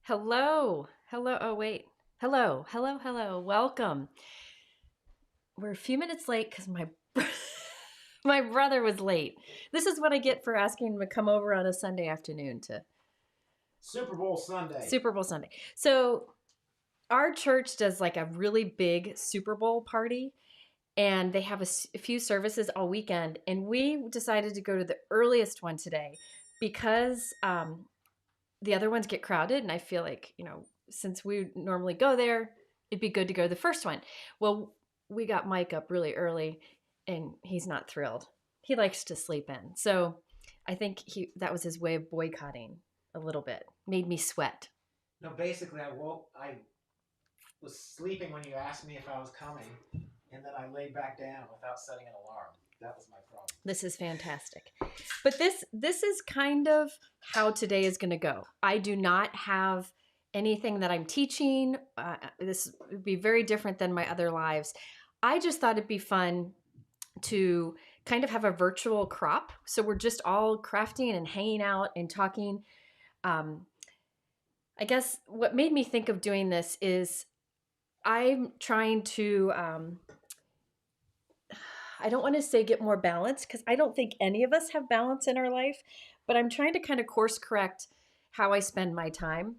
Hello. Hello. Oh, wait. Hello. Hello. Hello. Welcome. We're a few minutes late because my brother was late. This is what I get for asking him to come over on a Sunday afternoon to Super Bowl Sunday. Super Bowl Sunday. So our church does like a really big Super Bowl party, and they have a few services all weekend. And we decided to go to the earliest one today because the other ones get crowded, and I feel like, since we normally go there, it'd be good to go to the first one. Well, we got Mike up really early, and he's not thrilled. He likes to sleep in. So I think that was his way of boycotting a little bit. Made me sweat. No, basically, I was sleeping when you asked me if I was coming, and then I laid back down without setting an alarm. That was my problem. This is fantastic. But this is kind of how today is going to go. I do not have anything that I'm teaching. This would be very different than my other lives. I just thought it'd be fun to kind of have a virtual crop. So we're just all crafting and hanging out and talking. I guess what made me think of doing this is I'm trying to I don't want to say get more balance because I don't think any of us have balance in our life, but I'm trying to kind of course correct how I spend my time.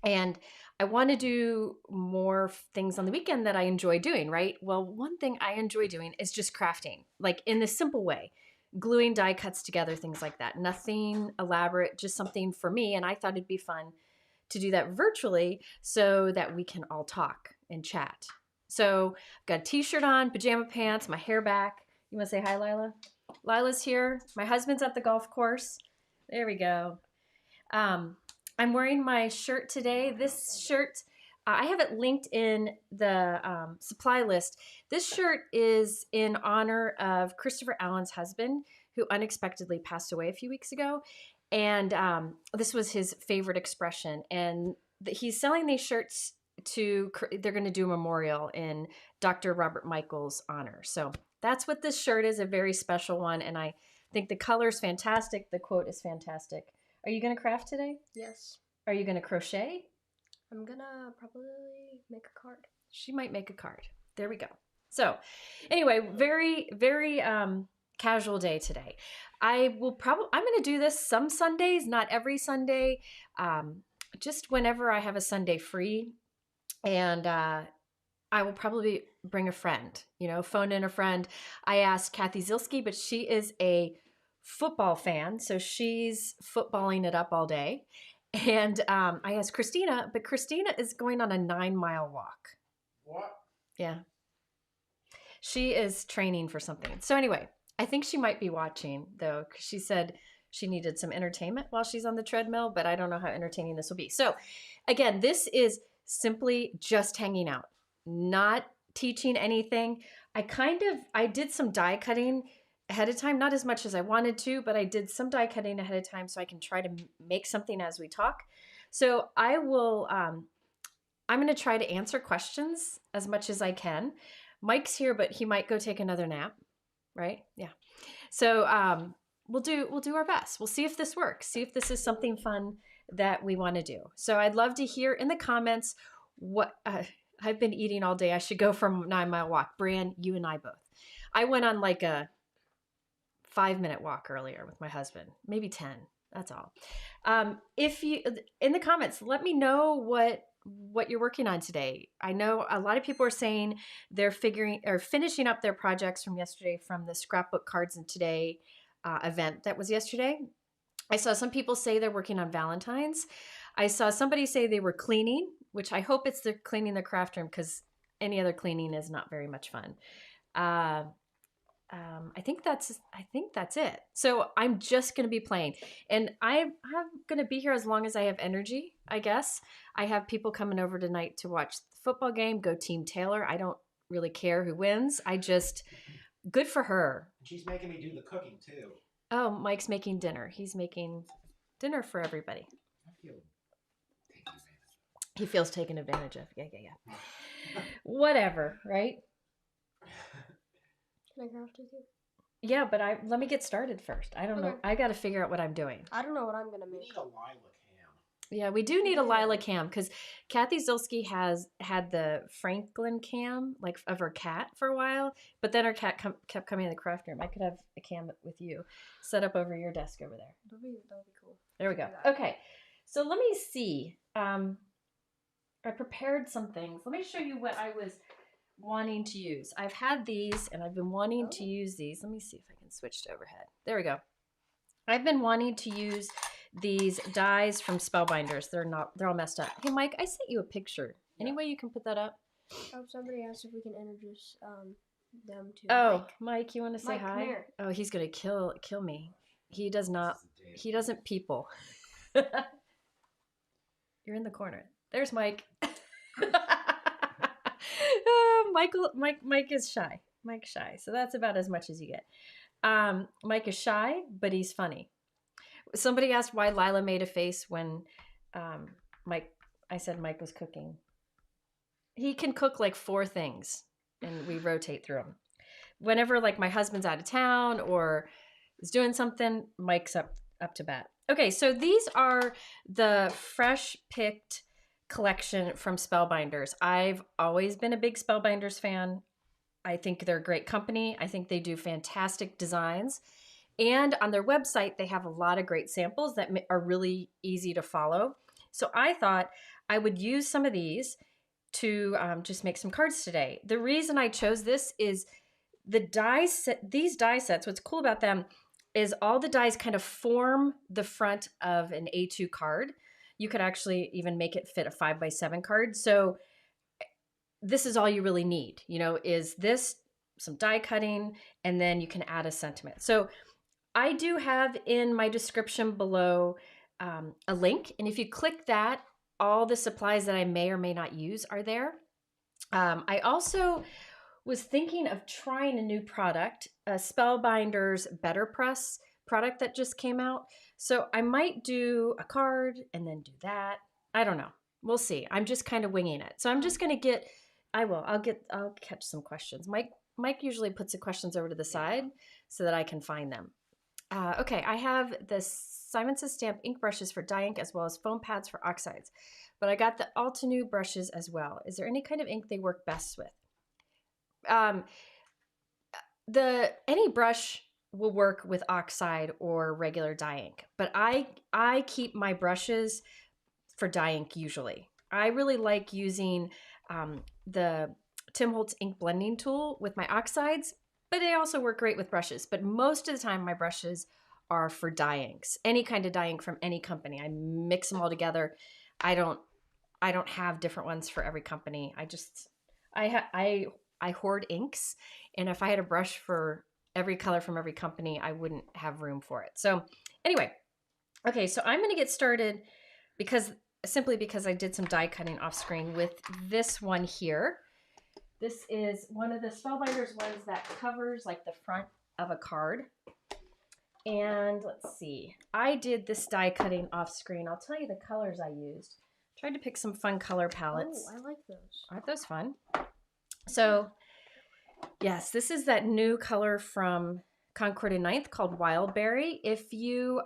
And I want to do more things on the weekend that I enjoy doing, right? Well, one thing I enjoy doing is just crafting, like in this simple way, gluing die cuts together, things like that. Nothing elaborate, just something for me. And I thought it'd be fun to do that virtually so that we can all talk and chat. So I've got a t-shirt on, pajama pants, my hair back. You want to say hi, Lila? Lila's here. My husband's at the golf course. There we go. I'm wearing my shirt today. This shirt, I have it linked in the supply list. This shirt is in honor of Christopher Allen's husband, who unexpectedly passed away a few weeks ago. And this was his favorite expression. And he's selling these shirts they're going to do a memorial in Dr. Robert Michael's honor. So that's what this shirt is, a very special one. And I think the color is fantastic. The quote is fantastic. Are you going to craft today? Yes. Are you going to crochet? I'm gonna probably make a card. She might make a card. There we go. So anyway, very, very casual day today. I'm going to do this some Sundays, not every Sunday, just whenever I have a Sunday free. And I will probably bring a friend, phone in a friend. I asked Kathy Zilski, but she is a football fan, so she's footballing it up all day. And I asked Christina, but Christina is going on a 9-mile walk. What? Yeah. She is training for something. So anyway, I think she might be watching, though, because she said she needed some entertainment while she's on the treadmill, but I don't know how entertaining this will be. So again, this is simply just hanging out, not teaching anything. I did some die cutting ahead of time, not as much as I wanted to, but I did some die cutting ahead of time so I can try to make something as we talk. So I'm going to try to answer questions as much as I can. Mike's here, but he might go take another nap, right? Yeah. So we'll do our best. We'll see if this works. See if this is something fun that we want to do. So I'd love to hear in the comments what I've been eating all day. I should go for a 9-mile walk. Brian, you and I both. I went on like a 5-minute walk earlier with my husband, maybe 10. That's all. If you in the comments, let me know what you're working on today. I know a lot of people are saying they're finishing up their projects from yesterday from the scrapbook cards and today event that was yesterday. I saw some people say they're working on Valentine's. I saw somebody say they were cleaning, which I hope they're cleaning the craft room because any other cleaning is not very much fun. I think that's it. So I'm just going to be playing, and I'm going to be here as long as I have energy, I guess. I have people coming over tonight to watch the football game. Go Team Taylor. I don't really care who wins. Good for her. She's making me do the cooking too. Oh, Mike's making dinner. He's making dinner for everybody. I feel taken advantage of. He feels taken advantage of. Yeah. Whatever, right? Can I craft with you? Yeah, but let me get started first. I don't know. I got to figure out what I'm doing. I don't know what I'm gonna We make. need a lilac ham. Yeah, we do need a Lila cam because Kathy Zilski has had the Franklin cam, like of her cat for a while, but then her cat kept coming in the craft room. I could have a cam with you set up over your desk over there. That'll be cool. There we go. Okay, so let me see. I prepared some things. Let me show you what I was wanting to use. I've had these and I've been wanting to use these. Let me see if I can switch to overhead. There we go. I've been wanting to use these dies from Spellbinders. They're all messed up. Hey Mike, I sent you a picture. Any way you can put that up? Oh, somebody asked if we can introduce them to Oh, Mike, you want to say Mike, hi? come here. Oh, he's gonna kill me. He does not. He doesn't people. You're in the corner. There's Mike. Mike is shy. Mike's shy. So that's about as much as you get. Mike is shy, but he's funny. Somebody asked why Lila made a face when I said Mike was cooking. He can cook like 4 things and we rotate through them. Whenever like my husband's out of town or is doing something, Mike's up to bat. Okay, so these are the fresh picked collection from Spellbinders. I've always been a big Spellbinders fan. I think they're a great company. I think they do fantastic designs. And on their website, they have a lot of great samples that are really easy to follow. So I thought I would use some of these to just make some cards today. The reason I chose this is these die sets, what's cool about them is all the dies kind of form the front of an A2 card. You could actually even make it fit a 5x7 card. So this is all you really need, is this, some die cutting, and then you can add a sentiment. So I do have in my description below a link. And if you click that, all the supplies that I may or may not use are there. I also was thinking of trying a new product, a Spellbinders Better Press product that just came out. So I might do a card and then do that. I don't know. We'll see. I'm just kind of winging it. So I'm just going to I'll catch some questions. Mike usually puts the questions over to the side so that I can find them. Okay, I have the Simon Says Stamp ink brushes for dye ink as well as foam pads for oxides. But I got the Altenew brushes as well. Is there any kind of ink they work best with? Any brush will work with oxide or regular dye ink, but I keep my brushes for dye ink usually. I really like using the Tim Holtz ink blending tool with my oxides, but they also work great with brushes. But most of the time my brushes are for dye inks, any kind of dye ink from any company. I mix them all together. I don't have different ones for every company. I hoard inks, and if I had a brush for every color from every company, I wouldn't have room for it. So anyway, okay, so I'm going to get started simply because I did some die cutting off screen with this one here. This is one of the Spellbinders ones that covers like the front of a card. And let's see, I did this die cutting off screen. I'll tell you the colors I used. Tried to pick some fun color palettes. Oh, I like those. Aren't those fun? So, yes, this is that new color from Concord and Ninth called Wildberry. If you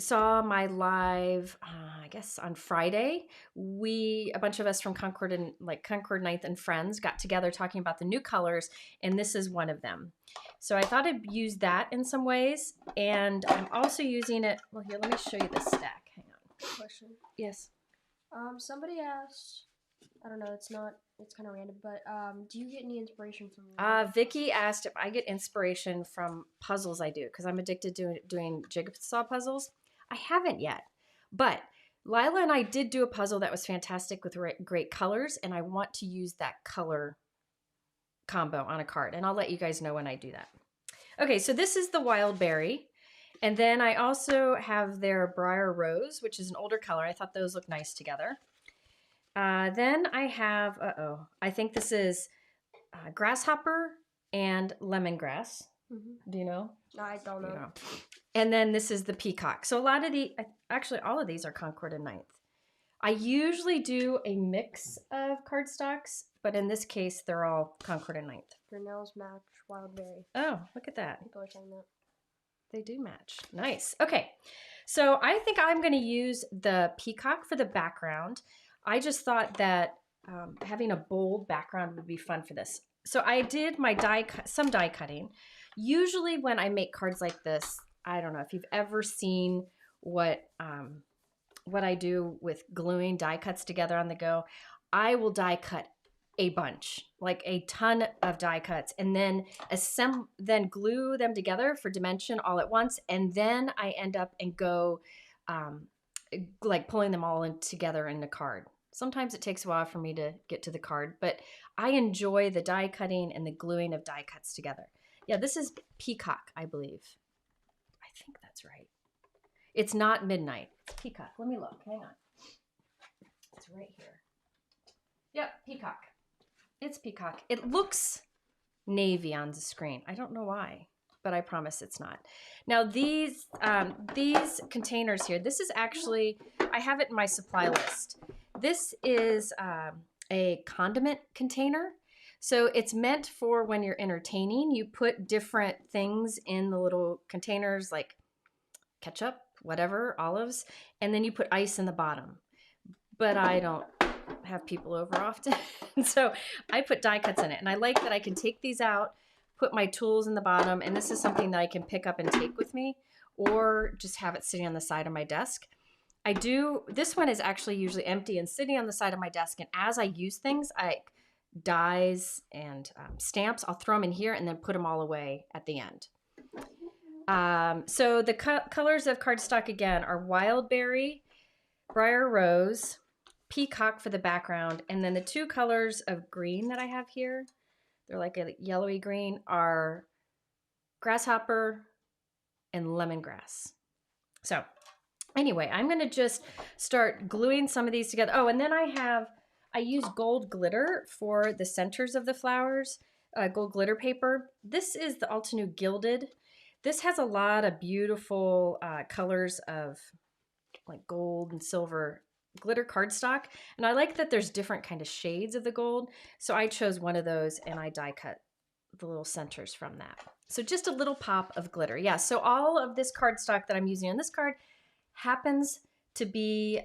saw my live, I guess on Friday, a bunch of us from Concord Ninth and friends got together talking about the new colors, and this is one of them. So I thought I'd use that in some ways, and I'm also using it. Well, here, let me show you the stack. Hang on. Question. Yes. Somebody asked, I don't know, it's kind of random, but do you get any inspiration from Vicky asked if I get inspiration from puzzles I do, because I'm addicted to doing jigsaw puzzles. I haven't yet, but Lila and I did do a puzzle that was fantastic with great colors, and I want to use that color combo on a card, and I'll let you guys know when I do that. Okay, so this is the Wildberry, and then I also have their Briar Rose, which is an older color. I thought those look nice together. Then I have, I think this is Grasshopper and Lemongrass. Mm-hmm. Do you know? I don't know. And then this is the Peacock. So a lot of actually all of these are Concord and Ninth. I usually do a mix of cardstocks, but in this case, they're all Concord and Ninth. Your nails match Wildberry. Oh, look at that. People are saying that. They do match. Nice. Okay. So I think I'm going to use the peacock for the background. I just thought that having a bold background would be fun for this. So I did my some die cutting. Usually when I make cards like this, I don't know if you've ever seen what I do with gluing die cuts together on the go. I will die cut a bunch, like a ton of die cuts, and then then glue them together for dimension all at once, and then I end up and go like pulling them all in together in the card. Sometimes it takes a while for me to get to the card, but I enjoy the die cutting and the gluing of die cuts together. Yeah, this is peacock, I believe. I think that's right. It's not midnight. It's peacock. Let me look. Hang on. It's right here. Yep, peacock. It's peacock. It looks navy on the screen. I don't know why, but I promise it's not. Now these containers here, this is actually, I have it in my supply list. This is a condiment container. So it's meant for when you're entertaining. You put different things in the little containers like ketchup, whatever, olives, and then you put ice in the bottom. But I don't have people over often. So I put die cuts in it, and I like that I can take these out, put my tools in the bottom, and this is something that I can pick up and take with me or just have it sitting on the side of my desk. This one is actually usually empty and sitting on the side of my desk, and as I use things, dies and stamps, I'll throw them in here and then put them all away at the end. So the colors of cardstock again are wild berry, briar rose, peacock for the background, and then the two colors of green that I have here, they're like a yellowy green, are grasshopper and lemongrass. So anyway, I'm going to just start gluing some of these together. Oh, and then I use gold glitter for the centers of the flowers, gold glitter paper. This is the Altenew Gilded. This has a lot of beautiful colors of like gold and silver glitter cardstock, and I like that there's different kind of shades of the gold, so I chose one of those and I die cut the little centers from that. So just a little pop of glitter. Yeah, so all of this cardstock that I'm using on this card happens to be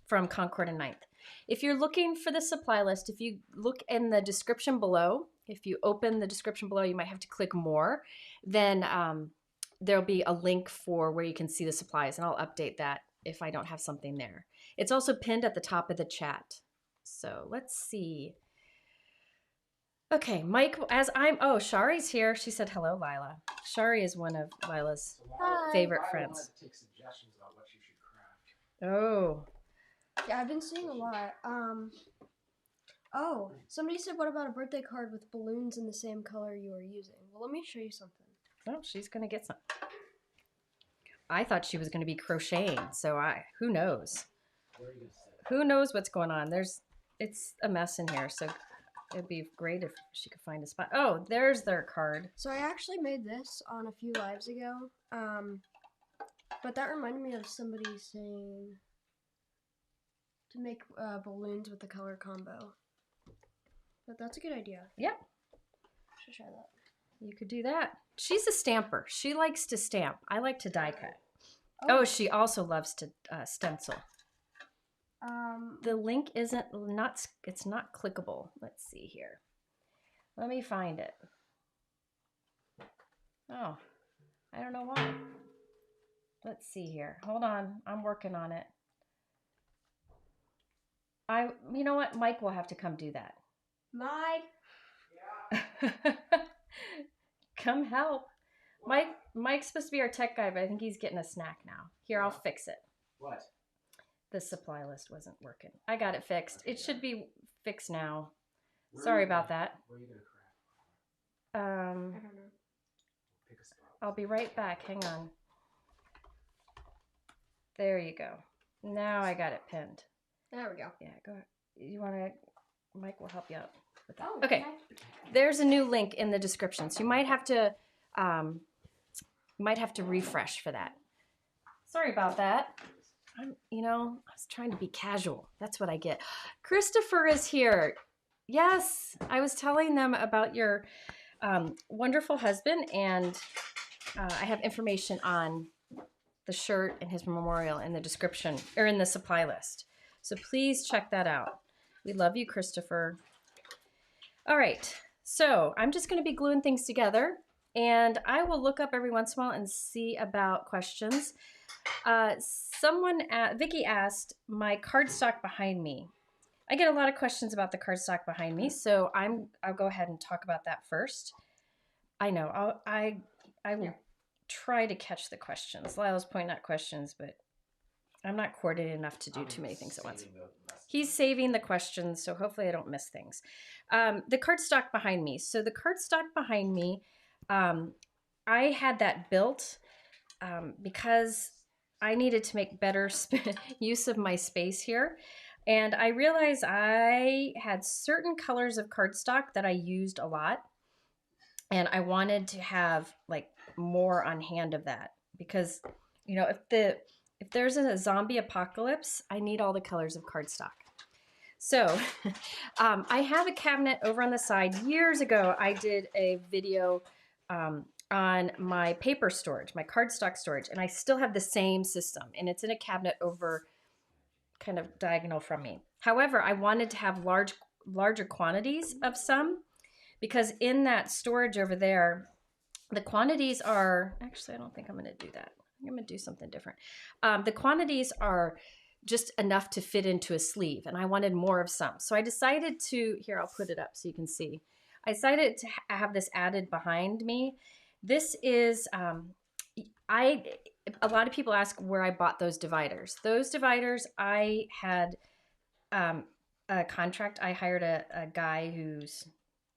from Concord and Ninth. If you're looking for the supply list, if you look in the description below, if you open the description below, you might have to click more, then there'll be a link for where you can see the supplies, and I'll update that if I don't have something there. It's also pinned at the top of the chat. So let's see. Okay, Mike, Shari's here. She said, hello, Lila. Shari is one of Lila's favorite friends. Wanted to take suggestions about what you should craft. Oh. Yeah, I've been seeing a lot. Oh, somebody said, what about a birthday card with balloons in the same color you were using? Well, let me show you something. Oh, she's going to get some. I thought she was going to be crocheting, so who knows? Where are you gonna sit? Who knows what's going on? It's a mess in here, so it'd be great if she could find a spot. Oh, there's their card. So I actually made this on a few lives ago, but that reminded me of somebody saying to make balloons with the color combo. But that's a good idea. Yep. Should try that. You could do that. She's a stamper. She likes to stamp. I like to die cut. Oh, she also loves to stencil. The link it's not clickable. Let's see here. Let me find it. Oh, I don't know why. Let's see here. Hold on. I'm working on it. You know what? Mike will have to come do that. Mike? Yeah. Come help. Mike's supposed to be our tech guy, but I think he's getting a snack now. Here, I'll fix it. What? The supply list wasn't working. I got it fixed. It should be fixed now. Where Sorry are you about gonna- that. Where are you gonna craft? I don't know. Pick a spot. I'll be right back. Hang on. There you go. Now I got it pinned. There we go. Yeah, go ahead. You want to... Mike will help you out with that. Oh, Okay. There's a new link in the description, so you might have to refresh for that. Sorry about that. I was trying to be casual. That's what I get. Christopher is here. Yes, I was telling them about your wonderful husband, and I have information on the shirt and his memorial in the description or in the supply list. So please check that out. We love you, Christopher. All right, so I'm just going to be gluing things together, and I will look up every once in a while and see about questions. Vicky asked, my cardstock behind me. I get a lot of questions about the cardstock behind me, so I'll go ahead and talk about that first. I know I will try to catch the questions. Lyle's pointing out questions, but I'm not coordinated enough to do too many things at once. He's saving the questions, so hopefully I don't miss things. The cardstock behind me. So the cardstock behind me, I had that built because I needed to make better use of my space here. And I realized I had certain colors of cardstock that I used a lot. And I wanted to have like more on hand of that because, you know, if there's a zombie apocalypse, I need all the colors of cardstock. So I have a cabinet over on the side. Years ago, I did a video on my paper storage, my cardstock storage, and I still have the same system, and it's in a cabinet over kind of diagonal from me. However, I wanted to have larger quantities of some because in that storage over there, the quantities are, actually, I don't think I'm going to do that. I'm going to do something different. The quantities are just enough to fit into a sleeve, and I wanted more of some. So I decided to, here, I'll put it up so you can see. I decided to have this added behind me. This is, a lot of people ask where I bought those dividers. Those dividers, I had a contract. I hired a guy who's,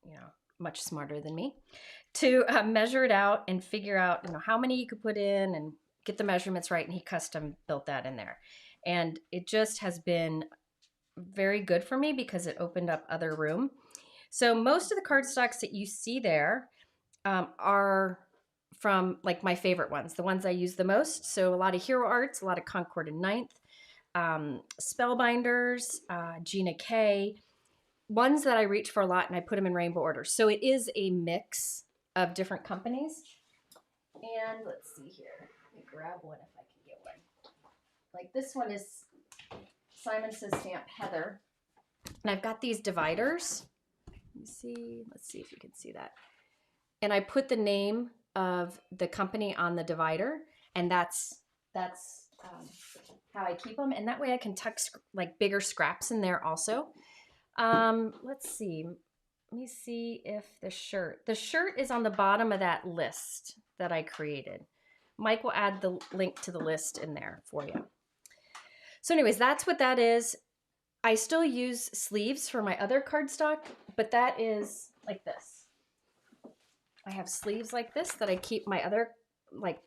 you know, much smarter than me to measure it out and figure out, you know, how many you could put in and get the measurements right. And he custom built that in there. And it just has been very good for me because it opened up other room. So most of the cardstocks that you see there are from like my favorite ones, the ones I use the most. So a lot of Hero Arts, a lot of Concord and Ninth, Spellbinders, Gina K, ones that I reach for a lot, and I put them in rainbow order. So it is a mix of different companies. And let's see here. Let me grab one if I can get one. Like this one is Simon Says Stamp Heather. And I've got these dividers. Let's see if you can see that. And I put the name of the company on the divider, and that's how I keep them. And that way I can tuck like bigger scraps in there also. Let's see. Let me see if the shirt is on the bottom of that list that I created. Mike will add the link to the list in there for you. So anyways, that's what that is. I still use sleeves for my other cardstock, but that is like this. I have sleeves like this that I keep my other, like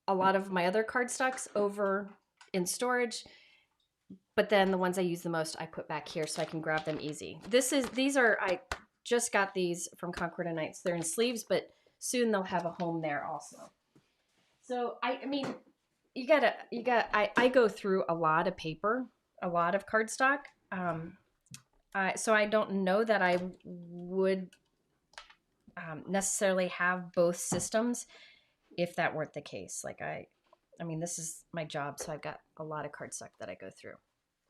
a lot of my other cardstocks over in storage. But then the ones I use the most, I put back here so I can grab them easy. I just got these from Concord and Nights. They're in sleeves, but soon they'll have a home there also. So I mean, I go through a lot of paper, a lot of cardstock. So I don't know that I would necessarily have both systems if that weren't the case. Like I mean, this is my job, so I've got a lot of cardstock that I go through.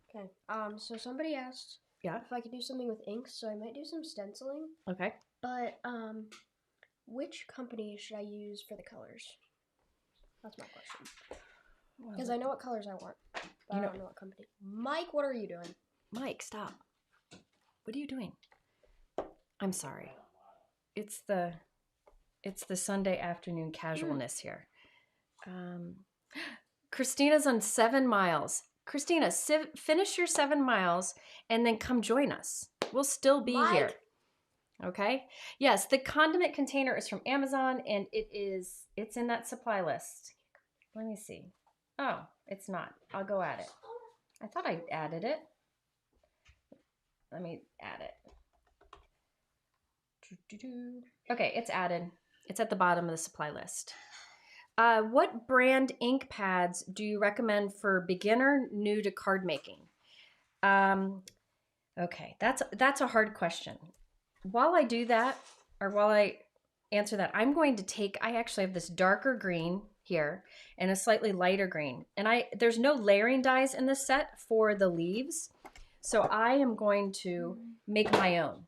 Okay. So somebody asked if I could do something with inks, so I might do some stenciling. Okay. But which company should I use for the colors? That's my question. Because I know what colors I want, but I don't know what company. Mike, what are you doing? Mike, stop. What are you doing? I'm sorry. It's the Sunday afternoon casualness here. Christina's on 7 miles. Christina, finish your 7 miles and then come join us. We'll still be here. Okay? Yes, the condiment container is from Amazon and it's in that supply list. Let me see. Oh, it's not. I'll go add it. I thought I added it. Let me add it. Okay, it's added. It's at the bottom of the supply list. What brand ink pads do you recommend for beginner new to card making? Okay, that's a hard question. While I do that, or while I answer that, I'm going to take, I actually have this darker green here and a slightly lighter green. And there's no layering dies in this set for the leaves. So I am going to make my own.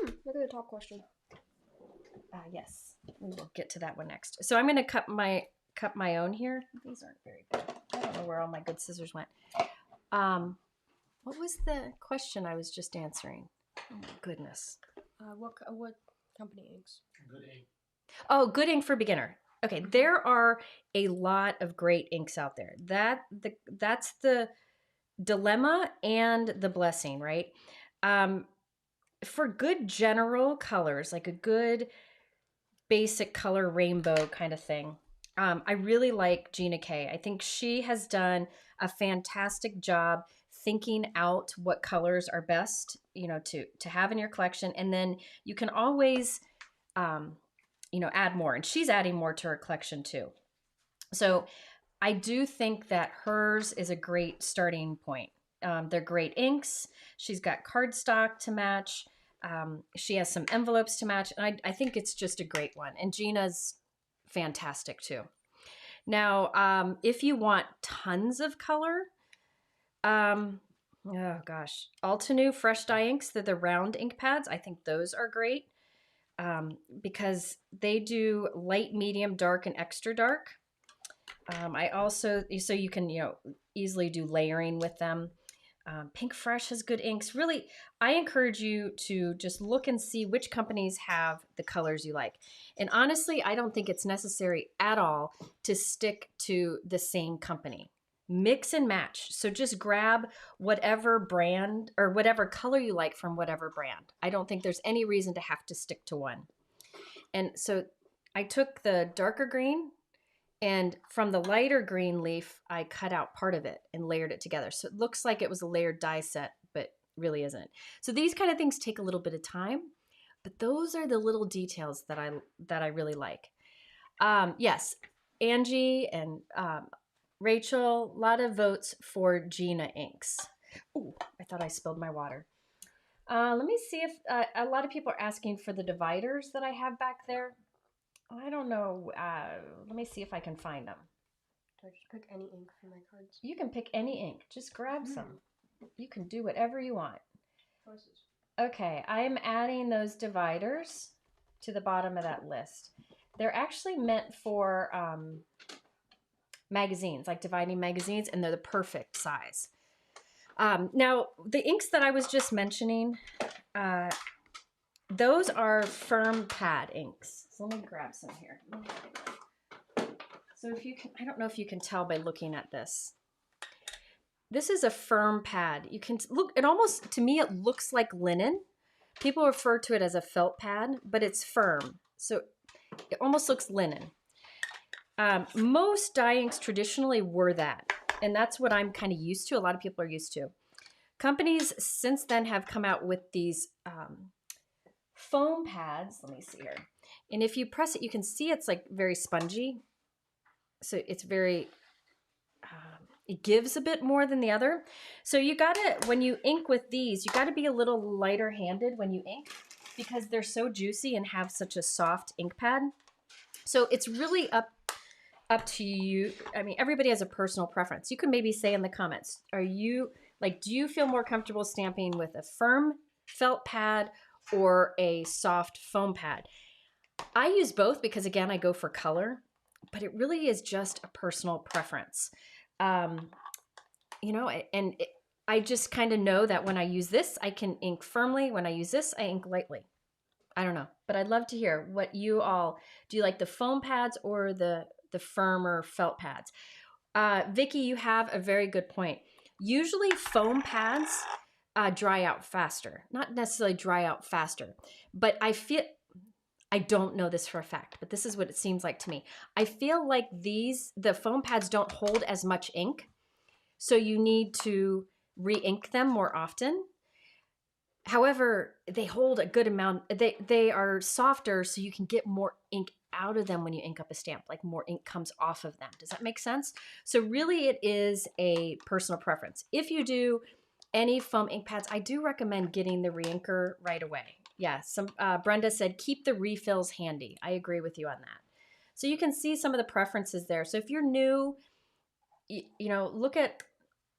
Look at the top question. Yes, we will get to that one next. So I'm going to cut my own here. These aren't very good. I don't know where all my good scissors went. What was the question I was just answering? Oh my goodness. What company inks? Good ink. Oh, good ink for beginner. Okay, there are a lot of great inks out there. That's the dilemma and the blessing, right? For good general colors, like a good basic color rainbow kind of thing, I really like Gina K. I think she has done a fantastic job thinking out what colors are best, to have in your collection. And then you can always, add more. And she's adding more to her collection too. So I do think that hers is a great starting point. They're great inks. She's got cardstock to match. She has some envelopes to match. And I think it's just a great one. And Gina's fantastic too. Now, if you want tons of color, oh gosh, Altenew Fresh Dye Inks, they're the round ink pads. I think those are great because they do light, medium, dark, and extra dark. I also, so you can, easily do layering with them. Pink Fresh has good inks. Really, I encourage you to just look and see which companies have the colors you like. And honestly, I don't think it's necessary at all to stick to the same company. Mix and match. So just grab whatever brand or whatever color you like from whatever brand. I don't think there's any reason to have to stick to one. And so I took the darker green, and from the lighter green leaf, I cut out part of it and layered it together. So it looks like it was a layered die set, but really isn't. So these kind of things take a little bit of time, but those are the little details that I really like. Yes, Angie and Rachel, a lot of votes for Gina inks. Oh, I thought I spilled my water. Let me see if a lot of people are asking for the dividers that I have back there. I don't know. Let me see if I can find them. Do I just pick any ink for my cards? You can pick any ink. Just grab some. You can do whatever you want. Choices. Okay, I'm adding those dividers to the bottom of that list. They're actually meant for magazines, like dividing magazines, and they're the perfect size. Now, the inks that I was just mentioning, those are firm pad inks. So let me grab some here. So if you can, I don't know if you can tell by looking at this. This is a firm pad. You can look, it almost, to me, it looks like linen. People refer to it as a felt pad, but it's firm. So it almost looks linen. Most dye inks traditionally were that. And that's what I'm kind of used to. A lot of people are used to. Companies since then have come out with these foam pads. Let me see here. And if you press it, you can see it's like very spongy. So it's very, it gives a bit more than the other. So you gotta, when you ink with these, you gotta be a little lighter handed when you ink because they're so juicy and have such a soft ink pad. So it's really up to you. I mean, everybody has a personal preference. You can maybe say in the comments, do you feel more comfortable stamping with a firm felt pad or a soft foam pad? I use both because, again, I go for color, but it really is just a personal preference. I just kind of know that when I use this, I can ink firmly. When I use this, I ink lightly. I don't know, but I'd love to hear what you all, do you like the foam pads or the firmer felt pads? Vicky, you have a very good point. Usually foam pads dry out faster. Not necessarily dry out faster, but I don't know this for a fact, but this is what it seems like to me. I feel like the foam pads don't hold as much ink, so you need to re-ink them more often. However, they hold a good amount. They are softer, so you can get more ink out of them when you ink up a stamp, like more ink comes off of them. Does that make sense? So really it is a personal preference. If you do any foam ink pads, I do recommend getting the re-inker right away. Yeah, Brenda said keep the refills handy. I agree with you on that. So you can see some of the preferences there. So if you're new, you know, look at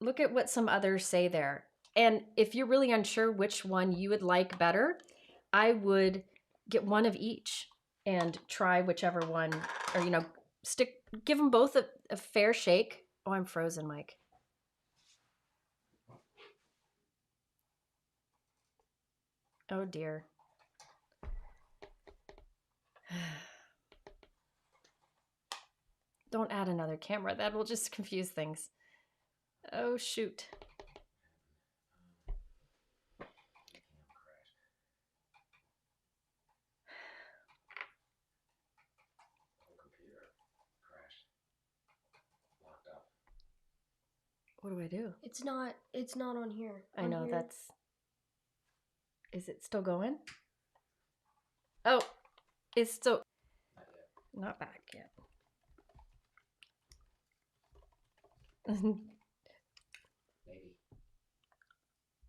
what some others say there. And if you're really unsure which one you would like better, I would get one of each and try whichever one, or you know, give them both a fair shake. Oh, I'm frozen, Mike. Oh dear. Don't add another camera. That will just confuse things. Oh shoot. What do I do? It's not on here. I know here. that's. Is it still going? Oh, it's still not back yet. Maybe.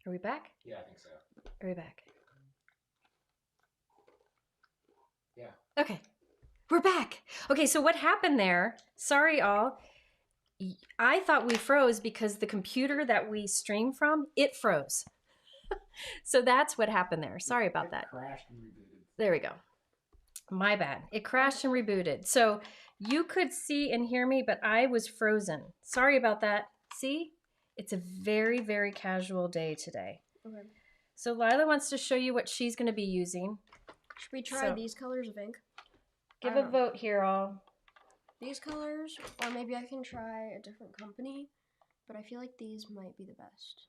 Are we back? Yeah, I think so. Are we back? Yeah. Okay. We're back. Okay, so what happened there? Sorry, all. I thought we froze because the computer that we stream from, it froze. So that's what happened there. Sorry about that. Crashed and rebooted. There we go. My bad. It crashed and rebooted. So you could see and hear me, but I was frozen. Sorry about that. See? It's a very, very casual day today. Okay. So Lila wants to show you what she's going to be using. Should we try these colors of ink? Give a vote here, all. These colors, or maybe I can try a different company, but I feel like these might be the best.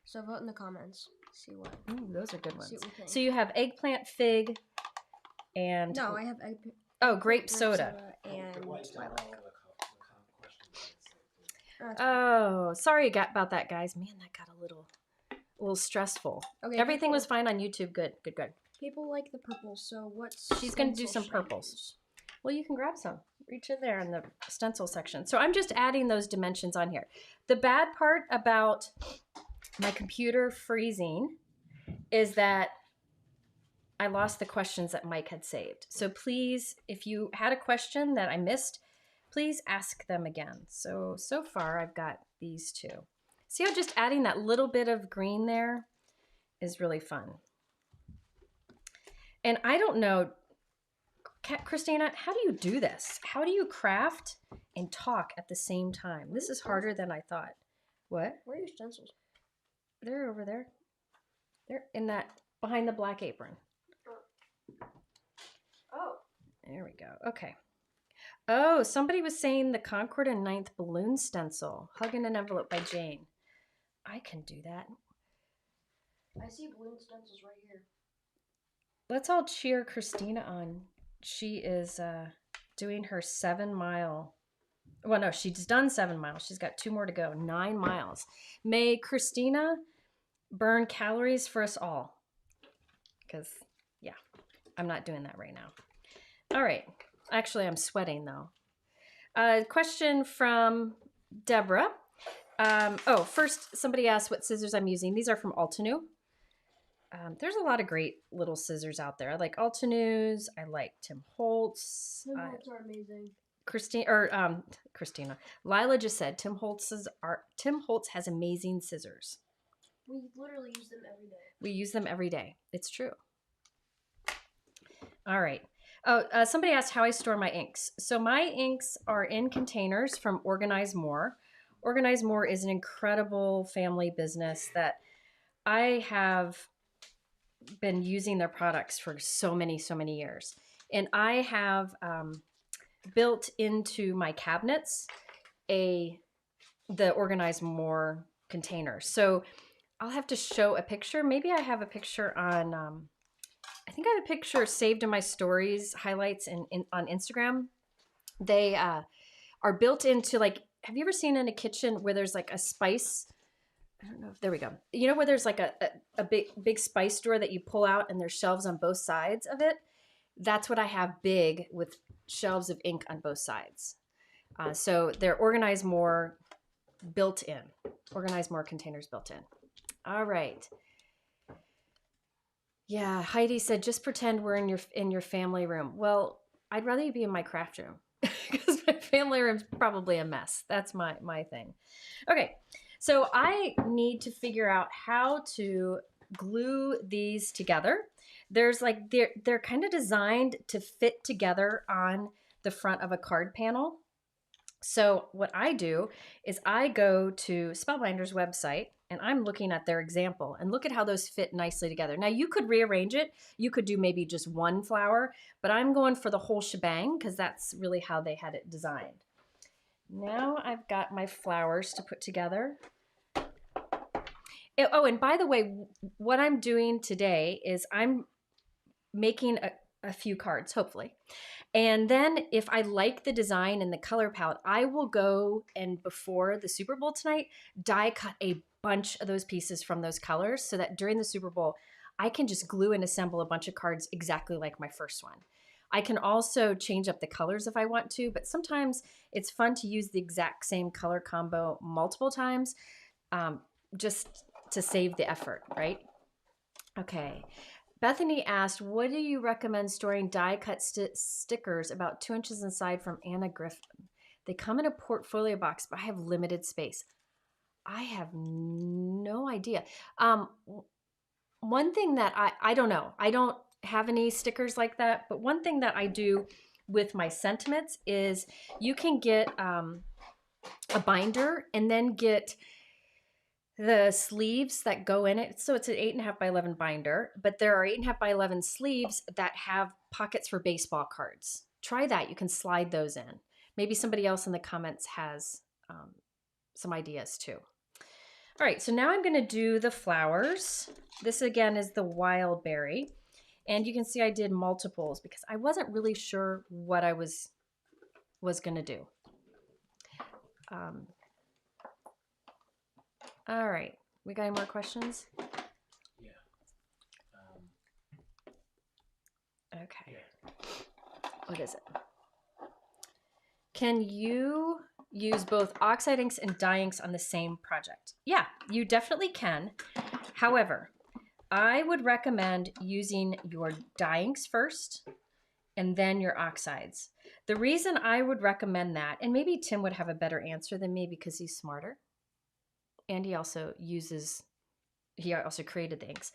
So vote in the comments. See what. Ooh, those are good ones. See what we think. So you have eggplant fig and... No, I have grape soda. And Lilac. Oh, sorry about that, guys. Man, that got a little stressful. Okay, Everything was fine on YouTube. Good. People like the purples, so what's... She's going to do some purples. Well, you can grab some. Reach in there in the stencil section. So I'm just adding those dimensions on here. The bad part about my computer freezing is that I lost the questions that Mike had saved. So please, if you had a question that I missed, please ask them again. So far I've got these two. See how just adding that little bit of green there is really fun. And I don't know, Christina, how do you do this? How do you craft and talk at the same time? This is harder than I thought. What? Where are your stencils? They're over there. They're in that, behind the black apron. Oh. There we go. Okay. Oh, somebody was saying the Concord and Ninth balloon stencil. Hug in an envelope by Jane. I can do that. I see balloon stencils right here. Let's all cheer Christina on. She is doing her 7 mile. Well, no, she's done 7 miles. She's got 2 more to go. 9 miles. May Christina burn calories for us all. Because, yeah, I'm not doing that right now. All right. Actually, I'm sweating, though. Question from Deborah. First, somebody asked what scissors I'm using. These are from Altenew. There's a lot of great little scissors out there. I like Altenews. I like Tim Holtz. Tim Holtz are amazing. Christina. Lila just said Tim Holtz has amazing scissors. We literally use them every day. We use them every day. It's true. All right. Somebody asked how I store my inks. So my inks are in containers from Organize More. Organize More is an incredible family business that I have been using their products for so many years. And I have built into my cabinets the Organize More container. So I'll have to show a picture. Maybe I have a picture on, I think I have a picture saved in my stories highlights on Instagram. They are built into, like, have you ever seen in a kitchen where there's like a spice? I don't know if, there we go. You know where there's like a big spice drawer that you pull out and there's shelves on both sides of it? That's what I have big with shelves of ink on both sides. So they're Organize More built in. Organize More containers built in. All right. Yeah, Heidi said, just pretend we're in your family room. Well, I'd rather you be in my craft room because my family room's probably a mess. That's my thing. Okay, so I need to figure out how to glue these together. There's like they're kind of designed to fit together on the front of a card panel. So what I do is I go to Spellbinder's website and I'm looking at their example and look at how those fit nicely together. Now you could rearrange it. You could do maybe just one flower, but I'm going for the whole shebang because that's really how they had it designed. Now I've got my flowers to put together. Oh, and by the way, what I'm doing today is I'm making a few cards, hopefully. And then if I like the design and the color palette, I will go and before the Super Bowl tonight, die cut a bunch of those pieces from those colors so that during the Super Bowl, I can just glue and assemble a bunch of cards exactly like my first one. I can also change up the colors if I want to, but sometimes it's fun to use the exact same color combo multiple times just to save the effort, right? Okay. Bethany asked, what do you recommend storing die-cut stickers about 2 inches inside from Anna Griffin? They come in a portfolio box, but I have limited space. I have no idea. One thing that I don't know. I don't have any stickers like that, but one thing that I do with my sentiments is you can get a binder and then get the sleeves that go in it. So it's an 8.5 by 11 binder, but there are 8.5 by 11 sleeves that have pockets for baseball cards. Try that. You can slide those in. Maybe somebody else in the comments has some ideas too. All right, so now I'm going to do the flowers. This again is the wild berry. And you can see I did multiples because I wasn't really sure what I was going to do. All right. We got any more questions? Yeah. Okay. Yeah. What is it? Can you use both oxide inks and dye inks on the same project? Yeah, you definitely can. However, I would recommend using your dye inks first and then your oxides. The reason I would recommend that, and maybe Tim would have a better answer than me because he's smarter. And he also created the inks,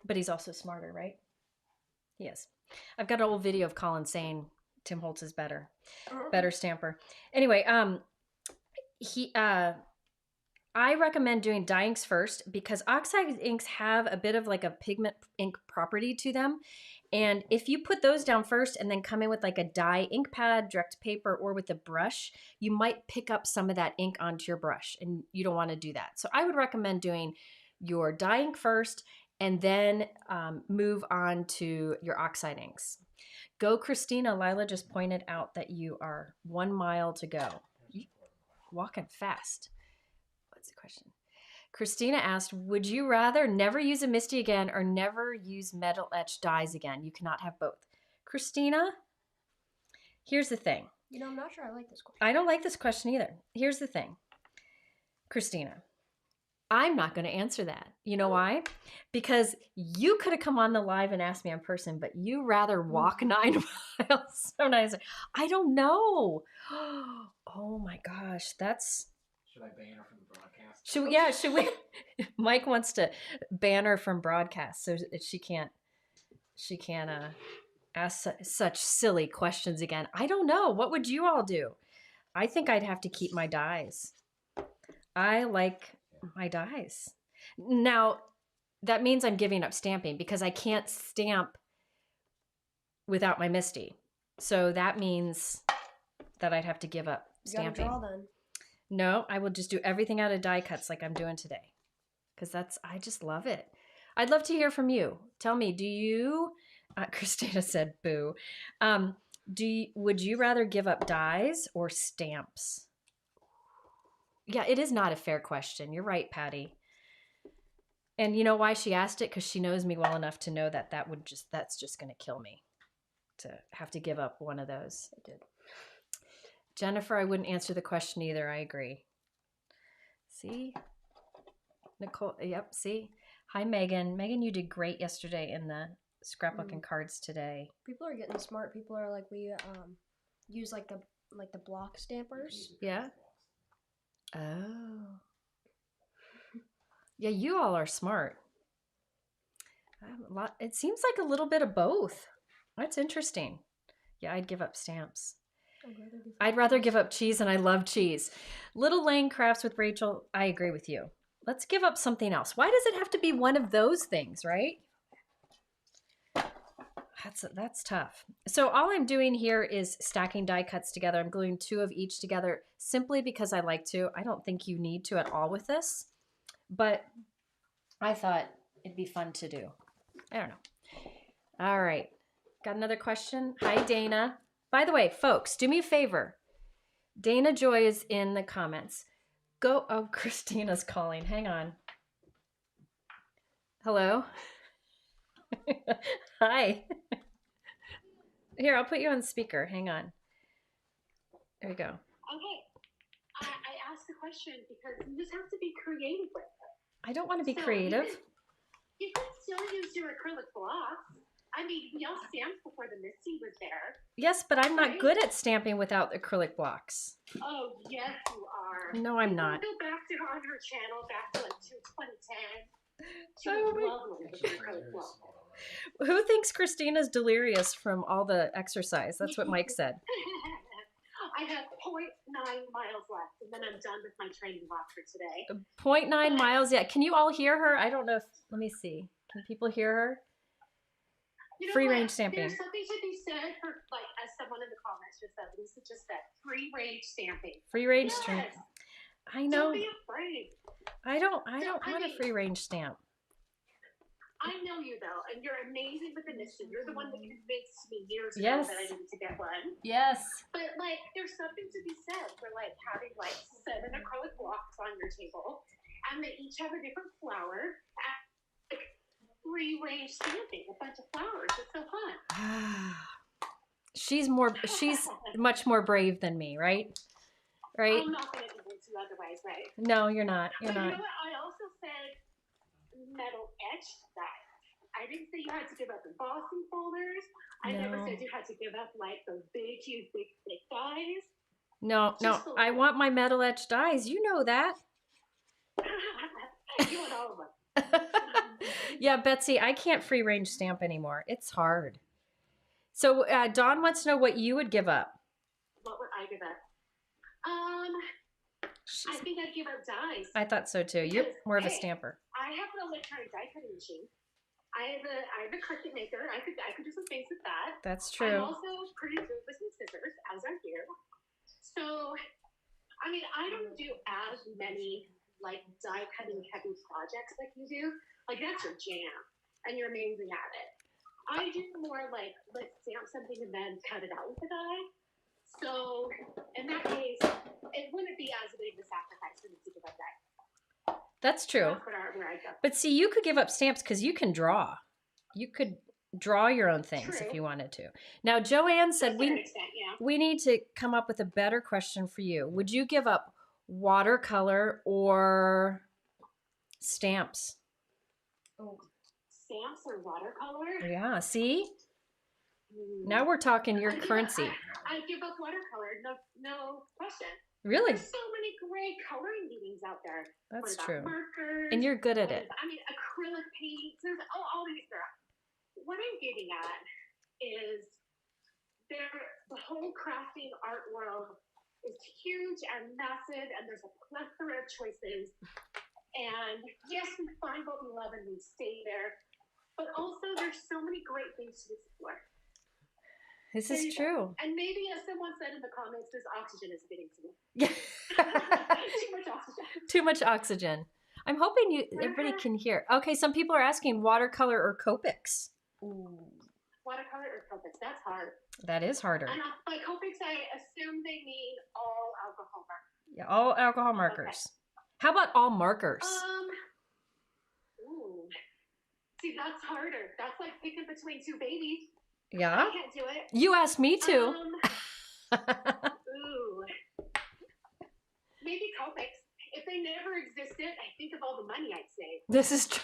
but he's also smarter, right? He is. I've got an old video of Colin saying Tim Holtz is better stamper. Anyway, I recommend doing dye inks first because oxide inks have a bit of like a pigment ink property to them. And if you put those down first and then come in with like a dye ink pad, direct paper, or with a brush, you might pick up some of that ink onto your brush and you don't want to do that. So I would recommend doing your dye ink first and then move on to your oxide inks. Go Christina, Lila just pointed out that you are 1 mile to go. Walking fast. What's the question? Christina asked, would you rather never use a Misty again or never use metal etched dyes again? You cannot have both. Christina, here's the thing. You know, I'm not sure I like this question. I don't like this question either. Here's the thing. Christina, I'm not going to answer that. You know why? Because you could have come on the live and asked me in person, but you rather walk 9 miles. So nice. I don't know. Oh my gosh, that's... Should I ban her from the broadcast? Should we? Mike wants to ban her from broadcast so that she can't ask such silly questions again. I don't know. What would you all do? I think I'd have to keep my dyes. I like my dyes. Now, that means I'm giving up stamping because I can't stamp without my Misty. So that means that I'd have to give up stamping. You gotta draw then. No, I will just do everything out of die cuts like I'm doing today. Because I just love it. I'd love to hear from you. Tell me, do you, Christina said boo. Would you rather give up dies or stamps? Yeah, it is not a fair question. You're right, Patty. And you know why she asked it? Because she knows me well enough to know that that's just going to kill me to have to give up one of those. It did. Jennifer, I wouldn't answer the question either. I agree. See? Nicole, yep, see? Hi, Megan. Megan, you did great yesterday in the scrapbooking cards today. People are getting smart. People are like, we use like the block stampers. Yeah. Oh. Yeah, you all are smart. It seems like a little bit of both. That's interesting. Yeah, I'd give up stamps. I'd rather give up cheese, and I love cheese. Little Lane Crafts with Rachel, I agree with you. Let's give up something else. Why does it have to be one of those things, right? That's tough. So all I'm doing here is stacking die cuts together. I'm gluing 2 of each together simply because I like to. I don't think you need to at all with this, but I thought it'd be fun to do. I don't know. All right. Got another question. Hi, Dana. By the way, folks, do me a favor. Dana Joy is in the comments. Oh, Christina's calling. Hang on. Hello? Hi. Here, I'll put you on speaker. Hang on. There you go. Okay. I asked the question because you just have to be creative with it. I don't want to be So creative. You could still use your acrylic blocks. I mean, we all stamped before the Misty was there. Yes, but I'm not Right? good at stamping without acrylic blocks. Oh, yes, you are. No, I'm not. Go back to on her channel back to like 2010. She Oh, was my- lovely with her acrylic blocks. Who thinks Christina's delirious from all the exercise? That's what Mike said. I have 0.9 miles left, and then I'm done with my training block for today. 0.9 miles. Yeah. Can you all hear her? I don't know if, let me see. Can people hear her? You know Free what? range stamping. There's something to be said for, like, as someone in the comments just said, Lisa just said, free range stamping. Free range Yes. stamp. I know. Don't be afraid. I don't I want a mean- free range stamp. I know you though, and you're amazing with the Misty. You're the one that convinced me years ago Yes. that I needed to get one. Yes. But like, there's something to be said for like having like 7 acrylic blocks on your table, and they each have a different flower. Like, free range stamping, a bunch of flowers. It's so fun. She's much more brave than me, right? Right? I'm not going to convince you otherwise, right? No, you're not. But You're you know not. what? I also said metal etched dies. I didn't say you had to give up embossing folders. I never No. said you had to give up like those big, huge, big, thick dies. No. Just a I little. want my metal etched dies. You know that. You want all of them. Yeah, Betsy, I can't free range stamp anymore. It's hard. So Dawn wants to know what you would give up. What would I give up? I think I'd give up dies. I thought so too. You're more of a Hey. stamper. I have an electronic die cutting machine. I have a Cricut maker. I could do some things with that. That's I'm true. also pretty good with some scissors, as are you. So, I mean, I don't do as many like die cutting heavy projects like you do. Like that's your jam, and you're amazing at it. I do more like let's stamp something and then cut it out with a die. So, in that case, it wouldn't be as big of a sacrifice for me to give up die. That's true. That's where I go. But see, you could give up stamps because you can draw. You could draw your own things if True. you wanted to. Now, Joanne said To an we extent, yeah. need to come up with a better question for you. Would you give up watercolor or stamps? Oh, Stamps or watercolor? Yeah, see? Hmm. Now we're talking your Yeah, currency. I give up watercolor, no question. Really? There's so many great coloring mediums out there. That's What about true. Markers. And you're good at it. I mean, acrylic paints. There's all these stuff. What I'm getting at is the whole crafting art world is huge and massive, and there's a plethora of choices. And yes, we find what we love and we stay there. But also, there's so many great things to explore. This There is you go. true. And maybe, as someone said in the comments, this oxygen is getting to me. Yeah. Too much oxygen. Too much oxygen. I'm hoping everybody can hear. Okay, some people are asking watercolor or Copics. Watercolor or Copics? That's hard. That is harder. And by Copics, I assume they mean all alcohol markers. Yeah, all alcohol markers. How about all markers? Ooh. See, that's harder. That's like picking between two babies. Yeah. I can't do it. You asked me to. Ooh. Maybe Copics. If they never existed, I think of all the money I'd save. This is true.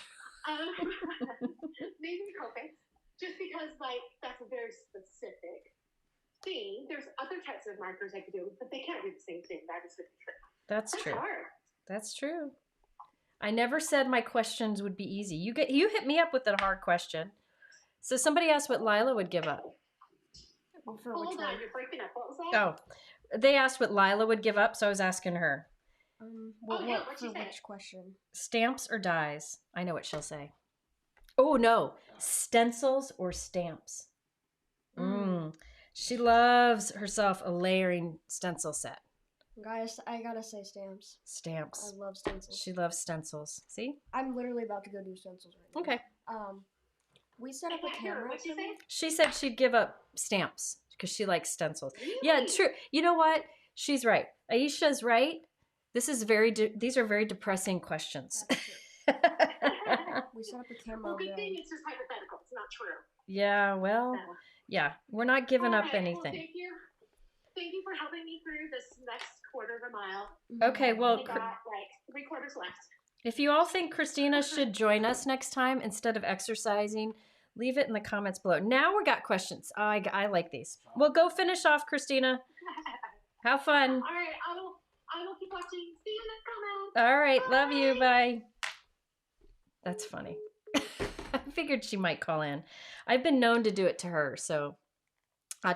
Maybe Copics. just because like that's a very specific thing. There's other types of markers I could do, but they can't do the same thing. That is the trick. That's That's true. hard. That's true. I never said my questions would be easy. You hit me up with a hard question. So somebody asked what Lila would give up. For Hold which on, one? you're breaking up. What was that? Oh, they asked what Lila would give up, so I was asking her. What, yeah, what what'd for she say? which question? Stamps or dies? I know what she'll say. Oh, no. Stencils or stamps? She loves herself a layering stencil set. Guys, I gotta say stamps. Stamps. I love stencils. She loves stencils. See? I'm literally about to go do stencils right now. Okay. We set up I a can't hear her. camera. What'd she say? She said she'd give up stamps because she likes stencils. Really? Yeah, true. You know what? She's right. Aisha's right. These are very depressing questions. That's true. We set up a camera. Well, good over thing it's just hypothetical. It's not true. Yeah, well, yeah. We're not giving All up right, anything. Well, thank you. Thank you for helping me through this next quarter of a mile. Okay, well, We got like 3/4 left. if you all think Christina should join us next time instead of exercising, leave it in the comments below. Now we got questions. I like these. Well, go finish off, Christina. Have fun. All right, I will keep watching. See you in the comments. All right, love you. Bye. Bye. That's funny. I figured she might call in. I've been known to do it to her. So,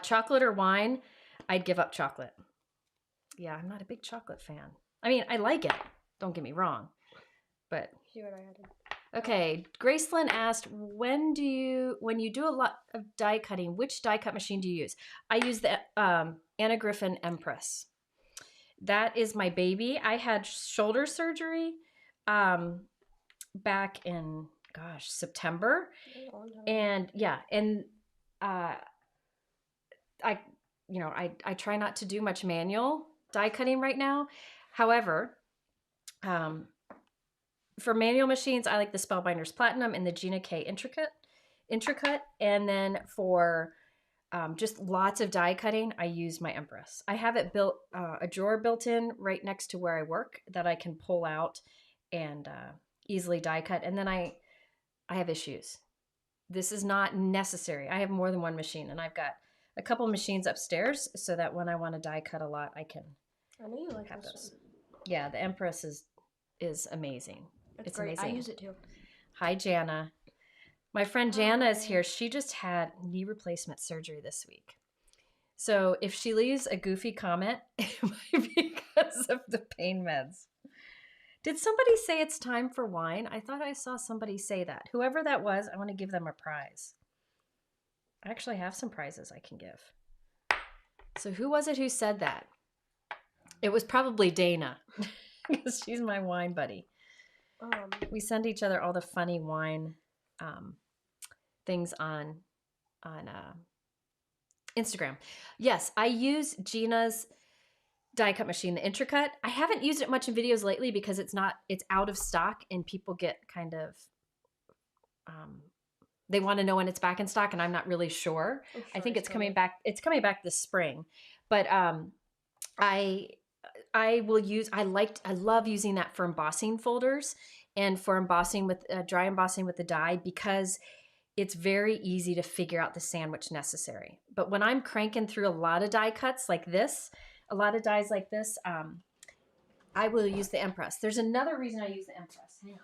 chocolate or wine, I'd give up chocolate. Yeah, I'm not a big chocolate fan. I mean, I like it. Don't get me wrong. But See what I had. okay, Gracelyn asked, when you do a lot of die cutting, which die cut machine do you use? I use the Anna Griffin Empress. That is my baby. I had shoulder surgery back in September, and I try not to do much manual die cutting right now. However, for manual machines, I like the Spellbinders Platinum and the Gina K Intricate. And then for just lots of die cutting, I use my Empress. I have it built, a drawer built in right next to where I work that I can pull out and easily die cut. And then I have issues. This is not necessary. I have more than one machine, and I've got a couple machines upstairs so that when I want to die cut a lot, I can I know you like have this those. one. Yeah, the Empress is amazing. It's It's great. amazing. I use it too. Hi, Jana. My friend Jana is here. She just had knee replacement surgery this week. So if she leaves a goofy comment, it might be because of the pain meds. Did somebody say it's time for wine? I thought I saw somebody say that. Whoever that was, I want to give them a prize. I actually have some prizes I can give. So who was it who said that? It was probably Dana, because she's my wine buddy. We send each other all the funny wine things on Instagram. Yes, I use Gina's die cut machine, the Intricate. I haven't used it much in videos lately because it's out of stock, and people get kind of they want to know when it's back in stock, and I'm not really sure. I think it's coming back. It's coming back this spring, but I love using that for embossing folders and for embossing with dry embossing with the die, because it's very easy to figure out the sandwich necessary. But when I'm cranking through a lot of die cuts like this, a lot of dies like this, I will use the Empress. There's another reason I use the Empress. Hang on.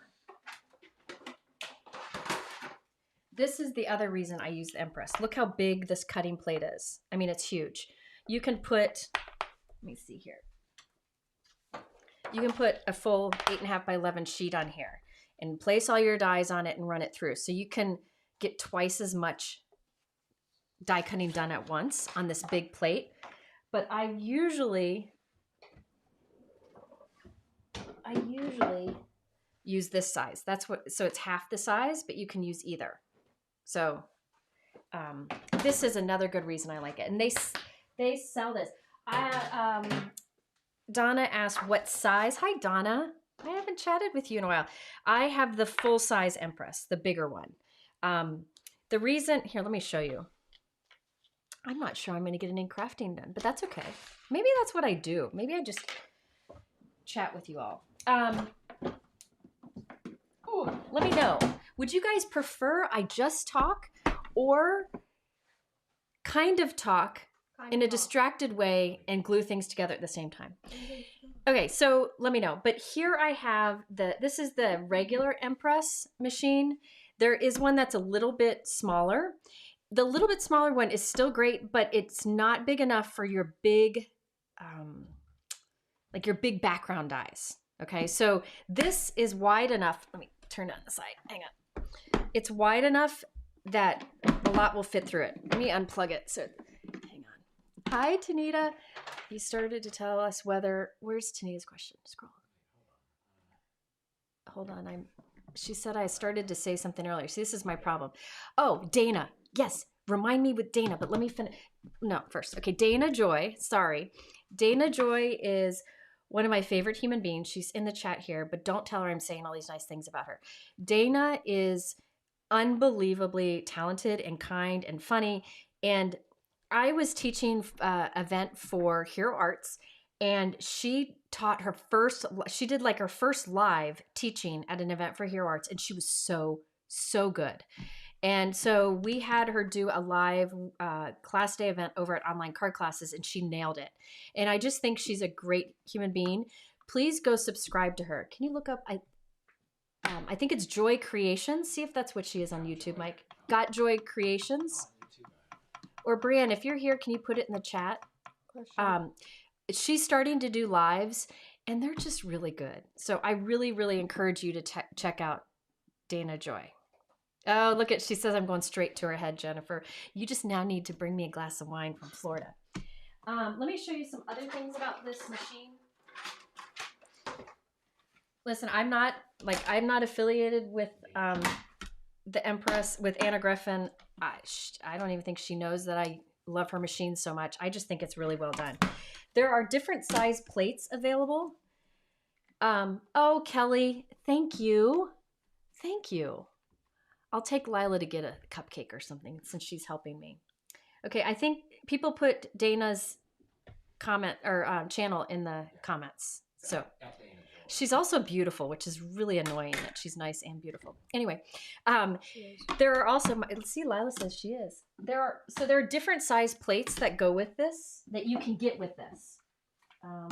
This is the other reason I use the Empress. Look how big this cutting plate is. I mean, it's huge. You can put, let me see here. You can put a full 8.5 by 11 sheet on here and place all your dies on it and run it through. So you can get twice as much die cutting done at once on this big plate. But I usually use this size. So it's half the size, but you can use either. So this is another good reason I like it. And they sell this. Donna asked what size. Hi, Donna. I haven't chatted with you in a while. I have the full size Empress, the bigger one. The reason, here, let me show you. I'm not sure I'm going to get any crafting done, but that's okay. Maybe that's what I do. Maybe I just chat with you all. Let me know. Would you guys prefer I just talk, or kind of talk in a distracted way and glue things together at the same time. Okay, so let me know. But here I have this is the regular Empress machine. There is one that's a little bit smaller. The little bit smaller one is still great, but it's not big enough for your big, like your big background dies. Okay, so this is wide enough. Let me turn it on the side. Hang on. It's wide enough that a lot will fit through it. Let me unplug it. So, hang on. Hi, Tanita. You started to tell us whether. Where's Tanita's question? Scroll. Hold on. She said I started to say something earlier. See, this is my problem. Oh, Dana. Yes, remind me with Dana, but let me finish. No, first. Okay, Dana Joy. Sorry. Dana Joy is one of my favorite human beings. She's in the chat here, but don't tell her I'm saying all these nice things about her. Dana is unbelievably talented and kind and funny. And I was teaching an event for Hero Arts, and she did like her first live teaching at an event for Hero Arts, and she was so good. And so we had her do a live class day event over at Online Card Classes, and she nailed it. And I just think she's a great human being. Please go subscribe to her. Can you look up, I think it's Joy Creations. See if that's what she is on YouTube, Mike. Got Joy Creations? Or Brianne, if you're here, can you put it in the chat? She's starting to do lives, and they're just really good. So I really, really encourage you to check out Dana Joy. Oh, look at, she says I'm going straight to her head, Jennifer. You just now need to bring me a glass of wine from Florida. Let me show you some other things about this machine. Listen, I'm not affiliated with the Empress, with Anna Griffin. I don't even think she knows that I love her machine so much. I just think it's really well done. There are different size plates available. Oh, Kelly, thank you. Thank you. I'll take Lila to get a cupcake or something since she's helping me. Okay, I think people put Dana's comment or channel in the comments. So she's also beautiful, which is really annoying that she's nice and beautiful. Anyway, there are also, let's see, Lila says she is. There are different size plates that go with this that you can get with this. I'm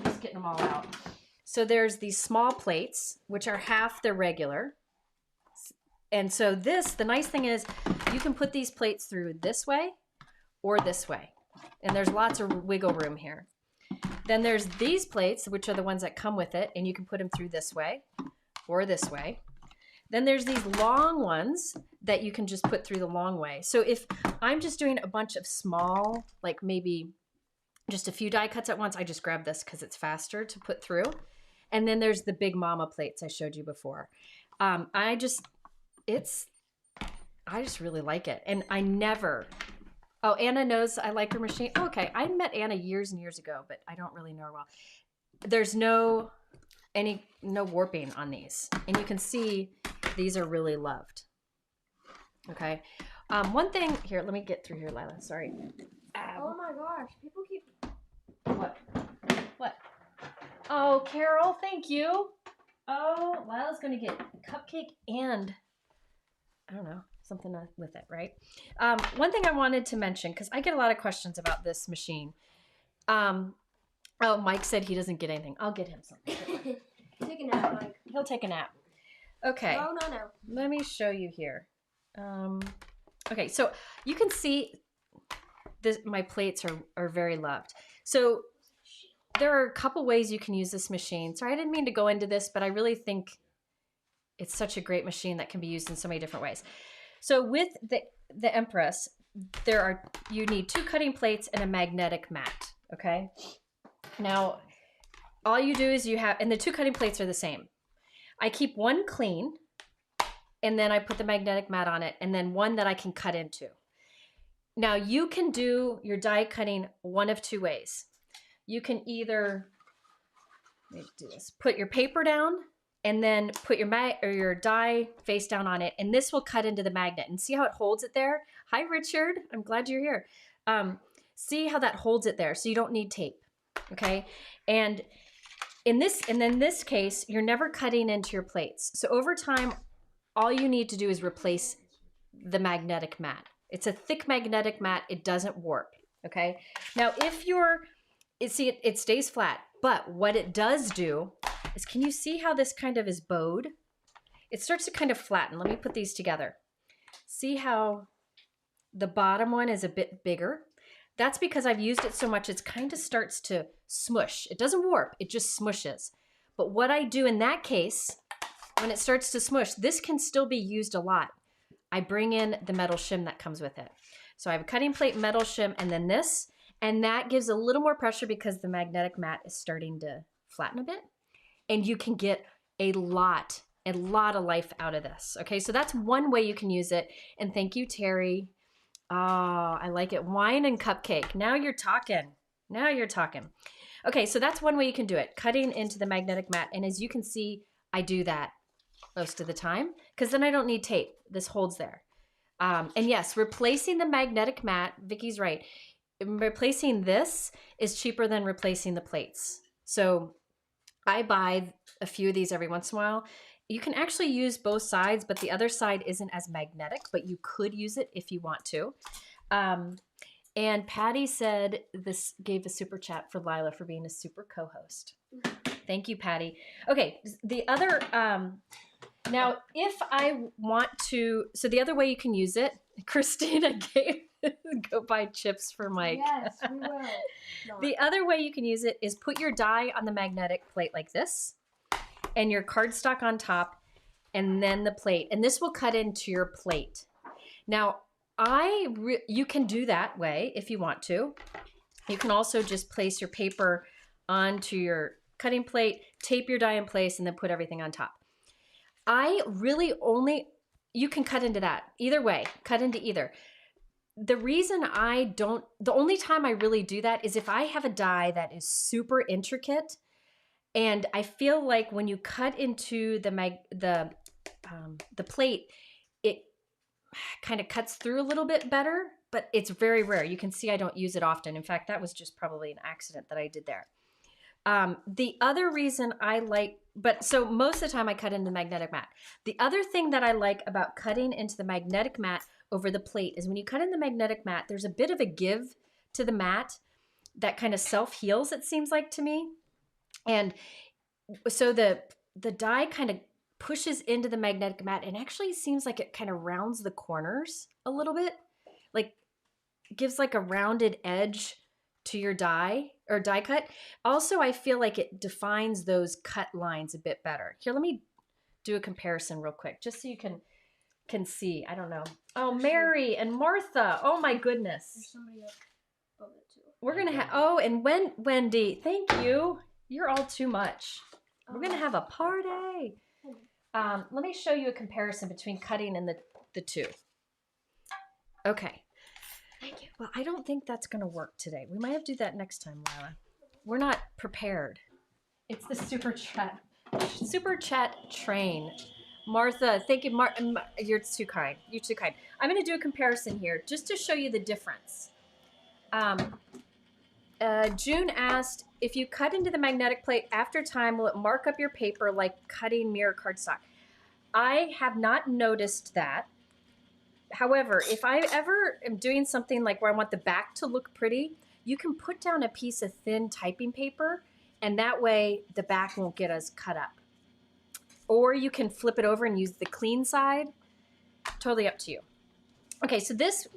just getting them all out. So there's these small plates, which are half the regular. And so the nice thing is you can put these plates through this way or this way. And there's lots of wiggle room here. Then there's these plates, which are the ones that come with it, and you can put them through this way or this way. Then there's these long ones that you can just put through the long way. So if I'm just doing a bunch of small, like maybe just a few die cuts at once, I just grab this because it's faster to put through. And then there's the big mama plates I showed you before. I just really like it. And oh, Anna knows I like her machine. Oh, okay, I met Anna years and years ago, but I don't really know her well. There's no warping on these. And you can see these are really loved. Okay. One thing, here, let me get through here, Lila, sorry. Oh my gosh, people keep... What? Oh, Carol, thank you. Oh, Lila's going to get a cupcake and, I don't know, something with it, right? One thing I wanted to mention, because I get a lot of questions about this machine. Oh, Mike said he doesn't get anything. I'll get him something. Take a nap, Mike. He'll take a nap. Okay. No. Let me show you here. Okay, so you can see my plates are very loved. So there are a couple ways you can use this machine. Sorry, I didn't mean to go into this, but I really think it's such a great machine that can be used in so many different ways. So with the Empress, you need 2 cutting plates and a magnetic mat, okay? Now, all you do is and the 2 cutting plates are the same. I keep one clean, and then I put the magnetic mat on it, and then one that I can cut into. Now, you can do your die cutting one of 2 ways. You can either, let me do this, put your paper down, and then put your die face down on it, and this will cut into the magnet. And see how it holds it there? Hi, Richard. I'm glad you're here. See how that holds it there, so you don't need tape, okay? And in this case, you're never cutting into your plates. So over time, all you need to do is replace the magnetic mat. It's a thick magnetic mat. It doesn't warp. Okay. Now, if it stays flat, but what it does do is, can you see how this kind of is bowed? It starts to kind of flatten. Let me put these together. See how the bottom one is a bit bigger? That's because I've used it so much, it kind of starts to smush. It doesn't warp, it just smushes. But what I do in that case, when it starts to smush, this can still be used a lot. I bring in the metal shim that comes with it. So I have a cutting plate, metal shim, and then this, and that gives a little more pressure because the magnetic mat is starting to flatten a bit. And you can get a lot of life out of this. Okay, so that's one way you can use it. And thank you, Terry. Oh, I like it. Wine and cupcake. Now you're talking. Now you're talking. Okay, so that's one way you can do it. Cutting into the magnetic mat. And as you can see, I do that most of the time because then I don't need tape. This holds there. And yes, replacing the magnetic mat, Vicky's right. Replacing this is cheaper than replacing the plates. So I buy a few of these every once in a while. You can actually use both sides, but the other side isn't as magnetic, but you could use it if you want to. And Patty said this gave a super chat for Lila for being a super co-host. Thank you, Patty. Okay, the other, now if I want to, so the other way you can use it, Christina gave, go buy chips for Mike. Yes, we will. The other way you can use it is put your die on the magnetic plate like this, and your cardstock on top, and then the plate. And this will cut into your plate. Now, you can do that way if you want to. You can also just place your paper onto your cutting plate, tape your die in place, and then put everything on top. You can cut into that. Either way, cut into either. The reason the only time I really do that is if I have a die that is super intricate. And I feel like when you cut into the plate, it kind of cuts through a little bit better, but it's very rare. You can see I don't use it often. In fact, that was just probably an accident that I did there. The other reason so most of the time I cut into the magnetic mat. The other thing that I like about cutting into the magnetic mat over the plate is when you cut in the magnetic mat, there's a bit of a give to the mat that kind of self-heals, it seems like to me. And so the die kind of pushes into the magnetic mat and actually seems like it kind of rounds the corners a little bit, like gives like a rounded edge to your die or die cut. Also, I feel like it defines those cut lines a bit better. Here, let me do a comparison real quick, just so you can see. I don't know. Oh, Mary and Martha. Oh my goodness. There's somebody up above it too. We're gonna have and Wendy, thank you. You're all too much. We're going to have a party. Let me show you a comparison between cutting and the two. Okay. Thank you. Well, I don't think that's going to work today. We might have to do that next time, Lila. We're not prepared. It's the super chat train. Martha, thank you. You're too kind. You're too kind. I'm going to do a comparison here just to show you the difference. June asked, if you cut into the magnetic plate after time, will it mark up your paper like cutting mirror cardstock? I have not noticed that. However, if I ever am doing something like where I want the back to look pretty, you can put down a piece of thin typing paper, and that way the back won't get as cut up. Or you can flip it over and use the clean side. Totally up to you. Okay, so this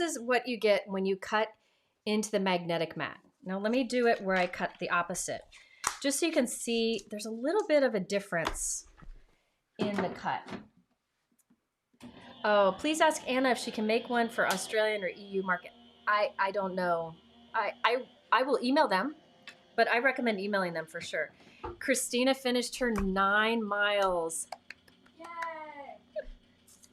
is what you get when you cut into the magnetic mat. Now let me do it where I cut the opposite, just so you can see there's a little bit of a difference in the cut. Oh, please ask Anna if she can make one for Australian or EU market. I don't know. I will email them, but I recommend emailing them for sure. Christina finished her 9 miles. Yay!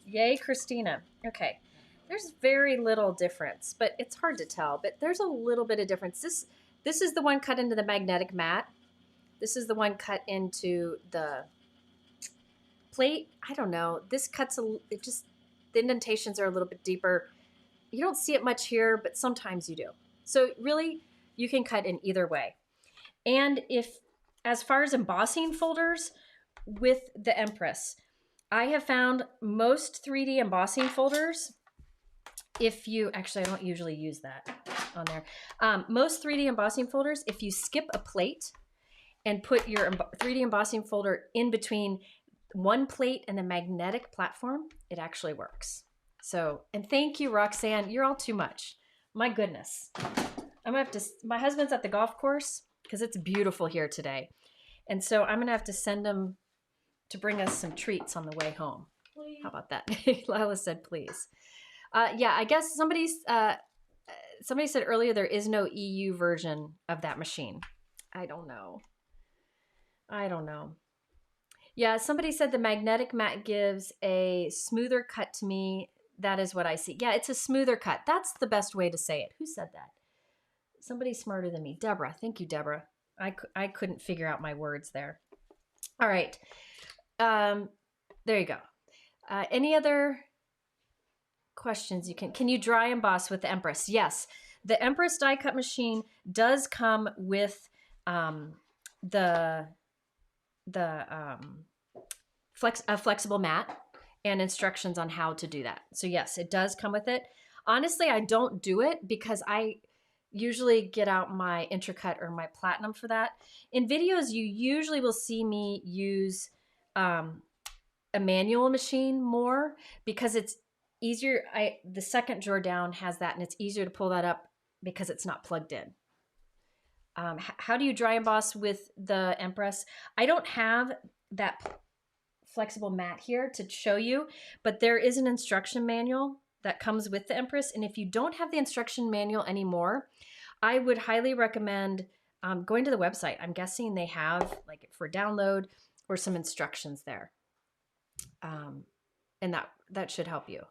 Yay, Christina. Okay. There's very little difference, but it's hard to tell. But there's a little bit of difference. This is the one cut into the magnetic mat. This is the one cut into the plate. I don't know. This cuts the indentations are a little bit deeper. You don't see it much here, but sometimes you do. So really, you can cut in either way. And as far as embossing folders with the Empress, I have found most 3D embossing folders, if you, actually, I don't usually use that on there. Most 3D embossing folders, if you skip a plate and put your 3D embossing folder in between one plate and the magnetic platform, it actually works. So, and thank you, Roxanne. You're all too much. My goodness. I'm gonna have to, my husband's at the golf course because it's beautiful here today. And so I'm gonna have to send him to bring us some treats on the way home. Please. How about that? Lila said, please. Yeah, I guess somebody said earlier there is no EU version of that machine. I don't know. Yeah, somebody said the magnetic mat gives a smoother cut to me. That is what I see. Yeah, it's a smoother cut. That's the best way to say it. Who said that? Somebody smarter than me. Deborah. Thank you, Deborah. I couldn't figure out my words there. All right. There you go. Any other questions? Can you dry emboss with the Empress? Yes. The Empress die cut machine does come with a flexible mat and instructions on how to do that. So yes, it does come with it. Honestly, I don't do it because I usually get out my Intracut or my Platinum for that. In videos, you usually will see me use a manual machine more because it's easier. The second drawer down has that, and it's easier to pull that up because it's not plugged in. How do you dry emboss with the Empress? I don't have that flexible mat here to show you, but there is an instruction manual that comes with the Empress. And if you don't have the instruction manual anymore, I would highly recommend going to the website. I'm guessing they have like for download or some instructions there. And that should help you.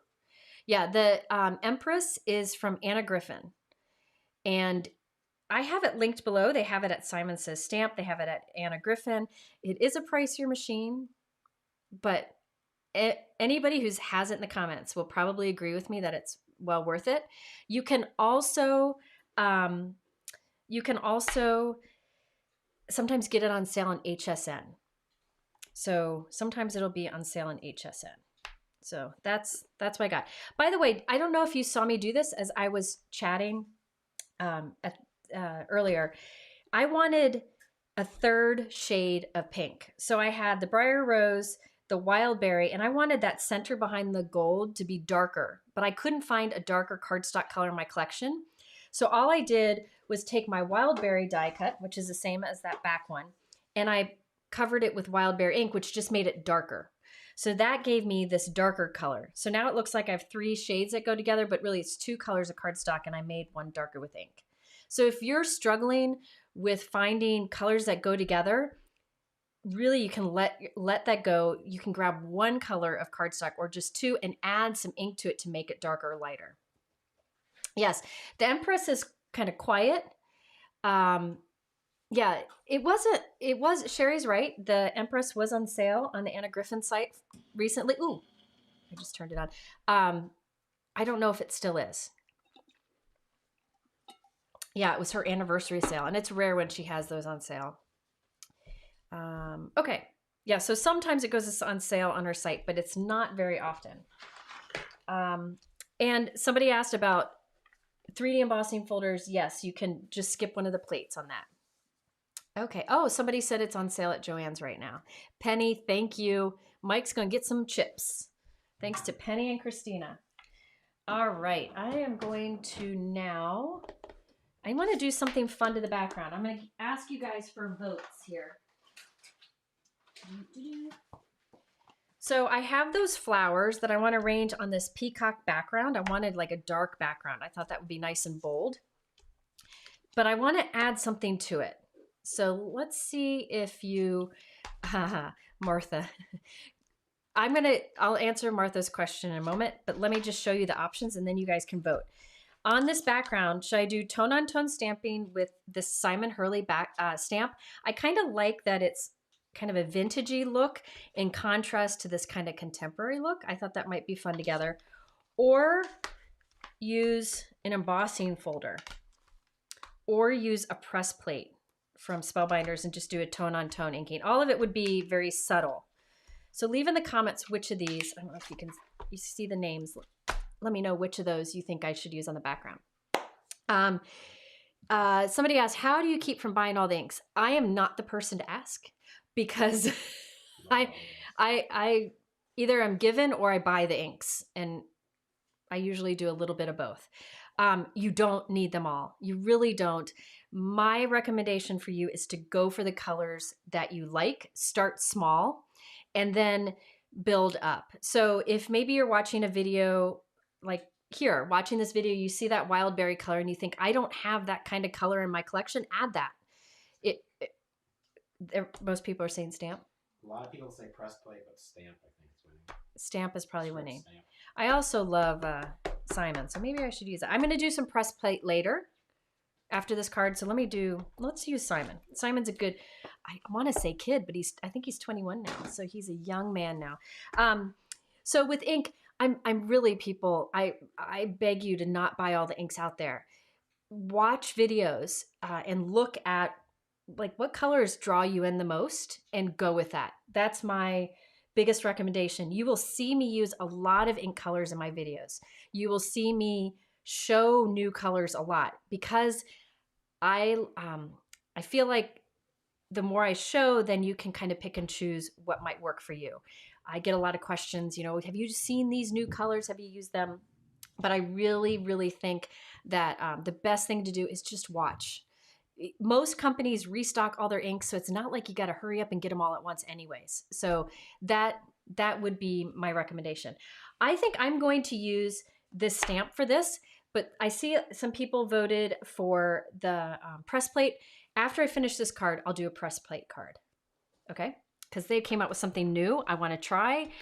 Yeah, the Empress is from Anna Griffin. And I have it linked below. They have it at Simon Says Stamp. They have it at Anna Griffin. It is a pricier machine, but anybody who has it in the comments will probably agree with me that it's well worth it. You can also sometimes get it on sale on HSN. So sometimes it'll be on sale on HSN. So that's what I got. By the way, I don't know if you saw me do this as I was chatting earlier. I wanted a third shade of pink. So I had the Briar Rose, the Wild Berry, and I wanted that center behind the gold to be darker, but I couldn't find a darker cardstock color in my collection. So all I did was take my Wild Berry die cut, which is the same as that back one, and I covered it with Wild Berry ink, which just made it darker. So that gave me this darker color. So now it looks like I have 3 shades that go together, but really it's 2 colors of cardstock, and I made one darker with ink. So if you're struggling with finding colors that go together, really you can let that go. You can grab 1 color of cardstock or just 2 and add some ink to it to make it darker or lighter. Yes, the Empress is kind of quiet. Yeah, it was, Sherry's right. The Empress was on sale on the Anna Griffin site recently. Ooh, I just turned it on. I don't know if it still is. Yeah, it was her anniversary sale, and it's rare when she has those on sale. Okay. Yeah, so sometimes it goes on sale on her site, but it's not very often. And somebody asked about 3D embossing folders. Yes, you can just skip one of the plates on that. Okay. Oh, somebody said it's on sale at Joann's right now. Penny, thank you. Mike's going to get some chips. Thanks to Penny and Christina. All right. I am going to now... I want to do something fun to the background. I'm going to ask you guys for votes here. So I have those flowers that I want to arrange on this peacock background. I wanted like a dark background. I thought that would be nice and bold. But I want to add something to it. So let's see if you, Martha. I'll answer Martha's question in a moment, but let me just show you the options and then you guys can vote. On this background, should I do tone-on-tone stamping with this Simon Hurley stamp? I kind of like that it's kind of a vintagey look in contrast to this kind of contemporary look. I thought that might be fun together. Or use an embossing folder. Or use a press plate from Spellbinders and just do a tone-on-tone inking. All of it would be very subtle. So leave in the comments which of these, I don't know if you see the names. Let me know which of those you think I should use on the background. Somebody asked, how do you keep from buying all the inks? I am not the person to ask because I either am given or I buy the inks, and I usually do a little bit of both. You don't need them all. You really don't. My recommendation for you is to go for the colors that you like, start small, and then build up. So if maybe you're watching a video like here, watching this video, you see that wild berry color and you think, I don't have that kind of color in my collection, add that. Most people are saying stamp. A lot of people say press plate, but stamp, I think, is winning. Stamp is probably winning. Stamp. I also love Simon, so maybe I should use it. I'm going to do some press plate later after this card. So let's use Simon. Simon's a good, I want to say kid, but I think he's 21 now. So he's a young man now. So with ink, I'm really, people, I beg you to not buy all the inks out there. Watch videos and look at like what colors draw you in the most and go with that. That's my biggest recommendation. You will see me use a lot of ink colors in my videos. You will see me show new colors a lot because I feel like the more I show, then you can kind of pick and choose what might work for you. I get a lot of questions, have you seen these new colors? Have you used them? But I really, really think that the best thing to do is just watch. Most companies restock all their inks, so it's not like you got to hurry up and get them all at once anyways. So that would be my recommendation. I think I'm going to use this stamp for this, but I see some people voted for the press plate. After I finish this card, I'll do a press plate card, okay? Because they came out with something new I want to try,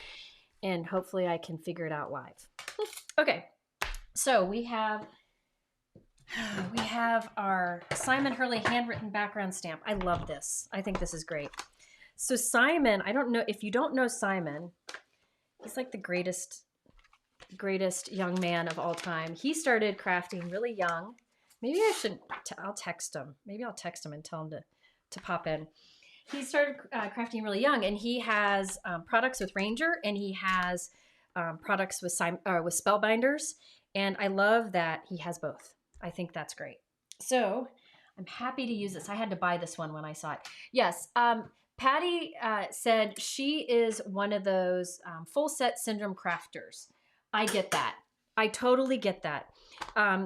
and hopefully I can figure it out live. Okay, so we have our Simon Hurley handwritten background stamp. I love this. I think this is great. So Simon, I don't know if you don't know Simon, he's like the greatest young man of all time. He started crafting really young. Maybe I should, I'll text him. Maybe I'll text him and tell him to pop in. He started crafting really young, and he has products with Ranger, and he has products with Spellbinders, and I love that he has both. I think that's great. So I'm happy to use this. I had to buy this one when I saw it. Yes, Patty said she is one of those full set syndrome crafters. I get that. I totally get that.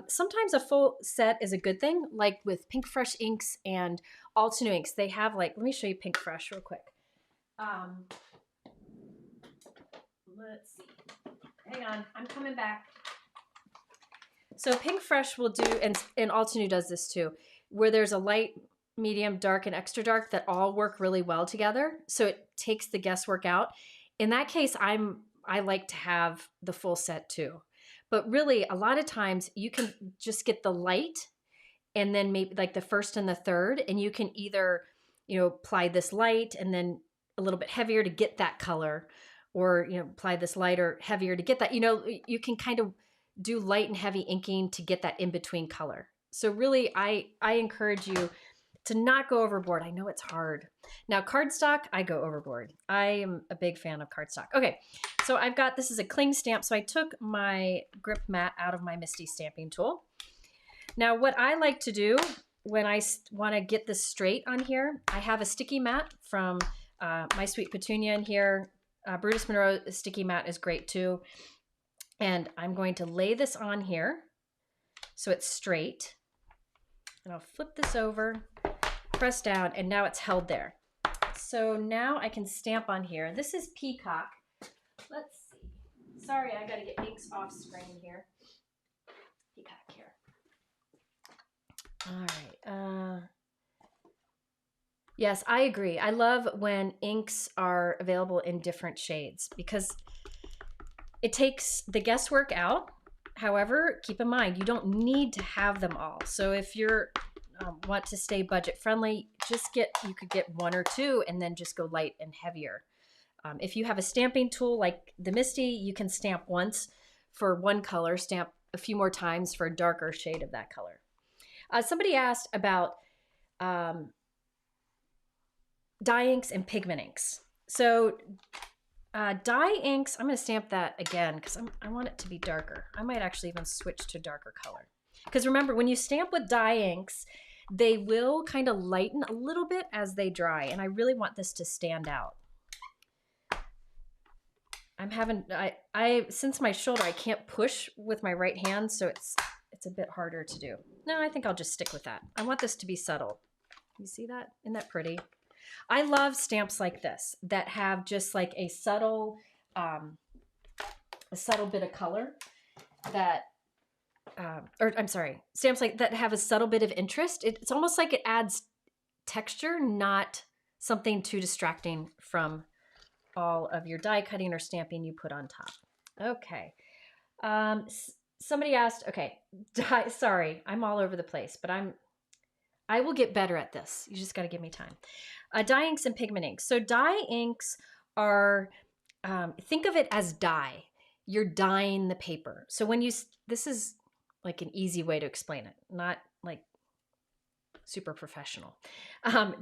Sometimes a full set is a good thing, like with Pink Fresh inks and Altenew inks. They have let me show you Pink Fresh real quick. Let's see. Hang on, I'm coming back. So Pink Fresh will do, and Altenew does this too, where there's a light, medium, dark, and extra dark that all work really well together. So it takes the guesswork out. In that case, I like to have the full set too. But really, a lot of times you can just get the light and then maybe like the first and the third, and you can either, apply this light and then a little bit heavier to get that color, or, apply this lighter, heavier to get that, you can kind of do light and heavy inking to get that in-between color. So really, I encourage you to not go overboard. I know it's hard. Now, cardstock, I go overboard. I am a big fan of cardstock. Okay, so this is a cling stamp. So I took my grip mat out of my Misty stamping tool. Now, what I like to do when I want to get this straight on here, I have a sticky mat from My Sweet Petunia in here. Brutus Monroe sticky mat is great too. And I'm going to lay this on here so it's straight. And I'll flip this over, press down, and now it's held there. So now I can stamp on here. This is Peacock. Let's see. Sorry, I gotta get inks off screen here. Peacock here. All right. Yes, I agree. I love when inks are available in different shades because it takes the guesswork out. However, keep in mind, you don't need to have them all. So if you're want to stay budget friendly, you could get one or two and then just go light and heavier. If you have a stamping tool like the Misty, you can stamp once for one color, stamp a few more times for a darker shade of that color. Somebody asked about dye inks and pigment inks. So Dye inks, I'm going to stamp that again because I want it to be darker. I might actually even switch to darker color. Because remember, when you stamp with dye inks, they will kind of lighten a little bit as they dry. And I really want this to stand out. I'm having, since my shoulder, I can't push with my right hand, so it's a bit harder to do. No, I think I'll just stick with that. I want this to be subtle. You see that? Isn't that pretty? I love stamps like this that have just like a subtle bit of color that, or I'm sorry, stamps like that have a subtle bit of interest. It's almost like it adds texture, not something too distracting from all of your die cutting or stamping you put on top. Okay. Somebody asked, okay, sorry, I'm all over the place, but I will get better at this. You just got to give me time. Dye inks and pigment inks. So dye inks are, think of it as dye. You're dyeing the paper. So when you, this is like an easy way to explain it, not like super professional.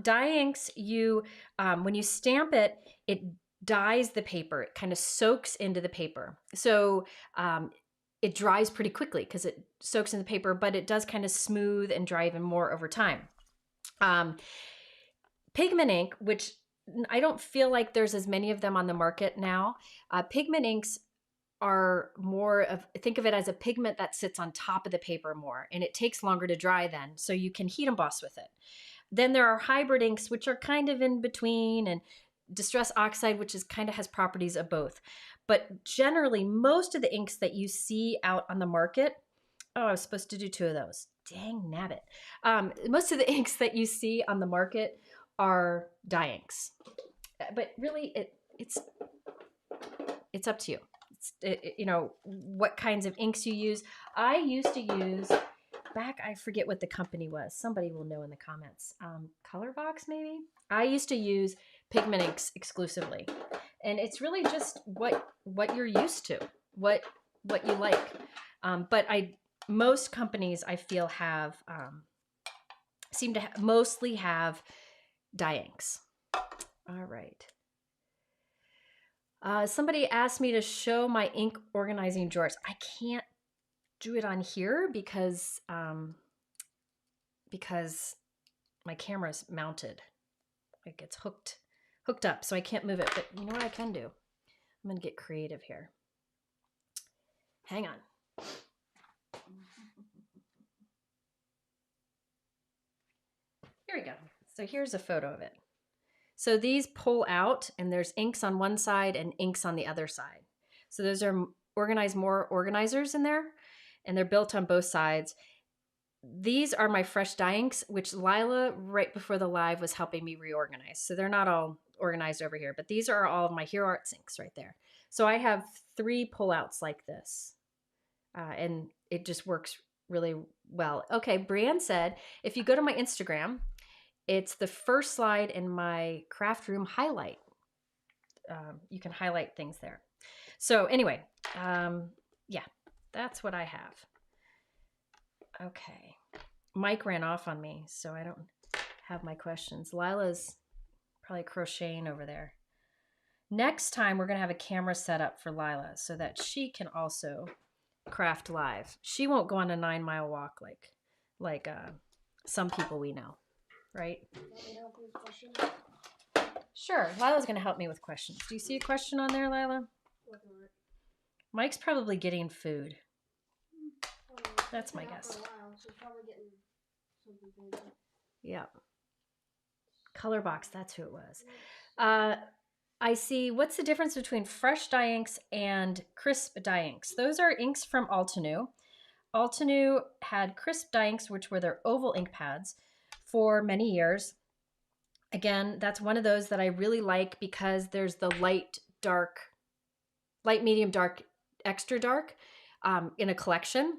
Dye inks, when you stamp it, it dyes the paper. It kind of soaks into the paper. So it dries pretty quickly because it soaks in the paper, but it does kind of smooth and dry even more over time. Pigment ink, which I don't feel like there's as many of them on the market now. Pigment inks are more of, think of it as a pigment that sits on top of the paper more, and it takes longer to dry then, so you can heat emboss with it. Then there are hybrid inks, which are kind of in between, and distress oxide, which is kind of has properties of both. But generally, most of the inks that you see out on the market, oh, I was supposed to do 2 of those. Dang nabbit. Most of the inks that you see on the market are dye inks. But really, it's up to you. You know, what kinds of inks you use. I used to use, I forget what the company was. Somebody will know in the comments. Colorbox, maybe? I used to use pigment inks exclusively. And it's really just what you're used to, what you like. But most companies I feel have, seem to mostly have dye inks. All right. Somebody asked me to show my ink organizing drawers. I can't do it on here because my camera's mounted. It gets hooked up, so I can't move it. But you know what I can do? I'm gonna get creative here. Hang on. Here we go. So here's a photo of it. So these pull out, and there's inks on one side and inks on the other side. So those are more organizers in there, and they're built on both sides. These are my fresh dye inks, which Lila, right before the live, was helping me reorganize. So they're not all organized over here, but these are all of my Hero Arts inks right there. So I have 3 pullouts like this, and it just works really well. Okay, Brienne said, if you go to my Instagram, it's the first slide in my craft room highlight. You can highlight things there. So anyway, yeah, that's what I have. Okay. Mike ran off on me, so I don't have my questions. Lila's probably crocheting over there. Next time, we're going to have a camera set up for Lila so that she can also craft live. She won't go on a 9-mile walk like some people we know. Right? Sure. Lila's going to help me with questions. Do you see a question on there, Lila? Mike's probably getting food. That's my guess. Yeah. Colorbox, that's who it was. I see, what's the difference between fresh dye inks and crisp dye inks? Those are inks from Altenew. Altenew had crisp dye inks, which were their oval ink pads, for many years. Again, that's one of those that I really like because there's the light, medium, dark, extra dark in a collection.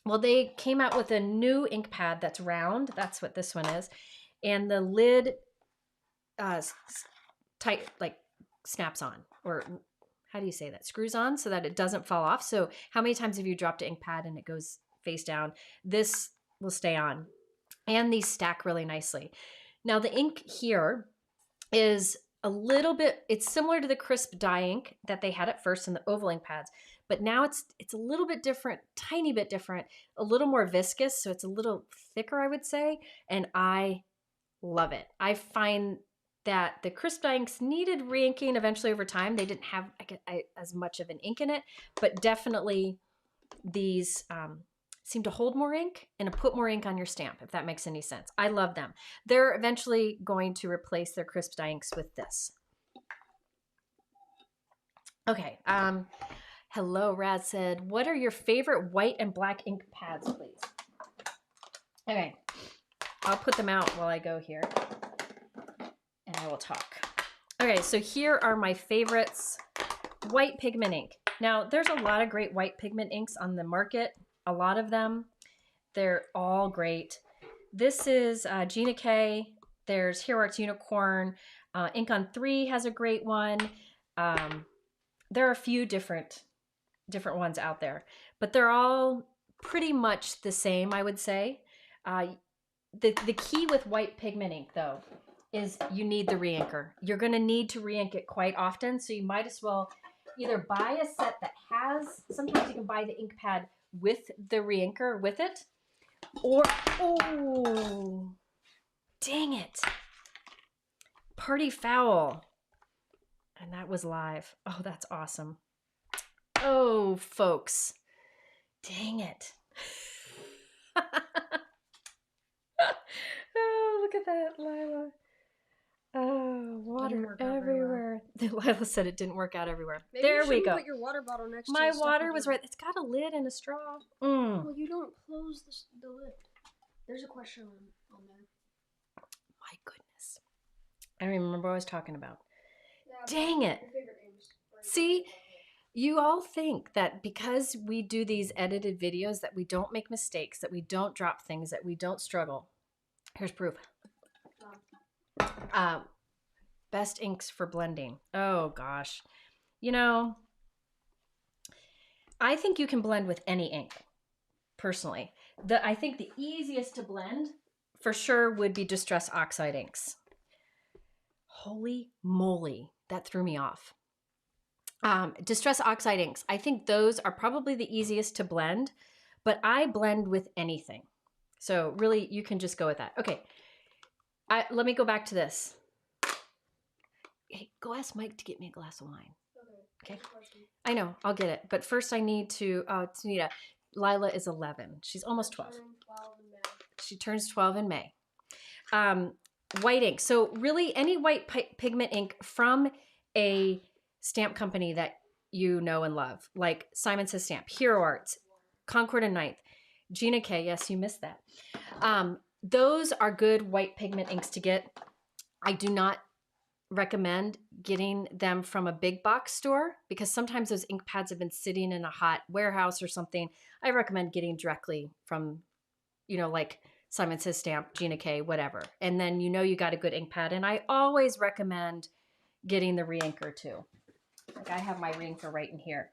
Well, they came out with a new ink pad that's round. That's what this one is. And the lid tight, like snaps on, or how do you say that? Screws on so that it doesn't fall off. So how many times have you dropped an ink pad and it goes face down? This will stay on. And these stack really nicely. Now the ink here is a little bit, it's similar to the crisp dye ink that they had at first in the oval ink pads, but now it's a little bit different, tiny bit different, a little more viscous, so it's a little thicker, I would say, and I love it. I find that the crisp dye inks needed re-inking eventually over time. They didn't have as much of an ink in it, but definitely these seem to hold more ink and to put more ink on your stamp, if that makes any sense. I love them. They're eventually going to replace their crisp dye inks with this. Okay. Hello, Raz said, what are your favorite white and black ink pads, please? Okay. I'll put them out while I go here and I will talk. Okay, so here are my favorites. White pigment ink. Now, there's a lot of great white pigment inks on the market. A lot of them. They're all great. This is Gina K. There's Hero Arts Unicorn. Ink on 3 has a great one. There are a few different ones out there, but they're all pretty much the same, I would say. The key with white pigment ink, though, is you need the reinker. You're going to need to reink it quite often, so you might as well either buy a set that has, sometimes you can buy the ink pad with the reinker with it, or, oh, dang it, party foul. And that was live. Oh, that's awesome. Oh, folks, dang it. Oh, look at that, Lila. Oh, water everywhere. Lila said it didn't work out everywhere. Maybe there you we go. Put your water bottle next My to the water was right. It's got a lid and a straw. Well, you don't close the lid. There's a question on there. My goodness. I don't even remember what I was talking about. Yeah, Dang it. See, you all think that because we do these edited videos that we don't make mistakes, that we don't drop things, that we don't struggle. Here's proof. Best inks for blending. Oh gosh. You know, I think you can blend with any ink, personally. I think the easiest to blend for sure would be Distress Oxide inks. Holy moly, that threw me off. Distress Oxide inks, I think those are probably the easiest to blend, but I blend with anything. So really, you can just go with that. Okay, let me go back to this. Hey, go ask Mike to get me a glass of wine. Okay. I know, I'll get it. But first I need to, Tanita, Lila is 11. She's almost 12. She turns 12 in May. White ink. So really any white pigment ink from a stamp company that you know and love, like Simon Says Stamp, Hero Arts, Concord and Ninth, Gina K. Yes, you missed that. Those are good white pigment inks to get. I do not recommend getting them from a big box store because sometimes those ink pads have been sitting in a hot warehouse or something. I recommend getting directly from, like Simon Says Stamp, Gina K, whatever. And then you got a good ink pad. And I always recommend getting the reinker too. Like I have my reinker right in here.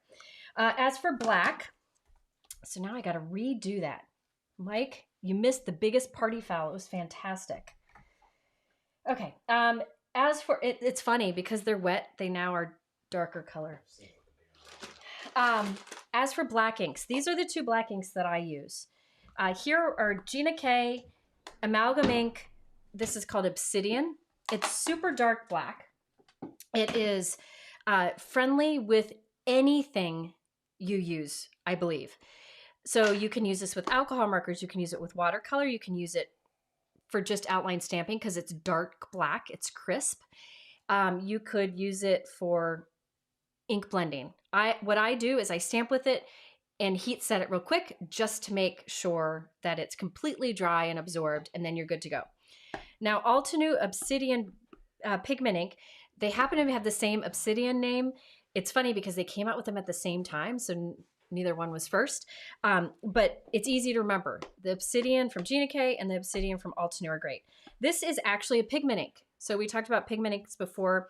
As for black, so now I got to redo that. Mike, you missed the biggest party foul. It was fantastic. Okay. As for it's funny because they're wet, they now are darker color. As for black inks, these are the two black inks that I use. Here are Gina K, Amalgam ink. This is called Obsidian. It's super dark black. It is friendly with anything you use, I believe. So you can use this with alcohol markers. You can use it with watercolor. You can use it for just outline stamping because it's dark black. It's crisp. You could use it for ink blending. What I do is I stamp with it and heat set it real quick just to make sure that it's completely dry and absorbed, and then you're good to go. Now, Altenew Obsidian pigment ink, they happen to have the same Obsidian name. It's funny because they came out with them at the same time, so neither one was first. But it's easy to remember. The Obsidian from Gina K and the Obsidian from Altenew are great. This is actually a pigment ink. So we talked about pigment inks before,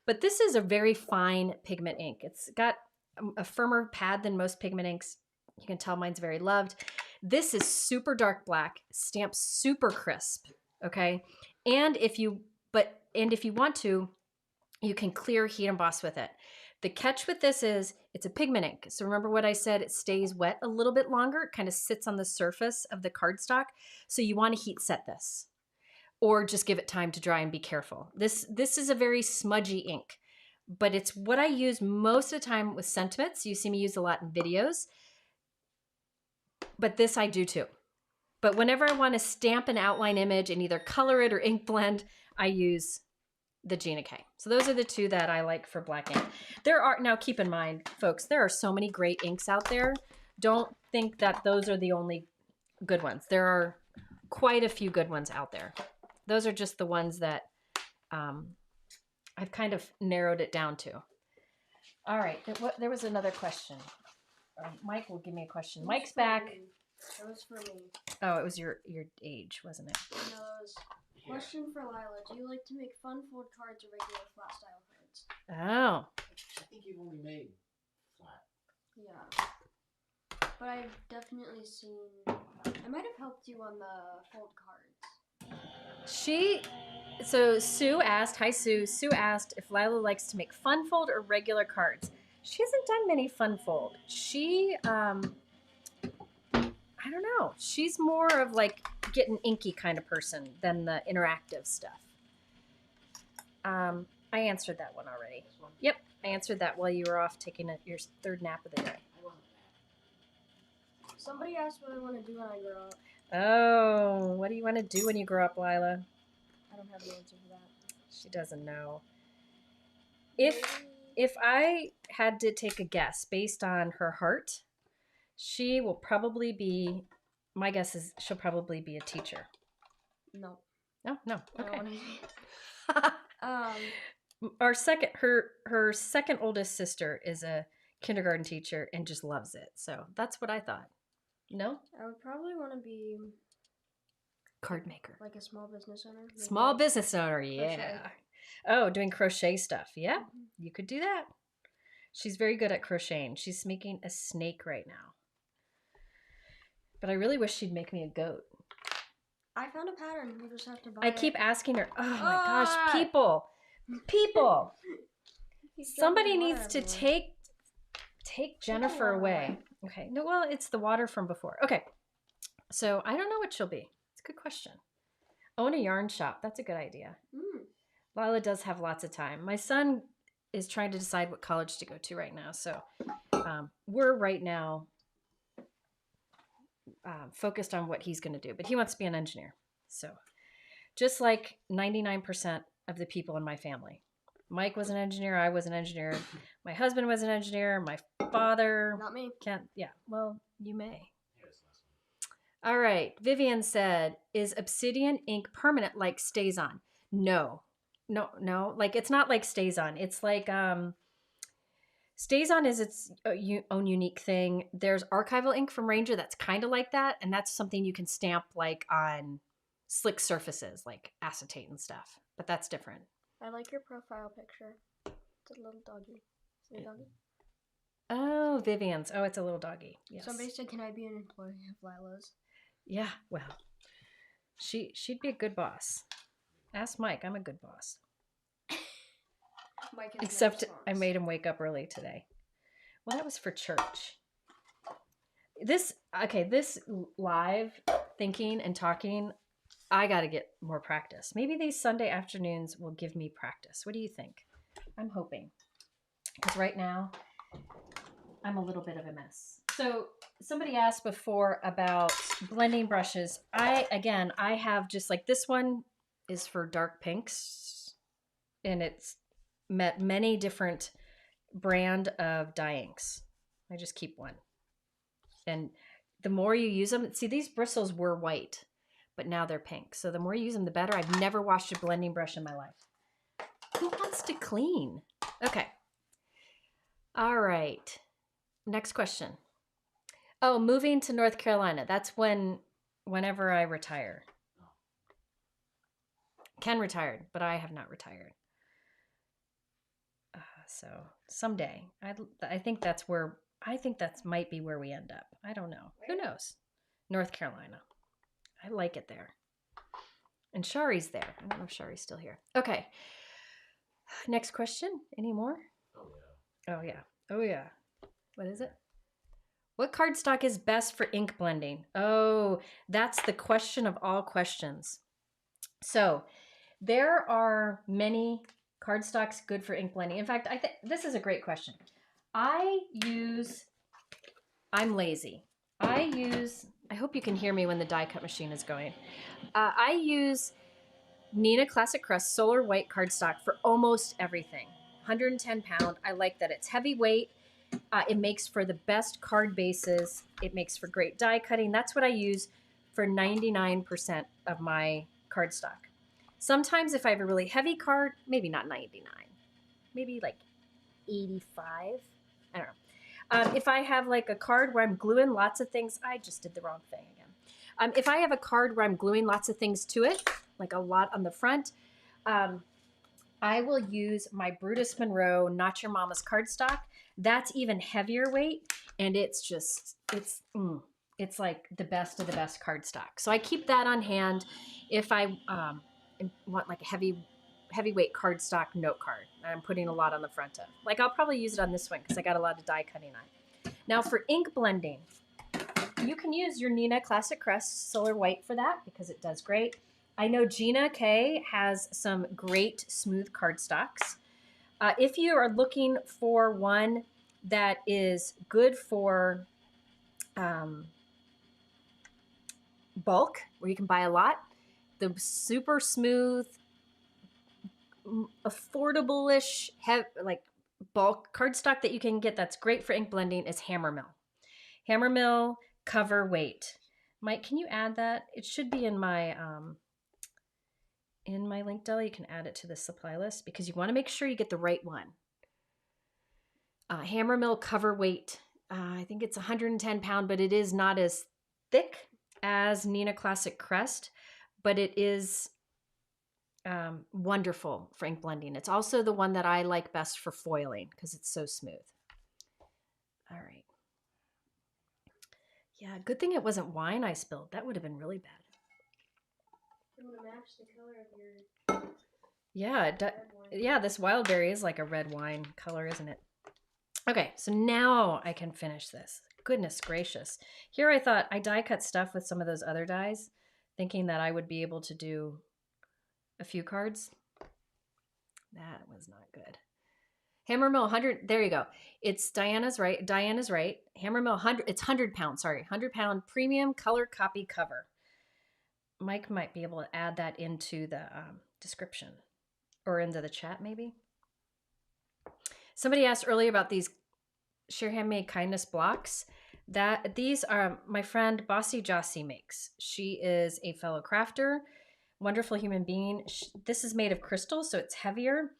but this is a very fine pigment ink. It's got a firmer pad than most pigment inks. You can tell mine's very loved. This is super dark black, stamped super crisp, okay? And if you want to, You can clear, heat, emboss with it. The catch with this is it's a pigment ink. So remember what I said, it stays wet a little bit longer. It kind of sits on the surface of the cardstock. So you want to heat set this or just give it time to dry and be careful. This is a very smudgy ink, but it's what I use most of the time with sentiments. You see me use a lot in videos, but this I do too. But whenever I want to stamp an outline image and either color it or ink blend, I use the Gina K. So those are the two that I like for black ink. Now keep in mind, folks, there are so many great inks out there. Don't think that those are the only good ones. There are quite a few good ones out there. Those are just the ones that I've kind of narrowed it down to. All right, there was another question. Mike will give me a question. Mike's back. It was for me. Oh, it was your age, wasn't it? No, it was question for Lila. Do you like to make fun fold cards or regular flat style cards? Oh. I think you've only made flat. Yeah. But I've definitely seen... I might have helped you on the fold cards. So Sue asked, hi Sue. Sue asked if Lila likes to make fun fold or regular cards. She hasn't done many fun fold. She, I don't know. She's more of like getting inky kind of person than the interactive stuff. I answered that one already. This one? Yep, I answered that while you were off taking your third nap of the day. I wasn't mad. Somebody asked what I want to do when I grow up. Oh, what do you want to do when you grow up, Lila? I don't have the answer for that. She doesn't know. If I had to take a guess based on her heart, she will probably be, my guess is she'll probably be a teacher. No. No, I okay. don't wanna... her second oldest sister is a kindergarten teacher and just loves it. So that's what I thought. No? I would probably want to be Card maker. like a small business owner. Maybe Small like business owner, yeah. crochet. Oh, doing crochet stuff. Yeah, you could do that. She's very good at crocheting. She's making a snake right now. But I really wish she'd make me a goat. I found a pattern. You just have to buy I it. keep asking her, oh my Ah! gosh, people. He's Somebody dumping needs water to everywhere. take Jennifer away. Okay. No, well, it's the water from before. Okay. So I don't know what she'll be. It's a good question. Own a yarn shop. That's a good idea. Lila does have lots of time. My son is trying to decide what college to go to right now. So we're right now focused on what he's going to do. But he wants to be an engineer. So just like 99% of the people in my family. Mike was an engineer. I was an engineer. My husband was an engineer. My father. Not me. Can't. Yeah. Well, you may. Here's this one. All right. Vivian said, is obsidian ink permanent like stays on? No. Like it's not like stays on. It's like stays on is its own unique thing. There's archival ink from Ranger that's kind of like that. And that's something you can stamp like on slick surfaces like acetate and stuff. But that's different. I like your profile picture. It's a little doggy. See a doggy? Oh, Vivian's. Oh, it's a little doggy. Yes. Somebody said, can I be an employee of Lila's? Yeah, well, she'd be a good boss. Ask Mike. I'm a good boss. Mike has Except no I response. made him wake up early today. Well, that was for church. This live thinking and talking, I got to get more practice. Maybe these Sunday afternoons will give me practice. What do you think? I'm hoping. Because right now, I'm a little bit of a mess. So somebody asked before about blending brushes. I have just like this one is for dark pinks. And it's met many different brand of dye inks. I just keep one. And the more you use them, see these bristles were white, but now they're pink. So the more you use them, the better. I've never washed a blending brush in my life. Who wants to clean? Okay. All right. Next question. Oh, moving to North Carolina. That's whenever I retire. Ken retired, but I have not retired. So someday, I think that might be where we end up. I don't know. Who knows? North Carolina. I like it there. And Shari's there. I don't know if Shari's still here. Okay. Next question. Any more? Oh yeah. Oh, yeah. Oh, yeah. What is it? What cardstock is best for ink blending? Oh, that's the question of all questions. So there are many cardstocks good for ink blending. In fact, I think this is a great question. I'm lazy. I hope you can hear me when the die cut machine is going. I use Neenah Classic Crest Solar White cardstock for almost everything. 110 pound. I like that it's heavyweight. It makes for the best card bases. It makes for great die cutting. That's what I use for 99% of my cardstock. Sometimes if I have a really heavy card, maybe not 99, maybe like 85. I don't know. If I have like a card where I'm gluing lots of things, I just did the wrong thing again. If I have a card where I'm gluing lots of things to it, like a lot on the front, I will use my Brutus Monroe Not Your Mama's cardstock. That's even heavier weight, and it's like the best of the best cardstock. So I keep that on hand if I want like a heavyweight cardstock note card. I'm putting a lot on the front of. Like I'll probably use it on this one because I got a lot of die cutting on. Now for ink blending, you can use your Neenah Classic Crest Solar White for that because it does great. I know Gina K has some great smooth cardstocks. If you are looking for one that is good for bulk, where you can buy a lot, the super smooth, affordable-ish, like bulk cardstock that you can get that's great for ink blending is Hammermill. Hammermill Cover Weight. Mike, can you add that? It should be in my link deli. You can add it to the supply list because you want to make sure you get the right one. Hammermill Cover Weight. I think it's 110 pound, but it is not as thick as Neenah Classic Crest, but it is wonderful for ink blending. It's also the one that I like best for foiling because it's so smooth. All right. Yeah, good thing it wasn't wine I spilled. That would have been really bad. You want to match the color of your Yeah, this wild berry is like a red wine color, isn't it? Okay, so now I can finish this. Goodness gracious. Here I thought I die cut stuff with some of those other dies, thinking that I would be able to do a few cards. That was not good. Hammermill 100, there you go. It's Diana's right. Hammermill 100, it's 100 pound, sorry. 100 pound premium color copy cover. Mike might be able to add that into the description or into the chat maybe. Somebody asked earlier about these Share Handmade Kindness blocks. These are my friend Bossy Jossie makes. She is a fellow crafter, wonderful human being. This is made of crystal, so it's heavier.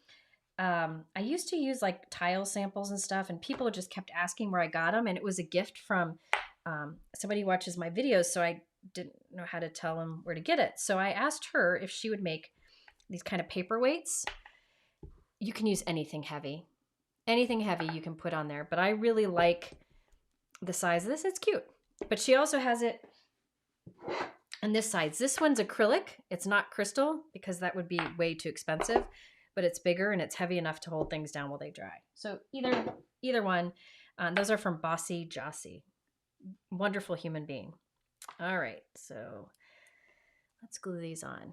I used to use like tile samples and stuff, and people just kept asking where I got them, and it was a gift from somebody who watches my videos, so I didn't know how to tell them where to get it. So I asked her if she would make these kind of paperweights. You can use anything heavy. Anything heavy you can put on there, but I really like the size of this. It's cute. But she also has it on this side. This one's acrylic. It's not crystal because that would be way too expensive, but it's bigger and it's heavy enough to hold things down while they dry. So either one. Those are from Bossy Jossie. Wonderful human being. All right, so let's glue these on.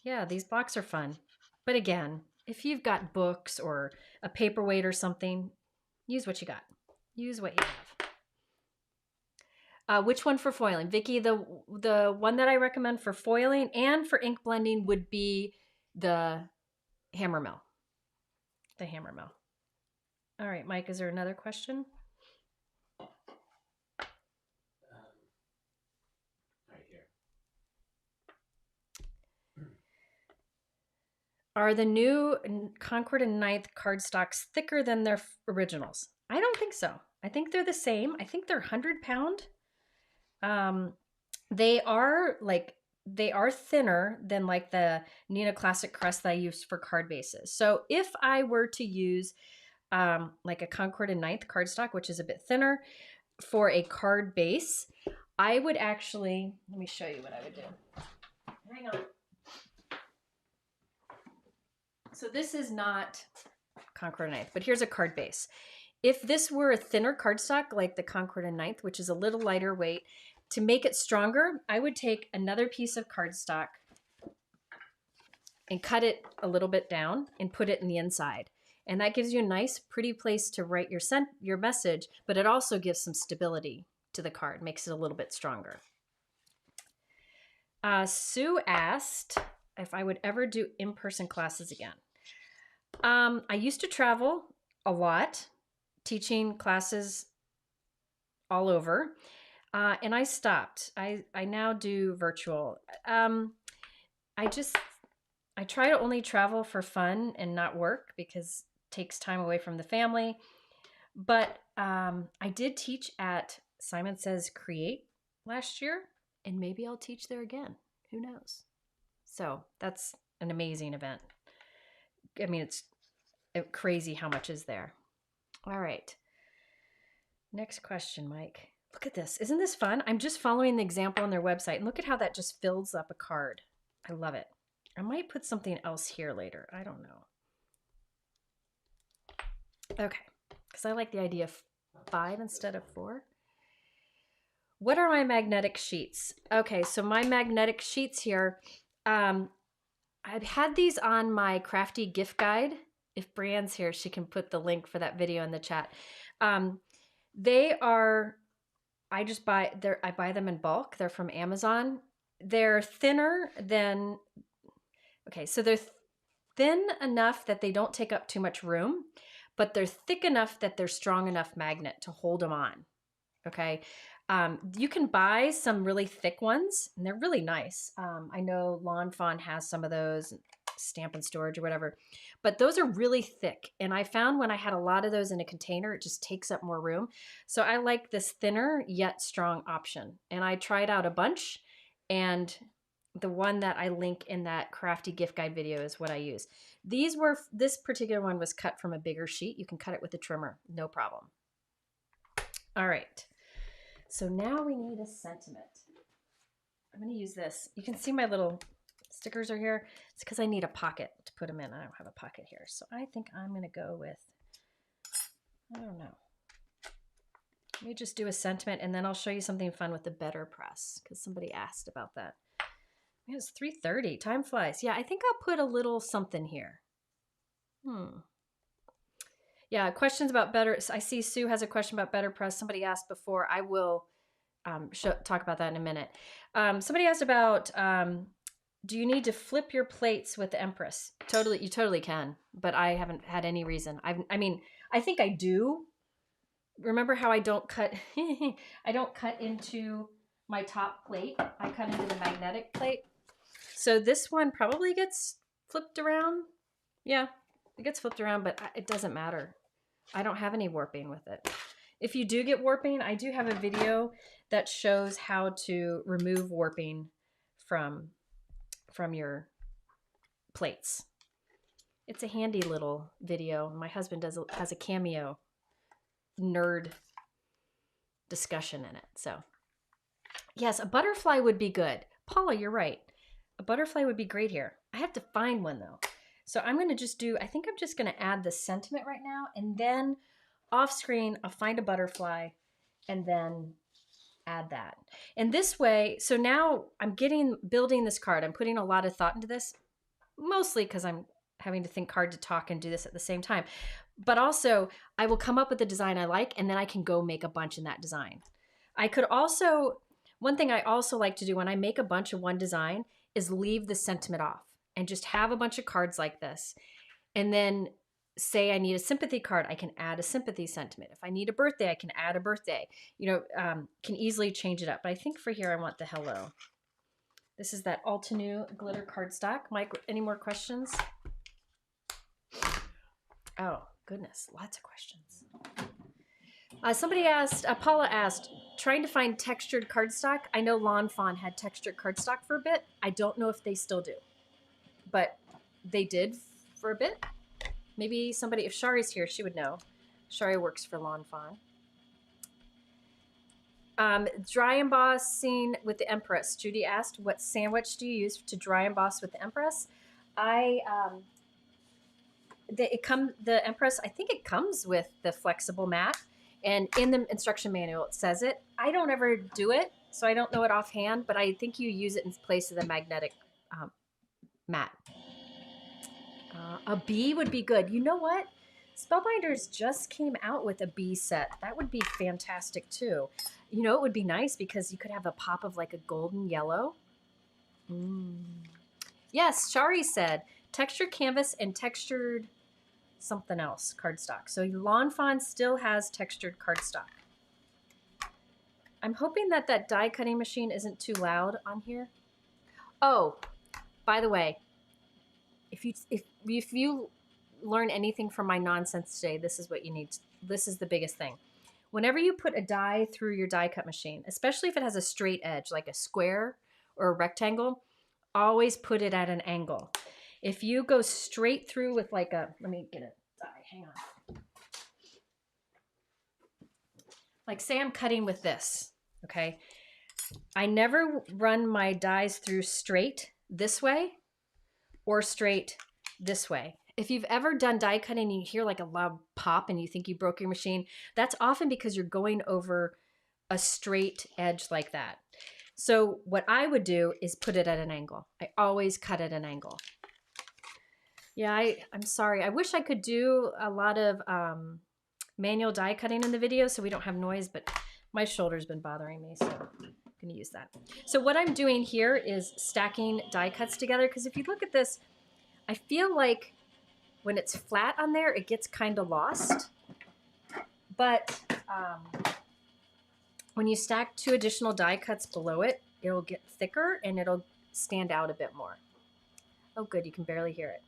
Yeah, these blocks are fun. But again, if you've got books or a paperweight or something, use what you got. Use what you have. Which one for foiling? Vicki, the one that I recommend for foiling and for ink blending would be the Hammermill. The Hammermill. All right, Mike, is there another question? Right here. Are the new Concord and Ninth cardstocks thicker than their originals? I don't think so. I think they're the same. I think they're 100 pound. They are thinner than like the Neenah Classic Crest that I use for card bases. So if I were to use like a Concord and Ninth cardstock, which is a bit thinner for a card base, I would actually, let me show you what I would do. Hang on. So this is not Concord and Ninth, but here's a card base. If this were a thinner cardstock like the Concord and Ninth, which is a little lighter weight, to make it stronger, I would take another piece of cardstock and cut it a little bit down and put it in the inside. And that gives you a nice, pretty place to write your message, but it also gives some stability to the card, makes it a little bit stronger. Sue asked if I would ever do in-person classes again. I used to travel a lot, teaching classes all over, and I stopped. I now do virtual. I try to only travel for fun and not work because it takes time away from the family. But I did teach at Simon Says Create last year, and maybe I'll teach there again. Who knows? So that's an amazing event. I mean, it's crazy how much is there. All right. Next question, Mike. Look at this. Isn't this fun? I'm just following the example on their website, and look at how that just fills up a card. I love it. I might put something else here later. I don't know. Okay, because I like the idea of 5 instead of 4. What are my magnetic sheets? Okay, so my magnetic sheets here, I've had these on my crafty gift guide. If Brianne's here, she can put the link for that video in the chat. They are, I buy them in bulk. They're from Amazon. They're thinner than, okay, so they're thin enough that they don't take up too much room, but they're thick enough that they're strong enough magnet to hold them on. Okay. You can buy some really thick ones and they're really nice. I know Lawn Fawn has some of those, Stamp and Storage or whatever, but those are really thick. And I found when I had a lot of those in a container, it just takes up more room. So I like this thinner yet strong option. And I tried out a bunch, and the one that I link in that crafty gift guide video is what I use. This particular one was cut from a bigger sheet. You can cut it with a trimmer, no problem. All right. So now we need a sentiment. I'm going to use this. You can see my little stickers are here. It's because I need a pocket to put them in. I don't have a pocket here. So I think I'm going to go with, I don't know. Let me just do a sentiment, and then I'll show you something fun with the Better Press because somebody asked about that. It's 3:30. Time flies. Yeah, I think I'll put a little something here. Yeah, questions about Better. I see Sue has a question about Better Press. Somebody asked before. I will talk about that in a minute. Somebody asked about, do you need to flip your plates with the Empress? Totally, you totally can, but I haven't had any reason. I mean, I think I do. Remember how I don't cut, I don't cut into my top plate. I cut into the magnetic plate. So this one probably gets flipped around. Yeah, it gets flipped around, but it doesn't matter. I don't have any warping with it. If you do get warping, I do have a video that shows how to remove warping from your plates. It's a handy little video. My husband has a cameo nerd discussion in it. So yes, a butterfly would be good. Paula, you're right. A butterfly would be great here. I have to find one though. So I'm going to just do, I think I'm just going to add the sentiment right now, and then off screen, I'll find a butterfly and then add that. And this way, so now I'm building this card. I'm putting a lot of thought into this, mostly because I'm having to think hard to talk and do this at the same time. But also, I will come up with a design I like, and then I can go make a bunch in that design. I could also, one thing I also like to do when I make a bunch of one design is leave the sentiment off and just have a bunch of cards like this. And then say I need a sympathy card, I can add a sympathy sentiment. If I need a birthday, I can add a birthday. You know, can easily change it up. But I think for here, I want the hello. This is that Altenew glitter cardstock. Mike, any more questions? Oh, goodness, lots of questions. Somebody asked, Paula asked, trying to find textured cardstock. I know Lawn Fawn had textured cardstock for a bit. I don't know if they still do, but they did for a bit. Maybe somebody, if Shari's here, she would know. Shari works for Lawn Fawn. Dry embossing with the Empress. Judy asked, what sandwich do you use to dry emboss with the Empress? I the Empress, I think it comes with the flexible mat, and in the instruction manual it says it. I don't ever do it, so I don't know it offhand, but I think you use it in place of the magnetic mat. A bee would be good. You know what? Spellbinders just came out with a bee set. That would be fantastic too. You know, it would be nice because you could have a pop of like a golden yellow. Yes, Shari said textured canvas and textured something else cardstock. So Lawn Fawn still has textured cardstock. I'm hoping that that die cutting machine isn't too loud on here. Oh, by the way, if you learn anything from my nonsense today, this is what you need. This is the biggest thing. Whenever you put a die through your die cut machine, especially if it has a straight edge, like a square or a rectangle, always put it at an angle. If you go straight through with like a, let me get a die, hang on. Like say I'm cutting with this, okay? I never run my dies through straight this way or straight this way. If you've ever done die cutting and you hear like a loud pop and you think you broke your machine, that's often because you're going over a straight edge like that. So what I would do is put it at an angle. I always cut at an angle. Yeah, I'm sorry. I wish I could do a lot of manual die cutting in the video so we don't have noise, but my shoulder's been bothering me, so I'm gonna use that. So what I'm doing here is stacking die cuts together, because if you look at this, I feel like when it's flat on there, it gets kind of lost. But when you stack 2 additional die cuts below it, it'll get thicker and it'll stand out a bit more. Oh, good, you can barely hear it.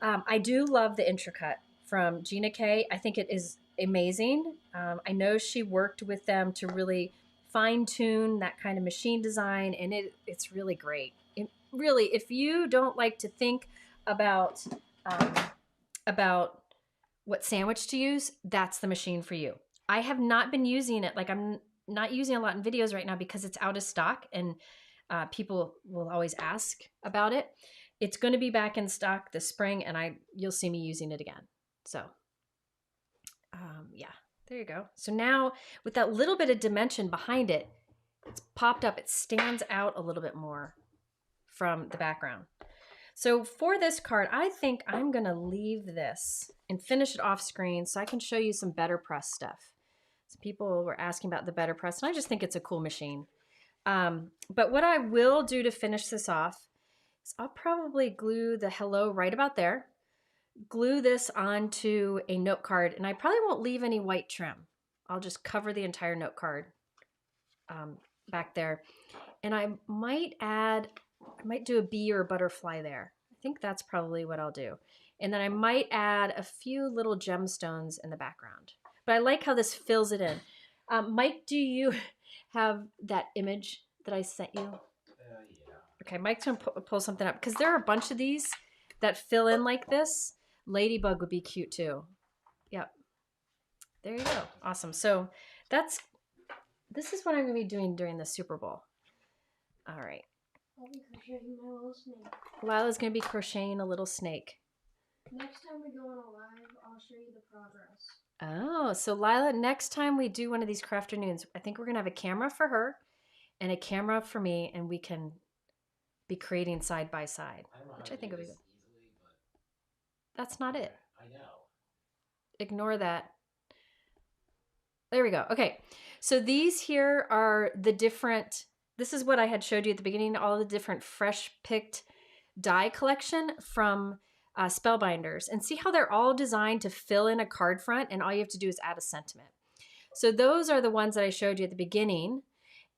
I do love the Intracut from Gina K. I think it is amazing. I know she worked with them to really fine tune that kind of machine design, and it's really great. It really, if you don't like to think about what sandwich to use, that's the machine for you. I have not been using it. Like I'm not using a lot in videos right now because it's out of stock, and people will always ask about it. It's going to be back in stock this spring, and you'll see me using it again. So yeah, there you go. So now with that little bit of dimension behind it, it's popped up. It stands out a little bit more from the background. So for this card, I think I'm going to leave this and finish it off screen so I can show you some Better Press stuff. So people were asking about the Better Press, and I just think it's a cool machine. But what I will do to finish this off is I'll probably glue the hello right about there, glue this onto a note card, and I probably won't leave any white trim. I'll just cover the entire note card back there. And I might do a bee or a butterfly there. I think that's probably what I'll do. And then I might add a few little gemstones in the background. But I like how this fills it in. Mike, do you have that image that I sent you? Yeah. Okay, Mike's gonna pull something up because there are a bunch of these that fill in like this. Ladybug would be cute too. Yep. There you go. Awesome. So this is what I'm gonna be doing during the Super Bowl. All right. I'll be crocheting my little snake. Lila's gonna be crocheting a little snake. Next time we go on a live, I'll show you the progress. Oh, so Lila, next time we do one of these Crafternoons, I think we're gonna have a camera for her and a camera for me, and we can be creating side by side, which I think will be good. Easily, but that's not it. I know. Ignore that. There we go. Okay, so these here are the different, this is what I had showed you at the beginning, all the different fresh picked die collection from Spellbinders, and see how they're all designed to fill in a card front, and all you have to do is add a sentiment. So those are the ones that I showed you at the beginning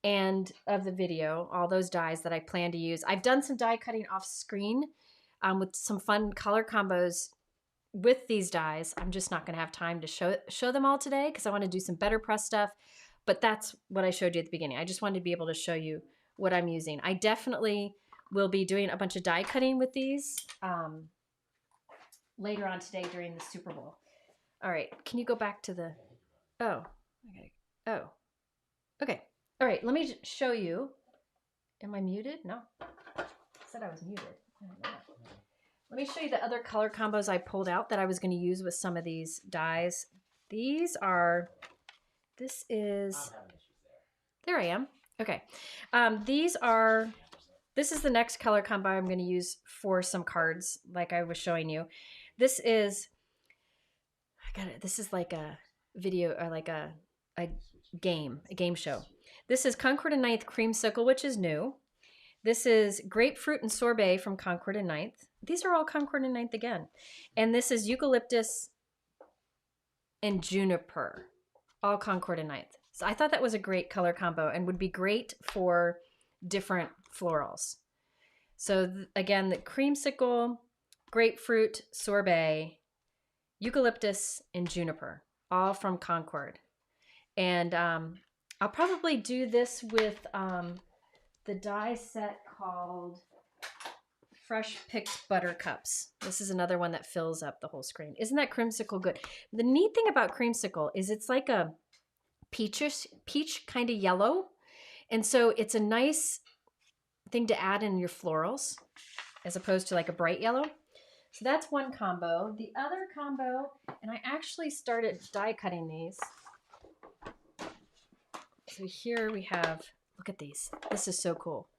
and of the video, all those dies that I plan to use. I've done some die cutting off screen with some fun color combos with these dies. I'm just not going to have time to show them all today because I want to do some Better Press stuff, but that's what I showed you at the beginning. I just wanted to be able to show you what I'm using. I definitely will be doing a bunch of die cutting with these later on today during the Super Bowl. All right, can you go back to the, oh, okay. Oh, okay. All right, let me show you. Am I muted? No. I said I was muted. Let me show you the other color combos I pulled out that I was going to use with some of these dyes. These are, this is, I'm having issues there. there I am. Okay. These are, this is the next color combo I'm going to use for some cards like I was showing you. This is, I got it. This is like a video or like a game show. This is Concord and Ninth Creamsicle, which is new. This is Grapefruit and Sorbet from Concord and Ninth. These are all Concord and Ninth again. And this is Eucalyptus and Juniper, all Concord and Ninth. So I thought that was a great color combo and would be great for different florals. So again, the Creamsicle, Grapefruit, Sorbet, Eucalyptus, and Juniper, all from Concord. And I'll probably do this with the die set called Fresh Picked Buttercups. This is another one that fills up the whole screen. Isn't that Creamsicle good? The neat thing about Creamsicle is it's like a peach kind of yellow. And so it's a nice thing to add in your florals as opposed to like a bright yellow. So that's one combo. The other combo, and I actually started die cutting these. So here we have, look at these. This is so cool.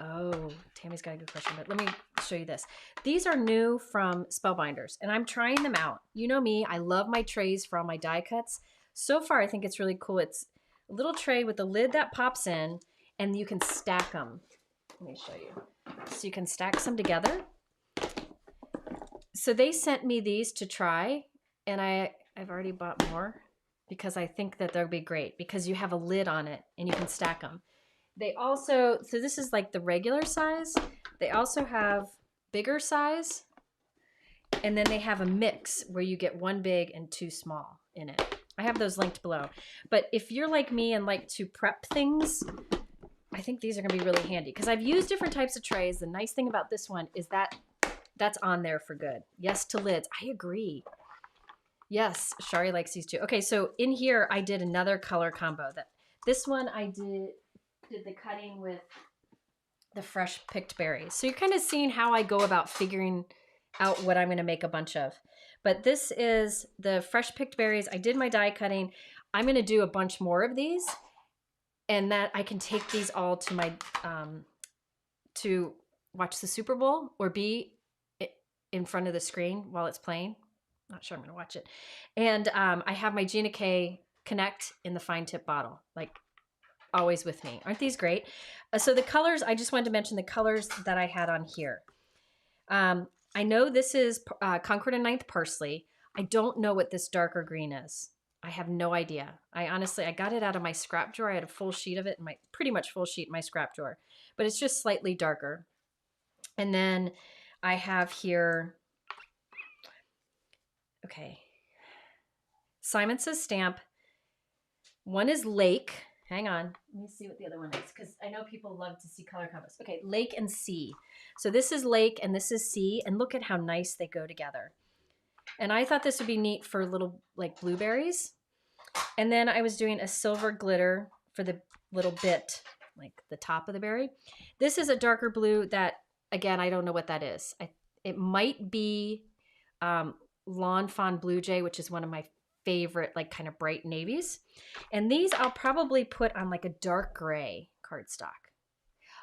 Oh, Tammy's got a good question, but let me show you this. These are new from Spellbinders, and I'm trying them out. You know me, I love my trays for all my die cuts. So far, I think it's really cool. It's a little tray with a lid that pops in, and you can stack them. Let me show you. So you can stack some together. So they sent me these to try, and I've already bought more because I think that they'll be great because you have a lid on it, and you can stack them. They also, so this is like the regular size. They also have bigger size. And then they have a mix where you get one big and two small in it. I have those linked below. But if you're like me and like to prep things, I think these are gonna be really handy because I've used different types of trays. The nice thing about this one is that that's on there for good. Yes to lids, I agree. Yes, Shari likes these too. Okay, so in here, I did another color combo. This one I did the cutting with the fresh picked berries. So you're kind of seeing how I go about figuring out what I'm going to make a bunch of. But this is the fresh picked berries. I did my die cutting. I'm going to do a bunch more of these, and that I can take these all to my to watch the Super Bowl or be in front of the screen while it's playing. Not sure I'm going to watch it. And I have my Gina K Connect in the fine tip bottle, like always with me. Aren't these great? So the colors, I just wanted to mention the colors that I had on here. I know this is Concord and Ninth Parsley. I don't know what this darker green is. I have no idea. I got it out of my scrap drawer. I had a full sheet of it, pretty much full sheet in my scrap drawer, but it's just slightly darker. And then I have here, okay, Simon Says Stamp. One is Lake. Hang on. Let me see what the other one is because I know people love to see color combos. Okay, Lake and Sea. So this is Lake and this is Sea, and look at how nice they go together. And I thought this would be neat for little like blueberries. And then I was doing a silver glitter for the little bit, like the top of the berry. This is a darker blue that, again, I don't know what that is. It might be Lawn Fawn Blue Jay, which is one of my favorite like kind of bright navies. And these I'll probably put on like a dark gray cardstock.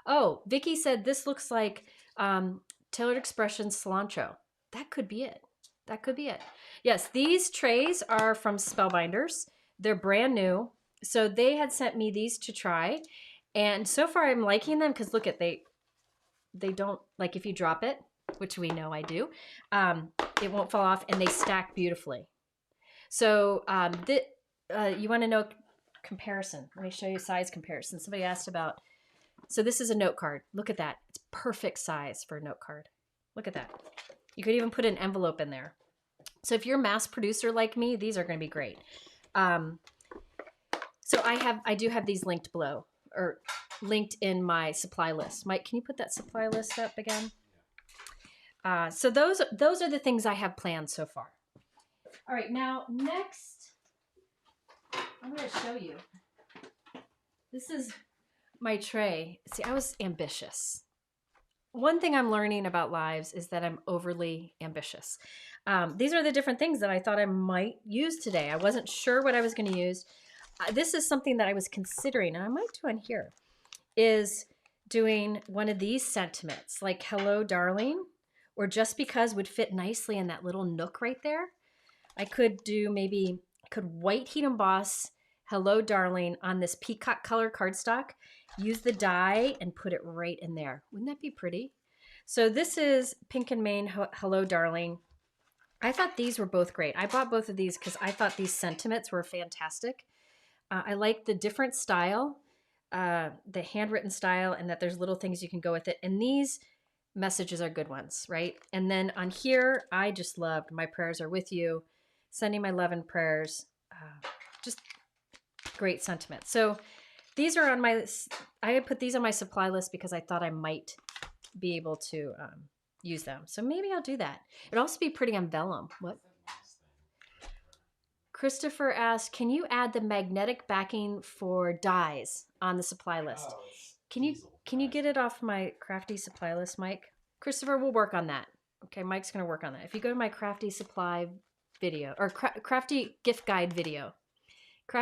Oh, Vicky said this looks like Tailored Expression cilantro. That could be it. That could be it. Yes, these trays are from Spellbinders. They're brand new. So they had sent me these to try. And so far I'm liking them because look at they don't, like if you drop it, which we know I do, it won't fall off and they stack beautifully. So you want to know comparison. Let me show you size comparison. Somebody asked about, so this is a note card. Look at that. It's perfect size for a note card. Look at that. You could even put an envelope in there. So if you're a mass producer like me, these are going to be great. So I do have these linked below or linked in my supply list. Mike, can you put that supply list up again? So those are the things I have planned so far. All right, now next, I'm going to show you. This is my tray. See, I was ambitious. one thing I'm learning about lives is that I'm overly ambitious. These are the different things that I thought I might use today. I wasn't sure what I was going to use. This is something that I was considering, and I might do on here, is doing one of these sentiments, like "Hello, darling," or "Just because" would fit nicely in that little nook right there. I could do maybe, I could white heat emboss "Hello, darling" on this peacock color cardstock, use the die and put it right in there. Wouldn't that be pretty? So this is Pink and Main "Hello, darling." I thought these were both great. I bought both of these because I thought these sentiments were fantastic. I like the different style, the handwritten style, and that there's little things you can go with it. And these messages are good ones, right? And then on here, I just loved "My prayers are with you," sending my love and prayers. Just great sentiment. So these are on my, I put these on my supply list because I thought I might be able to use them. So maybe I'll do that. It'd also be pretty on vellum. What? Christopher asked, can you add the magnetic backing for dies on the supply list? Oh, Can you get it off my crafty supply list, Mike? Christopher, we'll work on that. Okay, Mike's gonna work on that. If you go to my crafty supply video or crafty gift guide video,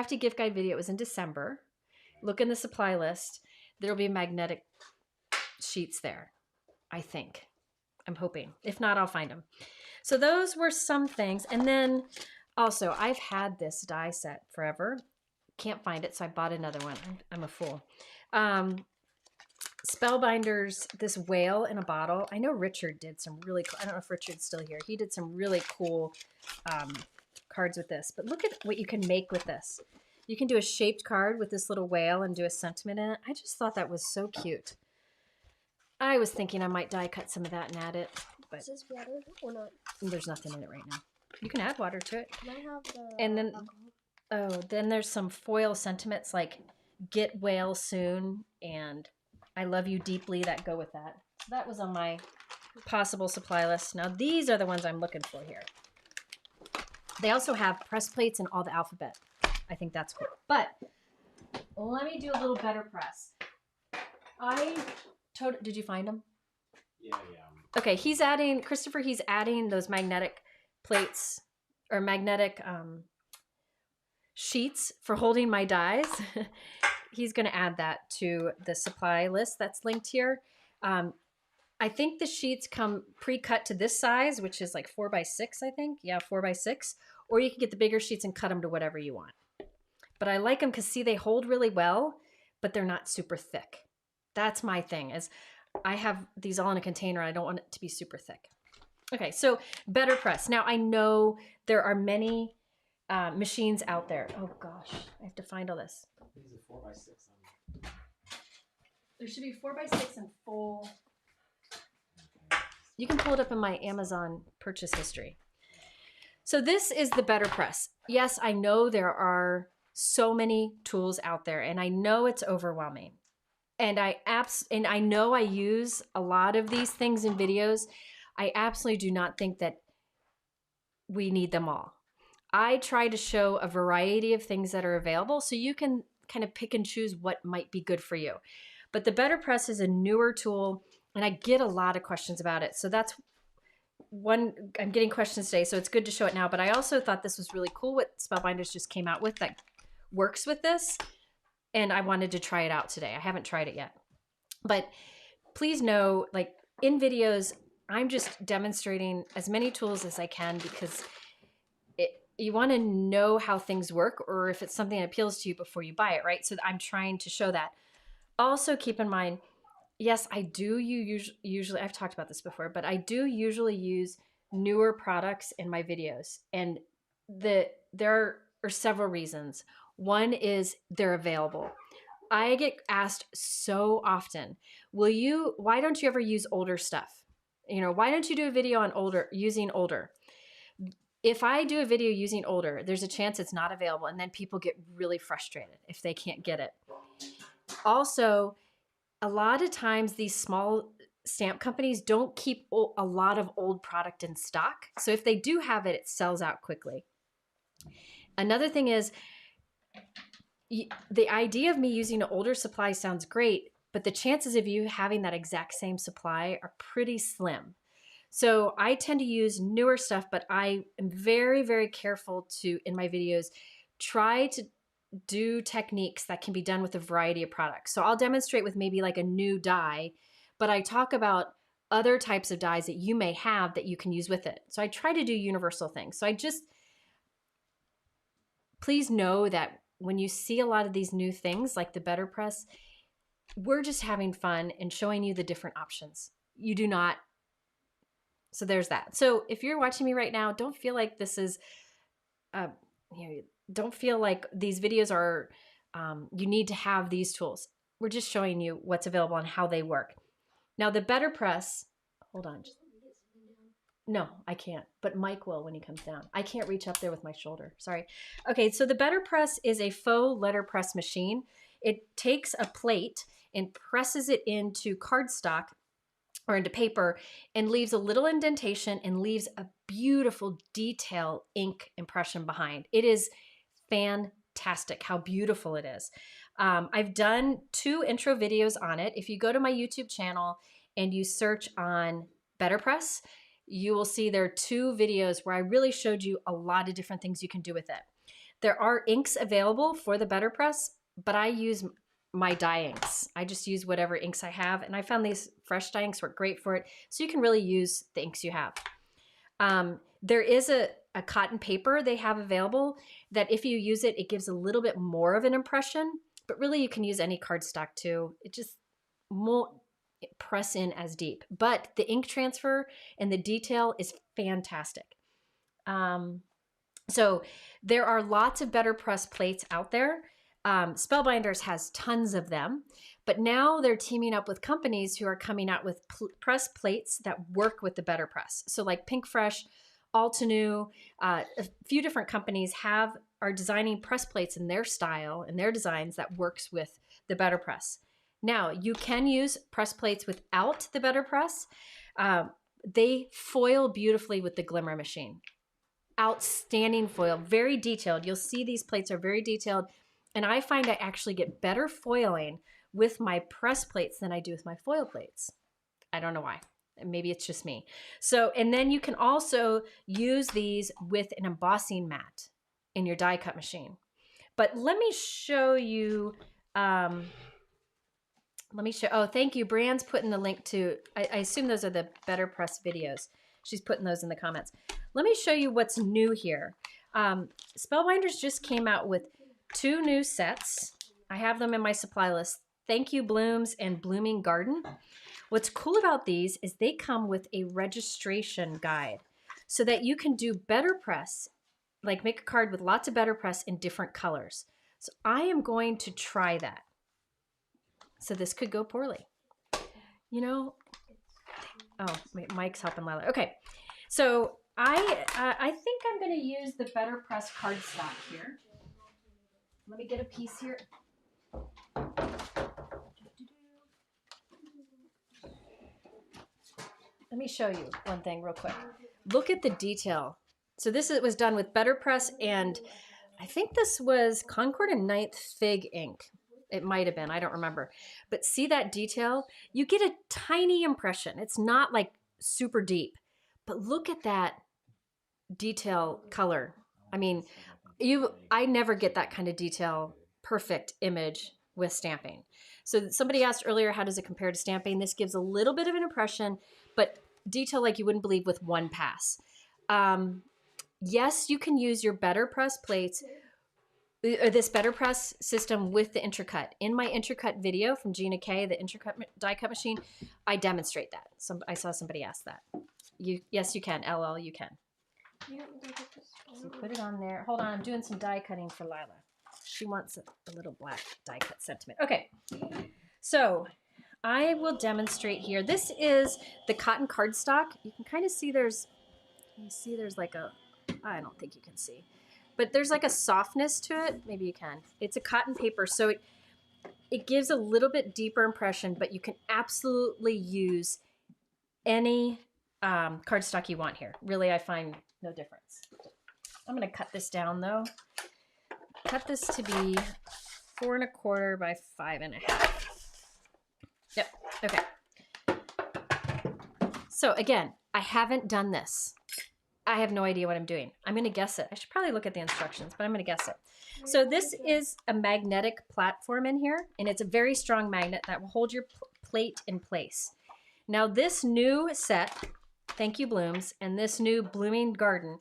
it was in December. Look in the supply list. There'll be magnetic sheets there, I think. I'm hoping. If not, I'll find them. So those were some things. And then also, I've had this die set forever. Can't find it, so I bought another one. I'm a fool. Spellbinders, this whale in a bottle. I know Richard did some really cool, I don't know if Richard's still here. He did some really cool cards with this. But look at what you can make with this. You can do a shaped card with this little whale and do a sentiment in it. I just thought that was so cute. I was thinking I might die cut some of that and add it. But Is this water or not? there's nothing in it right now. You can add water to it. Can I have the And then, alcohol? then there's some foil sentiments like "Get well soon" and "I love you deeply" that go with that. So that was on my possible supply list. Now these are the ones I'm looking for here. They also have press plates and all the alphabet. I think that's cool. But let me do a little better press. Did you find them? Yeah. Okay, Christopher, he's adding those magnetic plates or magnetic sheets for holding my dies. He's going to add that to the supply list that's linked here. I think the sheets come pre-cut to this size, which is like 4x6, I think. Yeah, 4x6. Or you can get the bigger sheets and cut them to whatever you want. But I like them because, see, they hold really well, but they're not super thick. That's my thing, is I have these all in a container. I don't want it to be super thick. Okay, so better press. Now, I know there are many machines out there. Oh, gosh. I have to find all this. These are 4x6. There should be 4x6 and full. You can pull it up in my Amazon purchase history. So this is the better press. Yes, I know there are so many tools out there, and I know it's overwhelming. And I know I use a lot of these things in videos. I absolutely do not think that we need them all. I try to show a variety of things that are available so you can kind of pick and choose what might be good for you. But the better press is a newer tool, and I get a lot of questions about it. So that's one, I'm getting questions today, so it's good to show it now. But I also thought this was really cool what Spellbinders just came out with that works with this. And I wanted to try it out today. I haven't tried it yet. But please know, like in videos, I'm just demonstrating as many tools as I can because you want to know how things work or if it's something that appeals to you before you buy it, right? So I'm trying to show that. Also keep in mind, yes, I do usually, I've talked about this before, but I do usually use newer products in my videos. And there are several reasons. One is they're available. I get asked so often, why don't you ever use older stuff? Why don't you do a video on using older? If I do a video using older, there's a chance it's not available, and then people get really frustrated if they can't get it. Also, a lot of times these small stamp companies don't keep a lot of old product in stock. So if they do have it, it sells out quickly. Another thing is, the idea of me using an older supply sounds great but the chances of you having that exact same supply are pretty slim. So I tend to use newer stuff, but I am very, very careful to, in my videos, try to do techniques that can be done with a variety of products. So I'll demonstrate with maybe like a new dye, but I talk about other types of dyes that you may have that you can use with it. So I try to do universal things. So please know that when you see a lot of these new things like the Better Press, we're just having fun and showing you the different options. You do not. So there's that. So if you're watching me right now, don't feel like this is, don't feel like these videos are, you need to have these tools. We're just showing you what's available and how they work. Now the Better Press, hold on. No, I can't, but Mike will when he comes down. I can't reach up there with my shoulder, sorry. Okay, so the Better Press is a faux letterpress machine. It takes a plate and presses it into cardstock or into paper and leaves a little indentation and leaves a beautiful detail ink impression behind. It is fantastic how beautiful it is. I've done 2 intro videos on it. If you go to my YouTube channel and you search on Better Press, you will see there are 2 videos where I really showed you a lot of different things you can do with it. There are inks available for the Better Press, but I use my dye inks. I just use whatever inks I have, and I found these fresh dye inks work great for it, so you can really use the inks you have. There is a cotton paper they have available that if you use it, it gives a little bit more of an impression, but really you can use any cardstock too. It just won't press in as deep, but the ink transfer and the detail is fantastic. So there are lots of Better Press plates out there. Spellbinders has tons of them, but now they're teaming up with companies who are coming out with press plates that work with the Better Press. So like Pink Fresh, Altenew, a few different companies are designing press plates in their style and their designs that works with the Better Press. Now you can use press plates without the Better Press. They foil beautifully with the Glimmer machine. Outstanding foil, very detailed. You'll see these plates are very detailed. And I find I actually get better foiling with my press plates than I do with my foil plates. I don't know why. Maybe it's just me. So, and then you can also use these with an embossing mat in your die cut machine. But let me show you, oh, thank you. Brianne's putting the link to, I assume those are the Better Press videos. She's putting those in the comments. Let me show you what's new here. Spellbinders just came out with 2 new sets. I have them in my supply list. Thank You Blooms and Blooming Garden. What's cool about these is they come with a registration guide so that you can do Better Press, like make a card with lots of Better Press in different colors. So I am going to try that. So this could go poorly. You know, oh, Mike's helping Lila. Okay, so I think I'm going to use the Better Press cardstock here. Let me get a piece here. Let me show you one thing real quick. Look at the detail. So this was done with Better Press, and I think this was Concord and Ninth Fig ink. It might have been, I don't remember. But see that detail? You get a tiny impression. It's not like super deep, but look at that detail color. I mean, I never get that kind of detail, perfect image with stamping. So somebody asked earlier, how does it compare to stamping? This gives a little bit of an impression, but detail like you wouldn't believe with one pass. Yes, you can use your Better Press plates, or this Better Press system with the intercut. In my intercut video from Gina K, the intercut die cut machine, I demonstrate that. I saw somebody ask that. Yes, you can. LL, you can. So put it on there. Hold on, I'm doing some die cutting for Lila. She wants a little black die cut sentiment. Okay, so I will demonstrate here. This is the cotton cardstock. You can kind of see there's like a, I don't think you can see, but there's like a softness to it. Maybe you can. It's a cotton paper, so it gives a little bit deeper impression, but you can absolutely use any cardstock you want here. Really, I find no difference. I'm going to cut this down though. Cut this to be 4 1/4 by 5 1/2. Yep. Okay. So again, I haven't done this. I have no idea what I'm doing. I'm going to guess it. I should probably look at the instructions, but I'm going to guess it. So this is a magnetic platform in here, and it's a very strong magnet that will hold your plate in place. Now this new set, Thank You Blooms, and this new Blooming Garden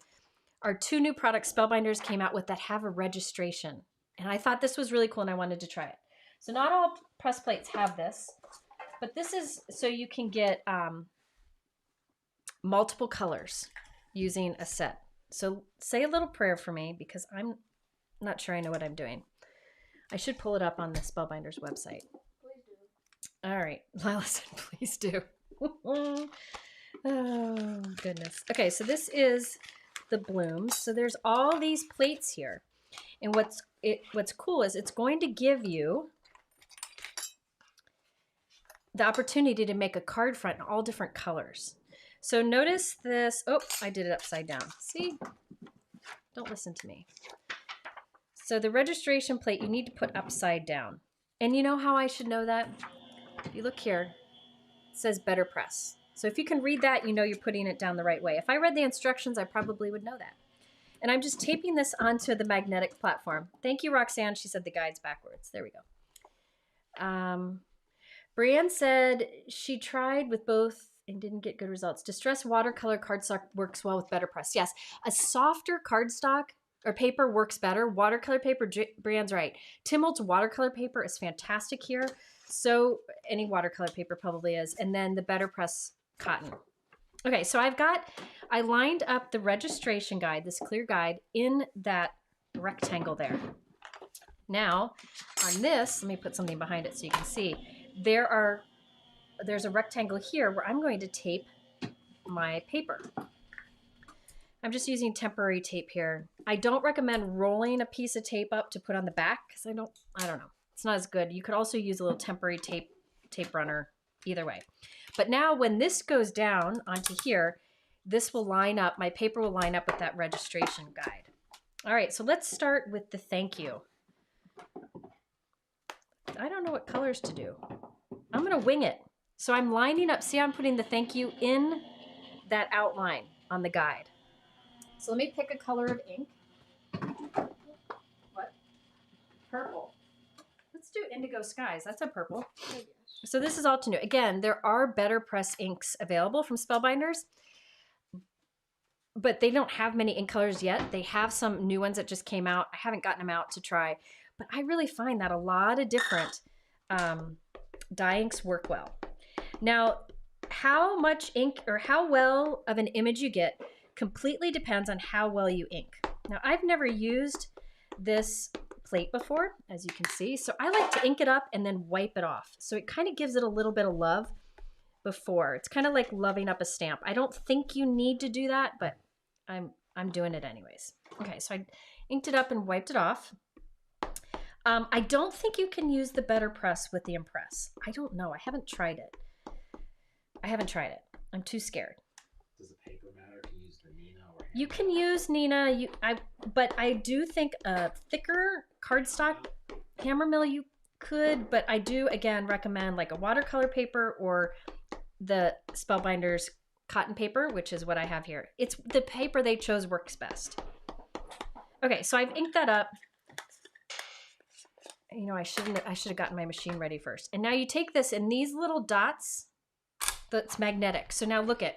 are two new products Spellbinders came out with that have a registration. And I thought this was really cool and I wanted to try it. So not all press plates have this, but this is so you can get multiple colors using a set. So say a little prayer for me because I'm not sure I know what I'm doing. I should pull it up on the Spellbinders website. Please do. All right. Lila said, please do. Oh, goodness. Okay, so this is the blooms. So there's all these plates here. And what's cool is it's going to give you the opportunity to make a card front in all different colors. So notice this. Oh, I did it upside down. See? Don't listen to me. So the registration plate you need to put upside down. And you know how I should know that? If you look here, it says better press. So if you can read that, you know you're putting it down the right way. If I read the instructions, I probably would know that. And I'm just taping this onto the magnetic platform. Thank you, Roxanne. She said the guide's backwards. There we go. Brienne said she tried with both and didn't get good results. Distress watercolor cardstock works well with better press. Yes, a softer cardstock or paper works better. Watercolor paper, Brienne's right. Tim Holtz watercolor paper is fantastic here. So any watercolor paper probably is. And then the better press cotton. Okay, so I lined up the registration guide, this clear guide, in that rectangle there. Now, on this, let me put something behind it so you can see. There's a rectangle here where I'm going to tape my paper. I'm just using temporary tape here. I don't recommend rolling a piece of tape up to put on the back because I don't know. It's not as good. You could also use a little temporary tape runner either way. But now when this goes down onto here, this will line up, my paper will line up with that registration guide. All right, so let's start with the thank you. I don't know what colors to do. I'm gonna wing it. So I'm lining up, see how I'm putting the thank you in that outline on the guide. So let me pick a color of ink. What? Purple. Let's do Indigo Skies, that's a purple. So this is all to new. Again, there are better press inks available from Spellbinders, but they don't have many ink colors yet. They have some new ones that just came out. I haven't gotten them out to try, but I really find that a lot of different dye inks work well. Now, how much ink or how well of an image you get completely depends on how well you ink. Now, I've never used this plate before, as you can see, so I like to ink it up and then wipe it off. So it kind of gives it a little bit of love before. It's kind of like loving up a stamp. I don't think you need to do that, but I'm doing it anyways. Okay, so I inked it up and wiped it off. I don't think you can use the better press with the Impress. I don't know. I haven't tried it. I'm too scared. Does the paper matter? Can you use the Nina or Hammer? You can use Nina, but I do think a thicker cardstock hammer mill you could, but I do again recommend like a watercolor paper or the Spellbinders cotton paper, which is what I have here. It's the paper they chose works best. Okay, so I've inked that up. You know, I should have gotten my machine ready first. And now you take this and these little dots, that's magnetic. So now look at,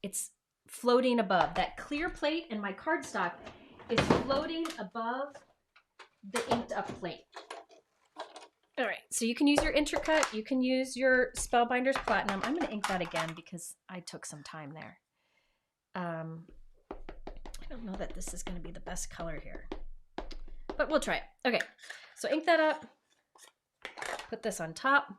it's floating above. That clear plate in my cardstock is floating above the inked up plate. All right, so you can use your Intricate, you can use your Spellbinders Platinum. I'm gonna ink that again because I took some time there. I don't know that this is gonna be the best color here, but we'll try it. Okay, so ink that up, put this on top,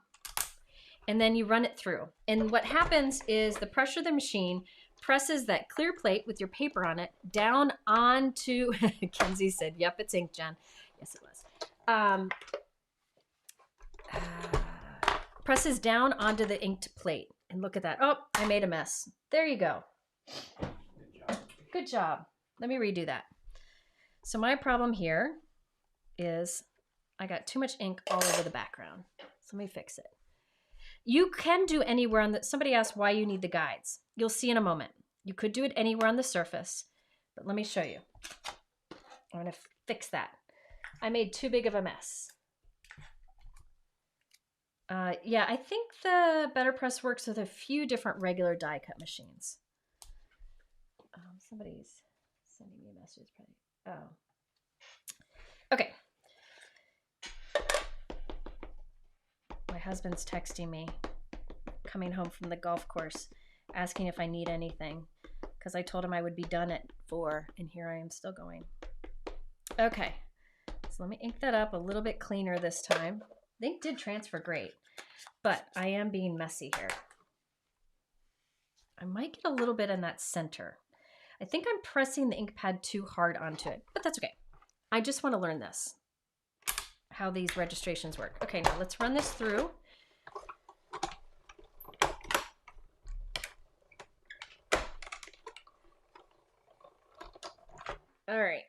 and then you run it through. And what happens is the pressure of the machine presses that clear plate with your paper on it down onto, Kenzie said, yep, it's ink, Jen. Yes, it was. Presses down onto the inked plate. And look at that. Oh, I made a mess. There you go. Good job. Good job. Let me redo that. So my problem here is I got too much ink all over the background. So let me fix it. You can do anywhere on the, somebody asked why you need the guides. You'll see in a moment. You could do it anywhere on the surface, but let me show you. I'm gonna fix that. I made too big of a mess. Yeah, I think the Better Press works with a few different regular die cut machines. Somebody's sending me a message. Oh. Okay. My husband's texting me, coming home from the golf course, asking if I need anything, because I told him I would be done at 4, and here I am still going. Okay, so let me ink that up a little bit cleaner this time. The ink did transfer great, but I am being messy here. I might get a little bit in that center. I think I'm pressing the ink pad too hard onto it, but that's okay. I just want to learn this, how these registrations work. Okay, now let's run this through. All right.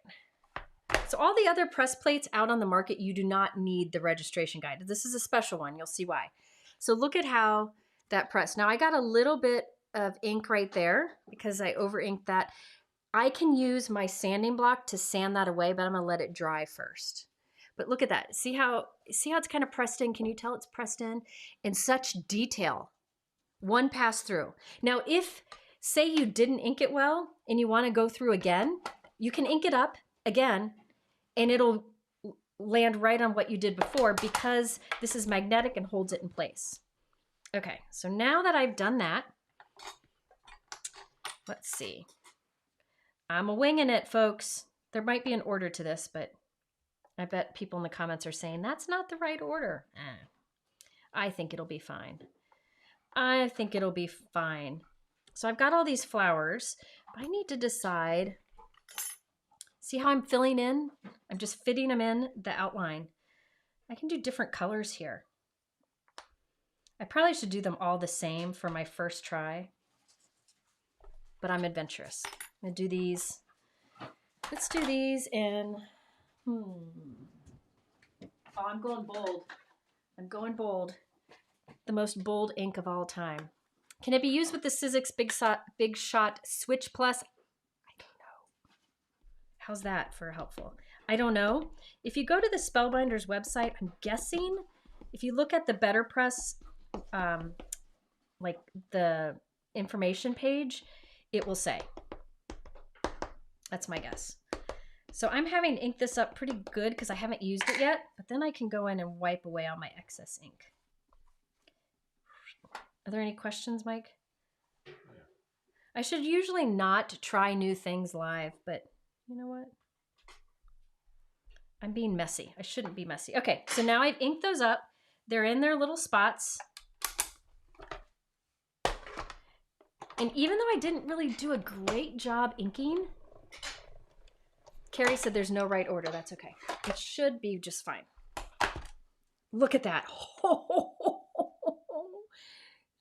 So all the other press plates out on the market, you do not need the registration guide. This is a special one. You'll see why. So look at how that press. Now I got a little bit of ink right there because I over inked that. I can use my sanding block to sand that away, but I'm gonna let it dry first. But look at that. See how it's kind of pressed in? Can you tell it's pressed in such detail? One pass through. Now, if say you didn't ink it well and you want to go through again, you can ink it up again and it'll land right on what you did before because this is magnetic and holds it in place. Okay, so now that I've done that, let's see. I'm winging it, folks. There might be an order to this, but I bet people in the comments are saying that's not the right order. I think it'll be fine. I think it'll be fine. So I've got all these flowers, but I need to decide. See how I'm filling in? I'm just fitting them in the outline. I can do different colors here. I probably should do them all the same for my first try, but I'm adventurous. I'm gonna do these. Let's do these in, oh, I'm going bold. I'm going bold. The most bold ink of all time. Can it be used with the Sizzix Big Shot Switch Plus? I don't know. How's that for helpful? I don't know. If you go to the Spellbinders website, I'm guessing if you look at the Better Press, like the information page, it will say. That's my guess. So I'm having ink this up pretty good because I haven't used it yet, but then I can go in and wipe away all my excess ink. Are there any questions, Mike? Yeah. I should usually not try new things live, but you know what? I'm being messy. I shouldn't be messy. Okay, so now I've inked those up. They're in their little spots. And even though I didn't really do a great job inking, Carrie said there's no right order. That's okay. It should be just fine. Look at that.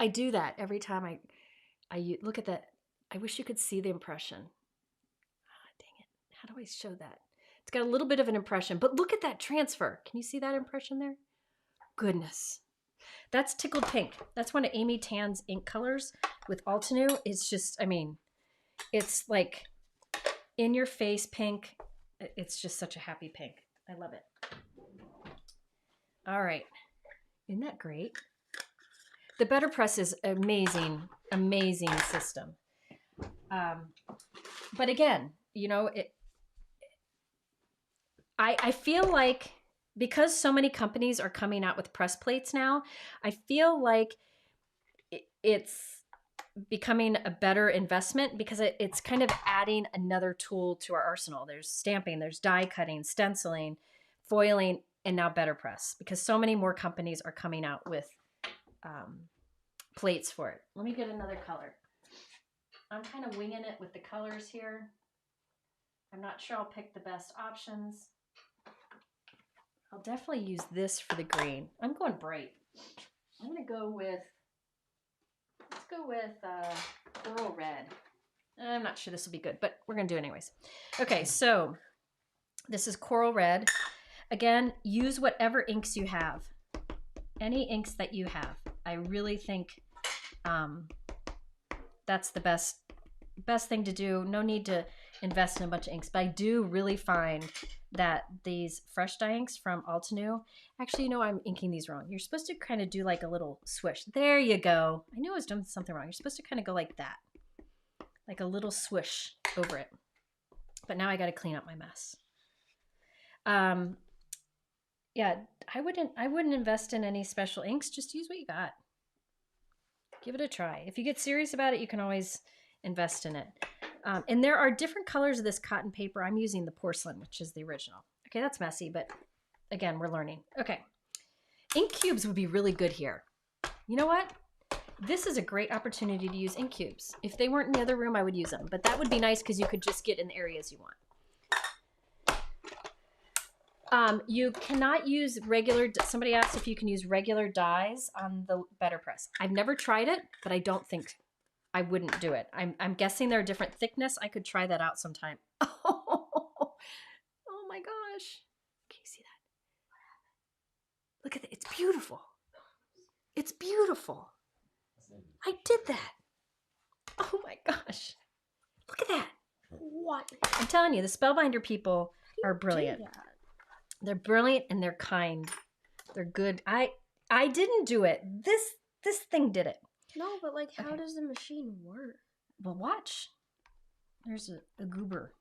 I do that every time I look at that. I wish you could see the impression. Ah, dang it. How do I show that? It's got a little bit of an impression, but look at that transfer. Can you see that impression there? Goodness. That's Tickled Pink. That's one of Amy Tan's ink colors with Altenew. It's just, I mean, it's like in your face pink. It's just such a happy pink. I love it. All right. Isn't that great? The Better Press is amazing, amazing system. But again, you know, I feel like because so many companies are coming out with press plates now, I feel like it's becoming a better investment because it's kind of adding another tool to our arsenal. There's stamping, there's die cutting, stenciling, foiling, and now Better Press because so many more companies are coming out with plates for it. Let me get another color. I'm kind of winging it with the colors here. I'm not sure I'll pick the best options. I'll definitely use this for the green. I'm going bright. I'm going to go with, let's go with Coral Red. I'm not sure this will be good, but we're going to do it anyways. Okay, so this is Coral Red. Again, use whatever inks you have. Any inks that you have. I really think that's the best thing to do. No need to invest in a bunch of inks, but I do really find that these fresh dye inks from Altenew, actually, I'm inking these wrong. You're supposed to kind of do like a little swish. There you go. I knew I was doing something wrong. You're supposed to kind of go like that, like a little swish over it. But now I got to clean up my mess. Yeah, I wouldn't invest in any special inks. Just use what you got. Give it a try. If you get serious about it, you can always invest in it. And there are different colors of this cotton paper. I'm using the porcelain, which is the original. Okay, that's messy, but again, we're learning. Okay, ink cubes would be really good here. You know what? This is a great opportunity to use ink cubes. If they weren't in the other room, I would use them. But that would be nice because you could just get in the areas you want. You cannot use regular, somebody asked if you can use regular dyes on the better press. I've never tried it, but I don't think I wouldn't do it. I'm guessing they're a different thickness. I could try that out sometime. Oh my gosh. Can you see that? Look at that. It's beautiful. It's beautiful. I did that. Oh my gosh. Look at that. What? I'm telling you, the Spellbinder people are brilliant. They're brilliant and they're kind. They're good. I didn't do it. This thing did it. No, but like, how Okay. does the machine work? Well, watch. There's a goober.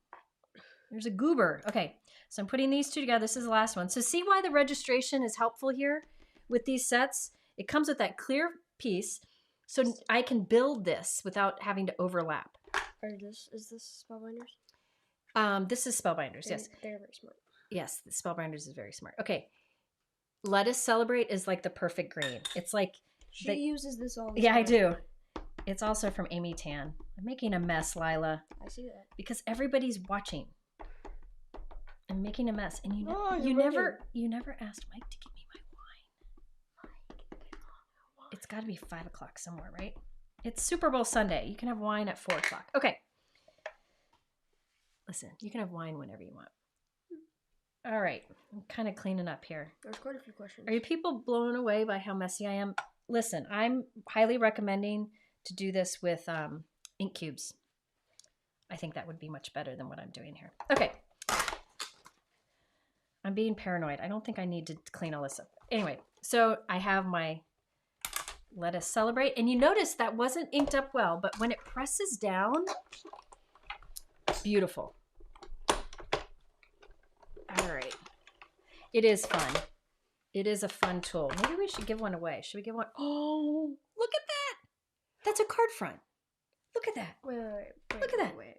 There's a goober. Okay, so I'm putting these two together. This is the last one. So see why the registration is helpful here with these sets? It comes with that clear piece, so I can build this without having to overlap. Is this Spellbinders? This is Spellbinders, yes. They're very smart. Yes, the Spellbinders is very smart. Okay, Let Us Celebrate is like the perfect green. It's like... She uses this all the Yeah, time. I do. It's also from Amy Tan. I'm making a mess, Lila, I see that. because everybody's watching. I'm making a mess, and you you're never asked Mike to give me my wine. It's got to be 5 o'clock somewhere, right? It's Super Bowl Sunday. You can have wine at 4 o'clock. Okay. Listen, you can have wine whenever you want. All right, I'm kind of cleaning up here. There's quite a few questions. Are you people blown away by how messy I am? Listen, I'm highly recommending to do this with ink cubes. I think that would be much better than what I'm doing here. Okay. I'm being paranoid. I don't think I need to clean all this up. Anyway, so I have my Let Us Celebrate. And you notice that wasn't inked up well, but when it presses down, beautiful. All right. It is fun. It is a fun tool. Maybe we should give one away. Should we give one? Oh, look at that. That's a card front. Look at that. Wait. Look at that. Wait.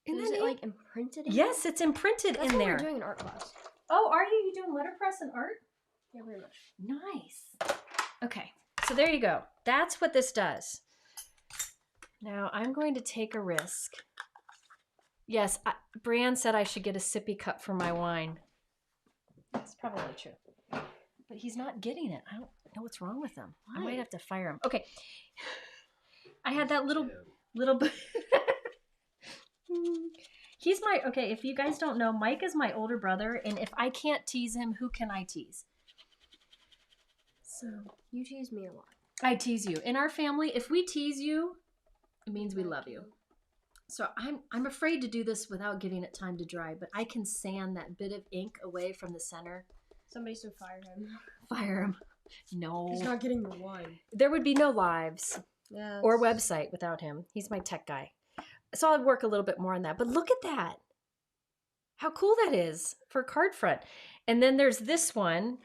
Isn't Is that it neat? like imprinted? Yes, it's imprinted That's in what there. we're doing in art class. Oh, are you? You doing letterpress and art? Yeah, pretty much. Nice. Okay, so there you go. That's what this does. Now I'm going to take a risk. Yes, Brian said I should get a sippy cup for my wine. That's probably true. But he's not getting it. I don't know what's wrong with him. I might have to fire him. Okay. I had that little bit. He's my, okay, if you guys don't know, Mike is my older brother, and if I can't tease him, who can I tease? So You tease me a lot. I tease you. In our family, if we tease you, it means we love you. So I'm afraid to do this without giving it time to dry, but I can sand that bit of ink away from the center. Somebody should fire him. Fire him. No. He's not getting the wine. There would be no lives Yeah. or website without him. He's my tech guy. So I'll work a little bit more on that. But look at that. How cool that is for card front. And then there's this one.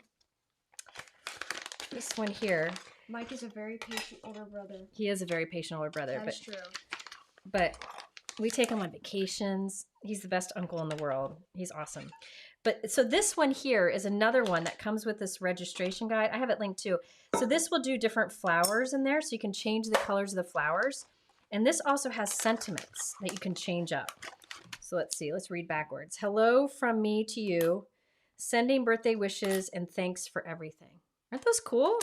This one here. Mike is a very patient older brother. He is a very patient older brother. That's true. But we take him on vacations. He's the best uncle in the world. He's awesome. But so this one here is another one that comes with this registration guide. I have it linked too. So this will do different flowers in there, so you can change the colors of the flowers. And this also has sentiments that you can change up. So let's see. Let's read backwards. Hello from me to you. Sending birthday wishes and thanks for everything. Aren't those cool?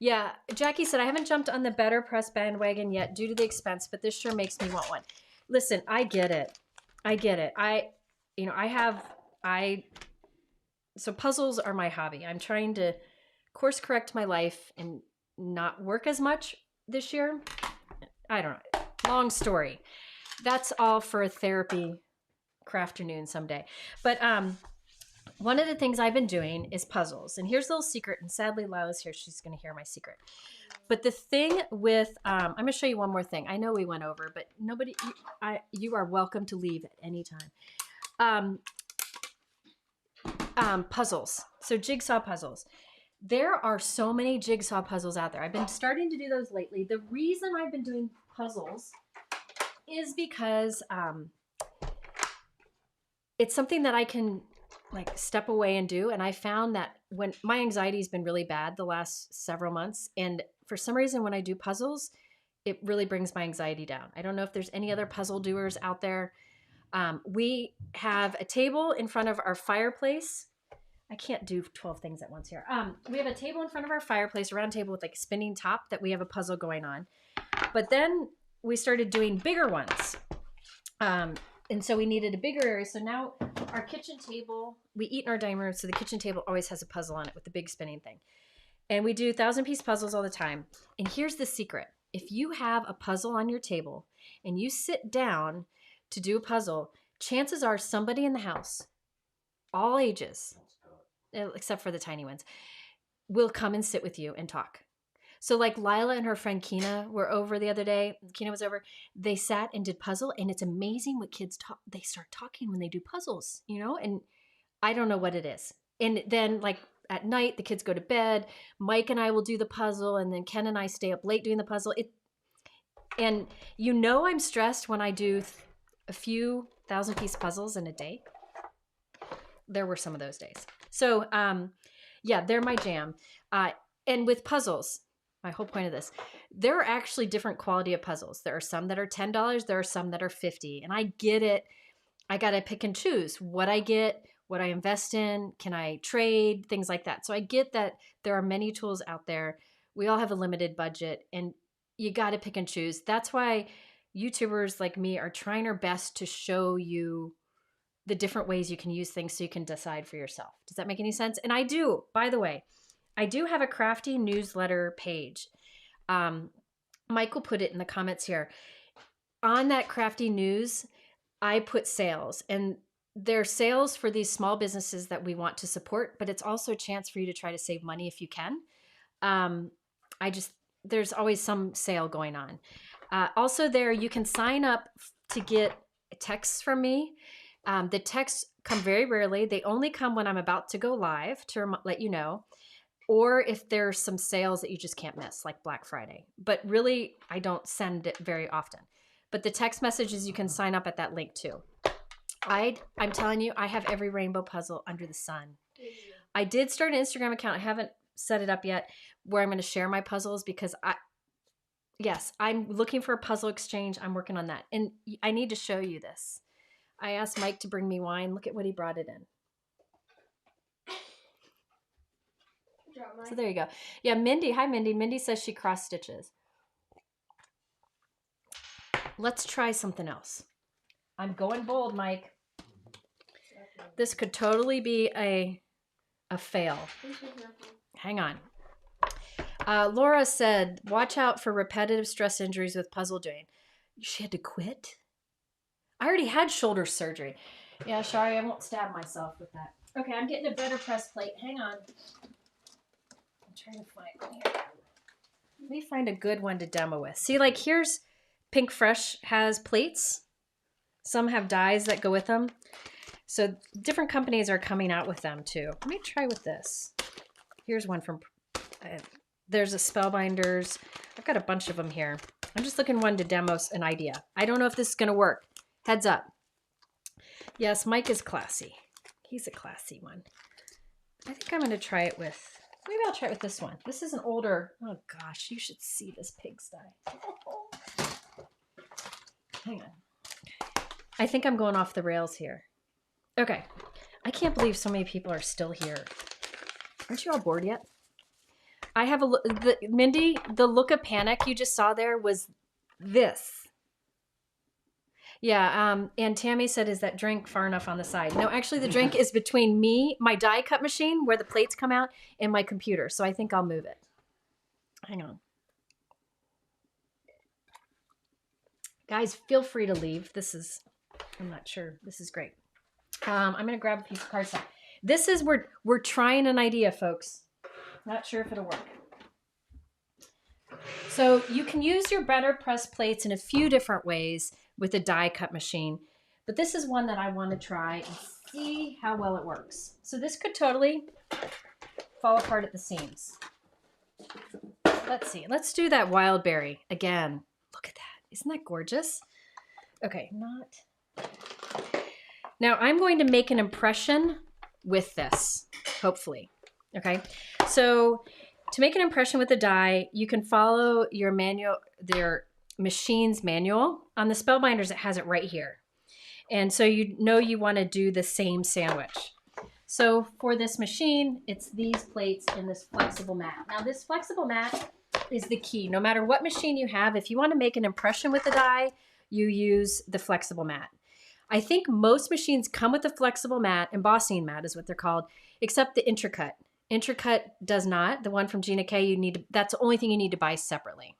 Yeah, Jackie said, I haven't jumped on the Better Press bandwagon yet due to the expense, but this sure makes me want one. Listen, I get it. I get it. So puzzles are my hobby. I'm trying to course correct my life and not work as much this year. I don't know. Long story. That's all for a therapy Crafternoon someday. But one of the things I've been doing is puzzles. And here's a little secret. And sadly, Lila's here. She's going to hear my secret. But the thing with, I'm going to show you one more thing. I know we went over, but you are welcome to leave at any time. Puzzles. So jigsaw puzzles. There are so many jigsaw puzzles out there. I've been starting to do those lately. The reason I've been doing puzzles is because it's something that I can like step away and do. And I found that when my anxiety has been really bad the last several months, and for some reason when I do puzzles, it really brings my anxiety down. I don't know if there's any other puzzle doers out there. We have a table in front of our fireplace. I can't do 12 things at once here. We have a table in front of our fireplace, a round table with like a spinning top that we have a puzzle going on. But then we started doing bigger ones. And so we needed a bigger area. So now our kitchen table, we eat in our dining room. So the kitchen table always has a puzzle on it with the big spinning thing. And we do 1,000-piece puzzles all the time. And here's the secret. If you have a puzzle on your table and you sit down to do a puzzle, chances are somebody in the house, all ages, except for the tiny ones, will come and sit with you and talk. So like Lila and her friend Kina were over the other day. Kina was over. They sat and did puzzle, and it's amazing what kids talk. They start talking when they do puzzles, you know, and I don't know what it is. And then like at night, the kids go to bed. Mike and I will do the puzzle, and then Ken and I stay up late doing the puzzle. And you know I'm stressed when I do a few 1,000-piece puzzles in a day. There were some of those days. So, yeah, they're my jam. And with puzzles, my whole point of this, there are actually different quality of puzzles. There are some that are $10. There are some that are $50. And I get it. I got to pick and choose what I get, what I invest in. Can I trade? Things like that. So I get that there are many tools out there. We all have a limited budget, and you got to pick and choose. That's why YouTubers like me are trying our best to show you the different ways you can use things so you can decide for yourself. Does that make any sense? And I do, by the way, I do have a crafty newsletter page. Michael put it in the comments here. On that crafty news, I put sales, and they're sales for these small businesses that we want to support, but it's also a chance for you to try to save money if you can. There's always some sale going on. Also there, you can sign up to get texts from me. The texts come very rarely. They only come when I'm about to go live to let you know, or if there's some sales that you just can't miss, like Black Friday. But really, I don't send it very often. But the text messages, you can sign up at that link too. I'm telling you, I have every rainbow puzzle under the sun. I did start an Instagram account. I haven't set it up yet, where I'm going to share my puzzles, because I'm looking for a puzzle exchange. I'm working on that. And I need to show you this. I asked Mike to bring me wine. Look at what he brought it in. So there you go. Yeah, Mindy. Hi, Mindy. Mindy says she cross stitches. Let's try something else. I'm going bold, Mike. This could totally be a fail. Hang on. Laura said, watch out for repetitive stress injuries with puzzle doing. She had to quit? I already had shoulder surgery. Yeah, sorry, I won't stab myself with that. Okay, I'm getting a better press plate. Hang on. I'm trying to find one here. Let me find a good one to demo with. See, like here's Pink Fresh has plates. Some have dies that go with them. So different companies are coming out with them too. Let me try with this. Here's one from, there's a Spellbinders. I've got a bunch of them here. I'm just looking one to demo an idea. I don't know if this is going to work. Heads up. Yes, Mike is classy. He's a classy one. I think I'm going to try it with, maybe I'll try it with this one. This is an older, oh gosh, you should see this pigsty. Hang on. I think I'm going off the rails here. Okay. I can't believe so many people are still here. Aren't you all bored yet? I have Mindy, the look of panic you just saw there was this. Yeah, and Tammy said, is that drink far enough on the side? No, actually the drink is between me, my die cut machine where the plates come out, and my computer. So I think I'll move it. Hang on. Guys, feel free to leave. I'm not sure. This is great. I'm going to grab a piece of cardstock. This is, we're trying an idea, folks. Not sure if it'll work. So you can use your better press plates in a few different ways with a die cut machine, but this is one that I want to try and see how well it works. So this could totally fall apart at the seams. Let's see. Let's do that wild berry again. Look at that. Isn't that gorgeous? Okay, Now I'm going to make an impression with this, hopefully. Okay, so to make an impression with the die, you can follow your their machine's manual. On the Spellbinders, it has it right here. And so you know you want to do the same sandwich. So for this machine, it's these plates and this flexible mat. Now this flexible mat is the key. No matter what machine you have, if you want to make an impression with the die, you use the flexible mat. I think most machines come with a flexible mat, embossing mat is what they're called, except the Intracut. Intracut does not. The one from Gina K, that's the only thing you need to buy separately.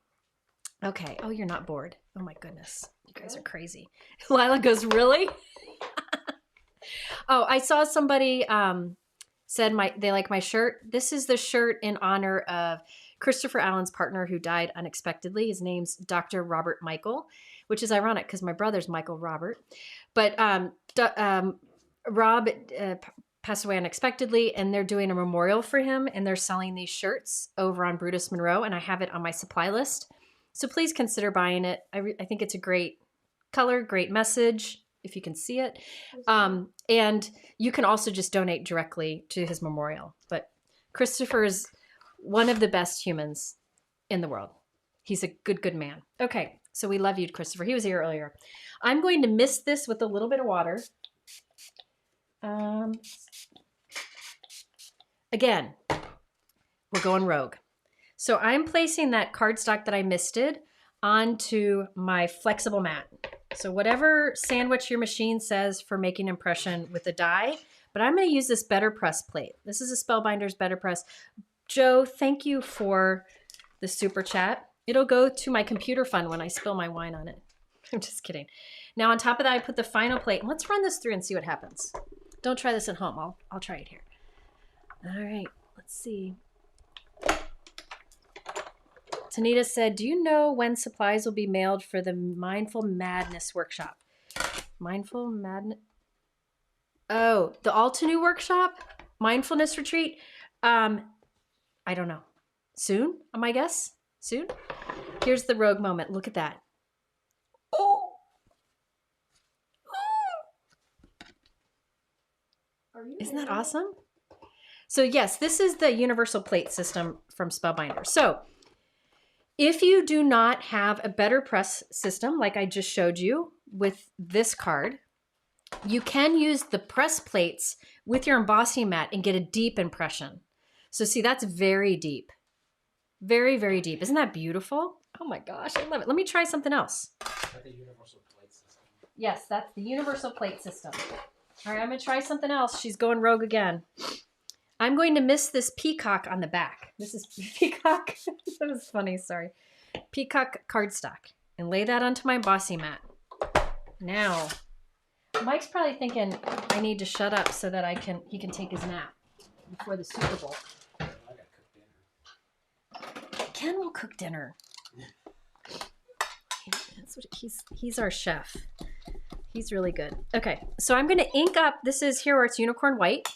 Okay. Oh, you're not bored. Oh my goodness. You guys are crazy. Lila goes, really? Oh, I saw somebody said they like my shirt. This is the shirt in honor of Christopher Allen's partner who died unexpectedly. His name's Dr. Robert Michael, which is ironic because my brother's Michael Robert. But Rob passed away unexpectedly, and they're doing a memorial for him, and they're selling these shirts over on Brutus Monroe, and I have it on my supply list. So please consider buying it. I think it's a great color, great message, if you can see it. And you can also just donate directly to his memorial. But Christopher is one of the best humans in the world. He's a good man. Okay, so we love you, Christopher. He was here earlier. I'm going to mist this with a little bit of water. Again, we're going rogue. So I'm placing that cardstock that I misted onto my flexible mat. So whatever sandwich your machine says for making impression with a die, but I'm going to use this Better Press plate. This is a Spellbinders Better Press. Joe, thank you for the super chat. It'll go to my computer fund when I spill my wine on it. I'm just kidding. Now on top of that, I put the final plate. Let's run this through and see what happens. Don't try this at home. I'll try it here. All right, let's see. Tanita said, do you know when supplies will be mailed for the Mindful Madness workshop? Mindful Madness? Oh, the Altenew workshop? Mindfulness retreat? I don't know. Soon, my guess? Soon? Here's the rogue moment. Look at that. Oh! Isn't that awesome? So yes, this is the universal plate system from Spellbinder. So if you do not have a better press system, like I just showed you with this card, you can use the press plates with your embossing mat and get a deep impression. So see, that's very deep. Very, very deep. Isn't that beautiful? Oh my gosh, I love it. Let me try something else. Is that the universal plate system? Yes, that's the universal plate system. All right, I'm going to try something else. She's going rogue again. I'm going to mist this peacock on the back. This is peacock. That was funny, sorry. Peacock cardstock. And lay that onto my embossing mat. Now, Mike's probably thinking I need to shut up so that he can take his nap before the Super Bowl. I gotta cook dinner. Ken will cook dinner. That's what he's our chef. He's really good. Okay, so I'm going to ink up. This is Hero Arts Unicorn White.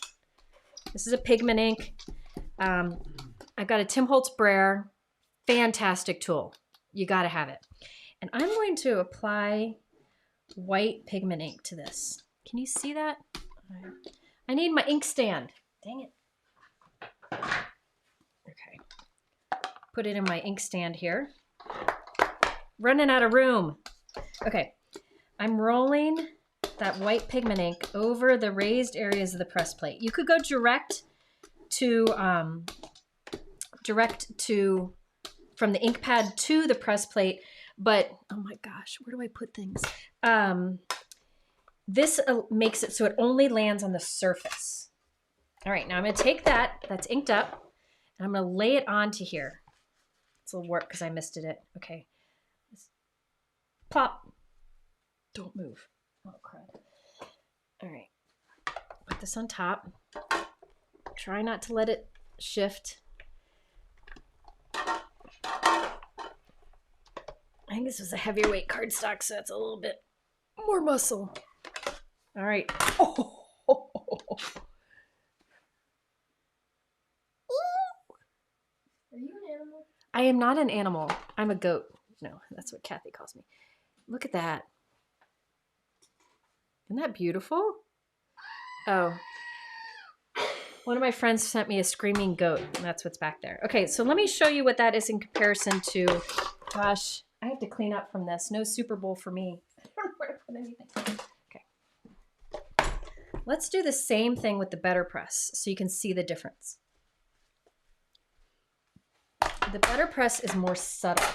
This is a pigment ink. I've got a Tim Holtz Brayer. Fantastic tool. You got to have it. And I'm going to apply white pigment ink to this. Can you see that? I need my ink stand. Dang it. Okay. Put it in my ink stand here. Running out of room. Okay. I'm rolling that white pigment ink over the raised areas of the press plate. You could go direct to from the ink pad to the press plate, but oh my gosh, where do I put things? This makes it so it only lands on the surface. All right, now I'm gonna take that's inked up, and I'm gonna lay it onto here. It's a little warped because I misted it. Okay. Pop. Don't move. Oh, crud. All right. Put this on top. Try not to let it shift. I think this was a heavier weight cardstock, so it's a little bit more muscle. All right. Oh. Are you an animal? I am not an animal. I'm a goat. No, that's what Kathy calls me. Look at that. Isn't that beautiful? Oh. One of my friends sent me a screaming goat, and that's what's back there. Okay, so let me show you what that is in comparison to, gosh, I have to clean up from this. No Super Bowl for me. I don't know where to put anything. Okay. Let's do the same thing with the Better Press so you can see the difference. The Better Press is more subtle.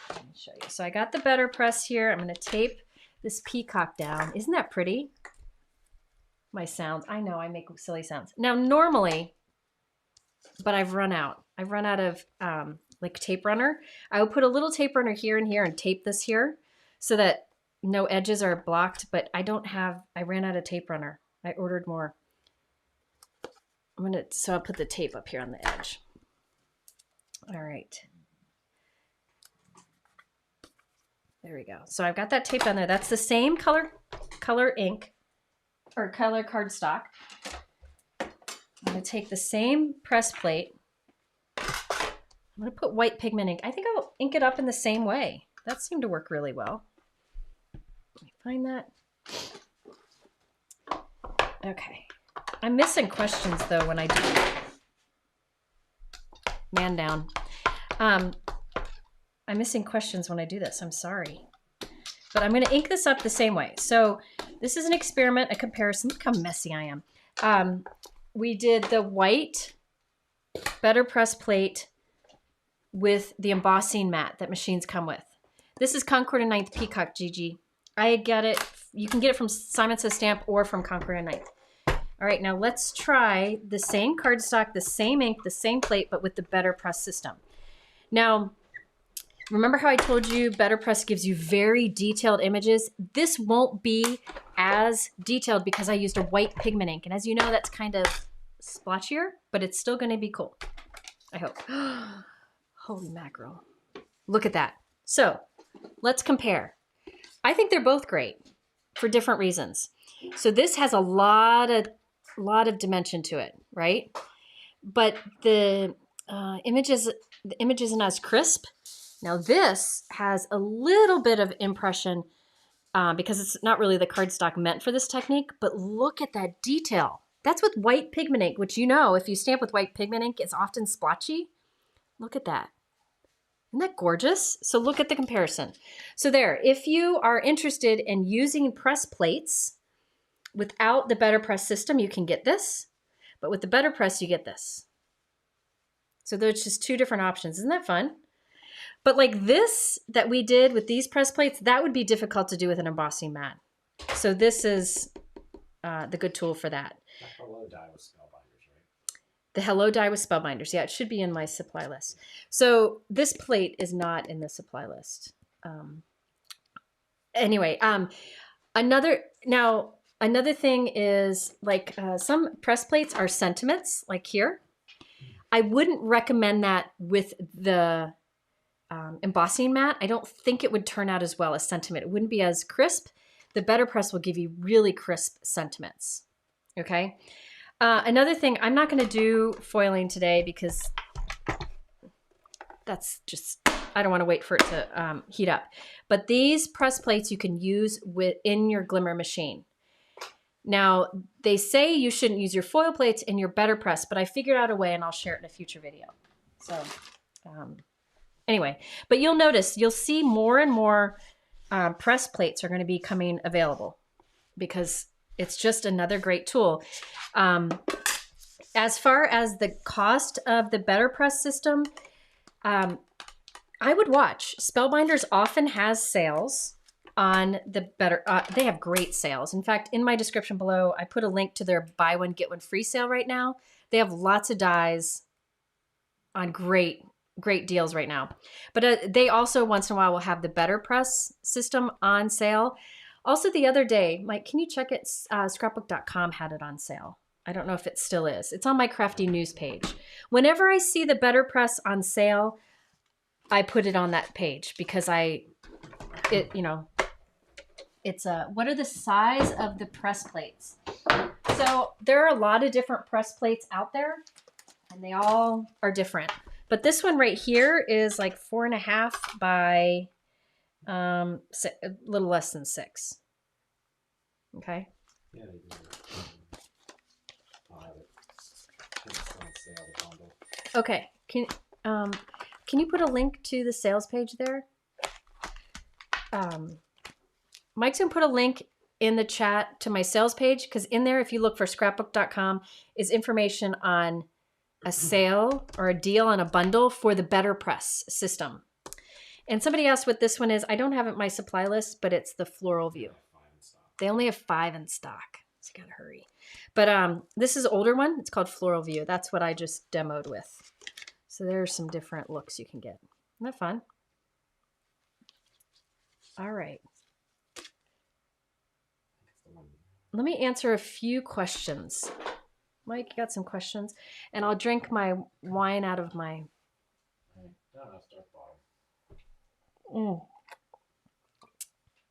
Let me show you. So I got the Better Press here. I'm going to tape this peacock down. Isn't that pretty? My sounds. I know I make silly sounds. Now, normally, but I've run out. I've run out of like tape runner. I would put a little tape runner here and here and tape this here so that no edges are blocked, but I ran out of tape runner. I ordered more. So I'll put the tape up here on the edge. All right. There we go. So I've got that tape on there. That's the same color ink or color cardstock. I'm going to take the same press plate. I'm going to put white pigment ink. I think I'll ink it up in the same way. That seemed to work really well. Let me find that. Okay. I'm missing questions though when I do man down. I'm missing questions when I do this. I'm sorry. But I'm going to ink this up the same way. So this is an experiment, a comparison. Look how messy I am. We did the white Better Press plate with the embossing mat that machines come with. This is Concord and Ninth Peacock, Gigi. I get it. You can get it from Simon Says Stamp or from Concord and Ninth. All right, now let's try the same cardstock, the same ink, the same plate, but with the Better Press system. Now, remember how I told you Better Press gives you very detailed images? This won't be as detailed because I used a white pigment ink. And as you know, that's kind of splotchier, but it's still going to be cool. I hope. Holy mackerel. Look at that. So let's compare. I think they're both great for different reasons. So this has a lot of dimension to it, right? But the image isn't as crisp. Now this has a little bit of impression because it's not really the cardstock meant for this technique, but look at that detail. That's with white pigment ink, which you know, if you stamp with white pigment ink, it's often splotchy. Look at that. Isn't that gorgeous? So look at the comparison. So there, if you are interested in using press plates without the Better Press system, you can get this, but with the Better Press, you get this. So there's just two different options. Isn't that fun? But like this that we did with these press plates, that would be difficult to do with an embossing mat. So this is the good tool for that. The Hello die with Spellbinders, right? The Hello die with Spellbinders. Yeah, it should be in my supply list. So this plate is not in the supply list. Anyway, another thing is like some press plates are sentiments, like here. I wouldn't recommend that with the embossing mat. I don't think it would turn out as well as sentiment. It wouldn't be as crisp. The Better Press will give you really crisp sentiments. Okay. Another thing, I'm not going to do foiling today because that's just, I don't want to wait for it to heat up. But these press plates you can use within your glimmer machine. Now, they say you shouldn't use your foil plates in your Better Press, but I figured out a way and I'll share it in a future video. So anyway, but you'll notice, you'll see more and more press plates are going to be coming available because it's just another great tool. As far as the cost of the Better Press system, I would watch. Spellbinders often has sales on the Better, they have great sales. In fact, in my description below, I put a link to their buy one, get one free sale right now. They have lots of dies on great deals right now. But they also once in a while will have the Better Press system on sale. Also, the other day, Mike, can you check it? Scrapbook.com had it on sale. I don't know if it still is. It's on my Crafty News page. Whenever I see the Better Press on sale, I put it on that page because it's what are the size of the press plates? So there are a lot of different press plates out there, and they all are different. But this one right here is like 4.5 by a little less than 6. Okay. Yeah, they do. I'll have it. It's on sale, the bundle. Okay. Can you put a link to the sales page there? Mike's gonna put a link in the chat to my sales page, because in there, if you look for scrapbook.com, is information on a sale or a deal on a bundle for the Better Press system. And somebody asked what this one is. I don't have it in my supply list, but it's the Floral View. They only have 5 in stock, so you gotta hurry. But this is an older one. It's called Floral View. That's what I just demoed with. So there are some different looks you can get. Isn't that fun? All right. Let me answer a few questions. Mike, you got some questions? And I'll drink my wine out of my...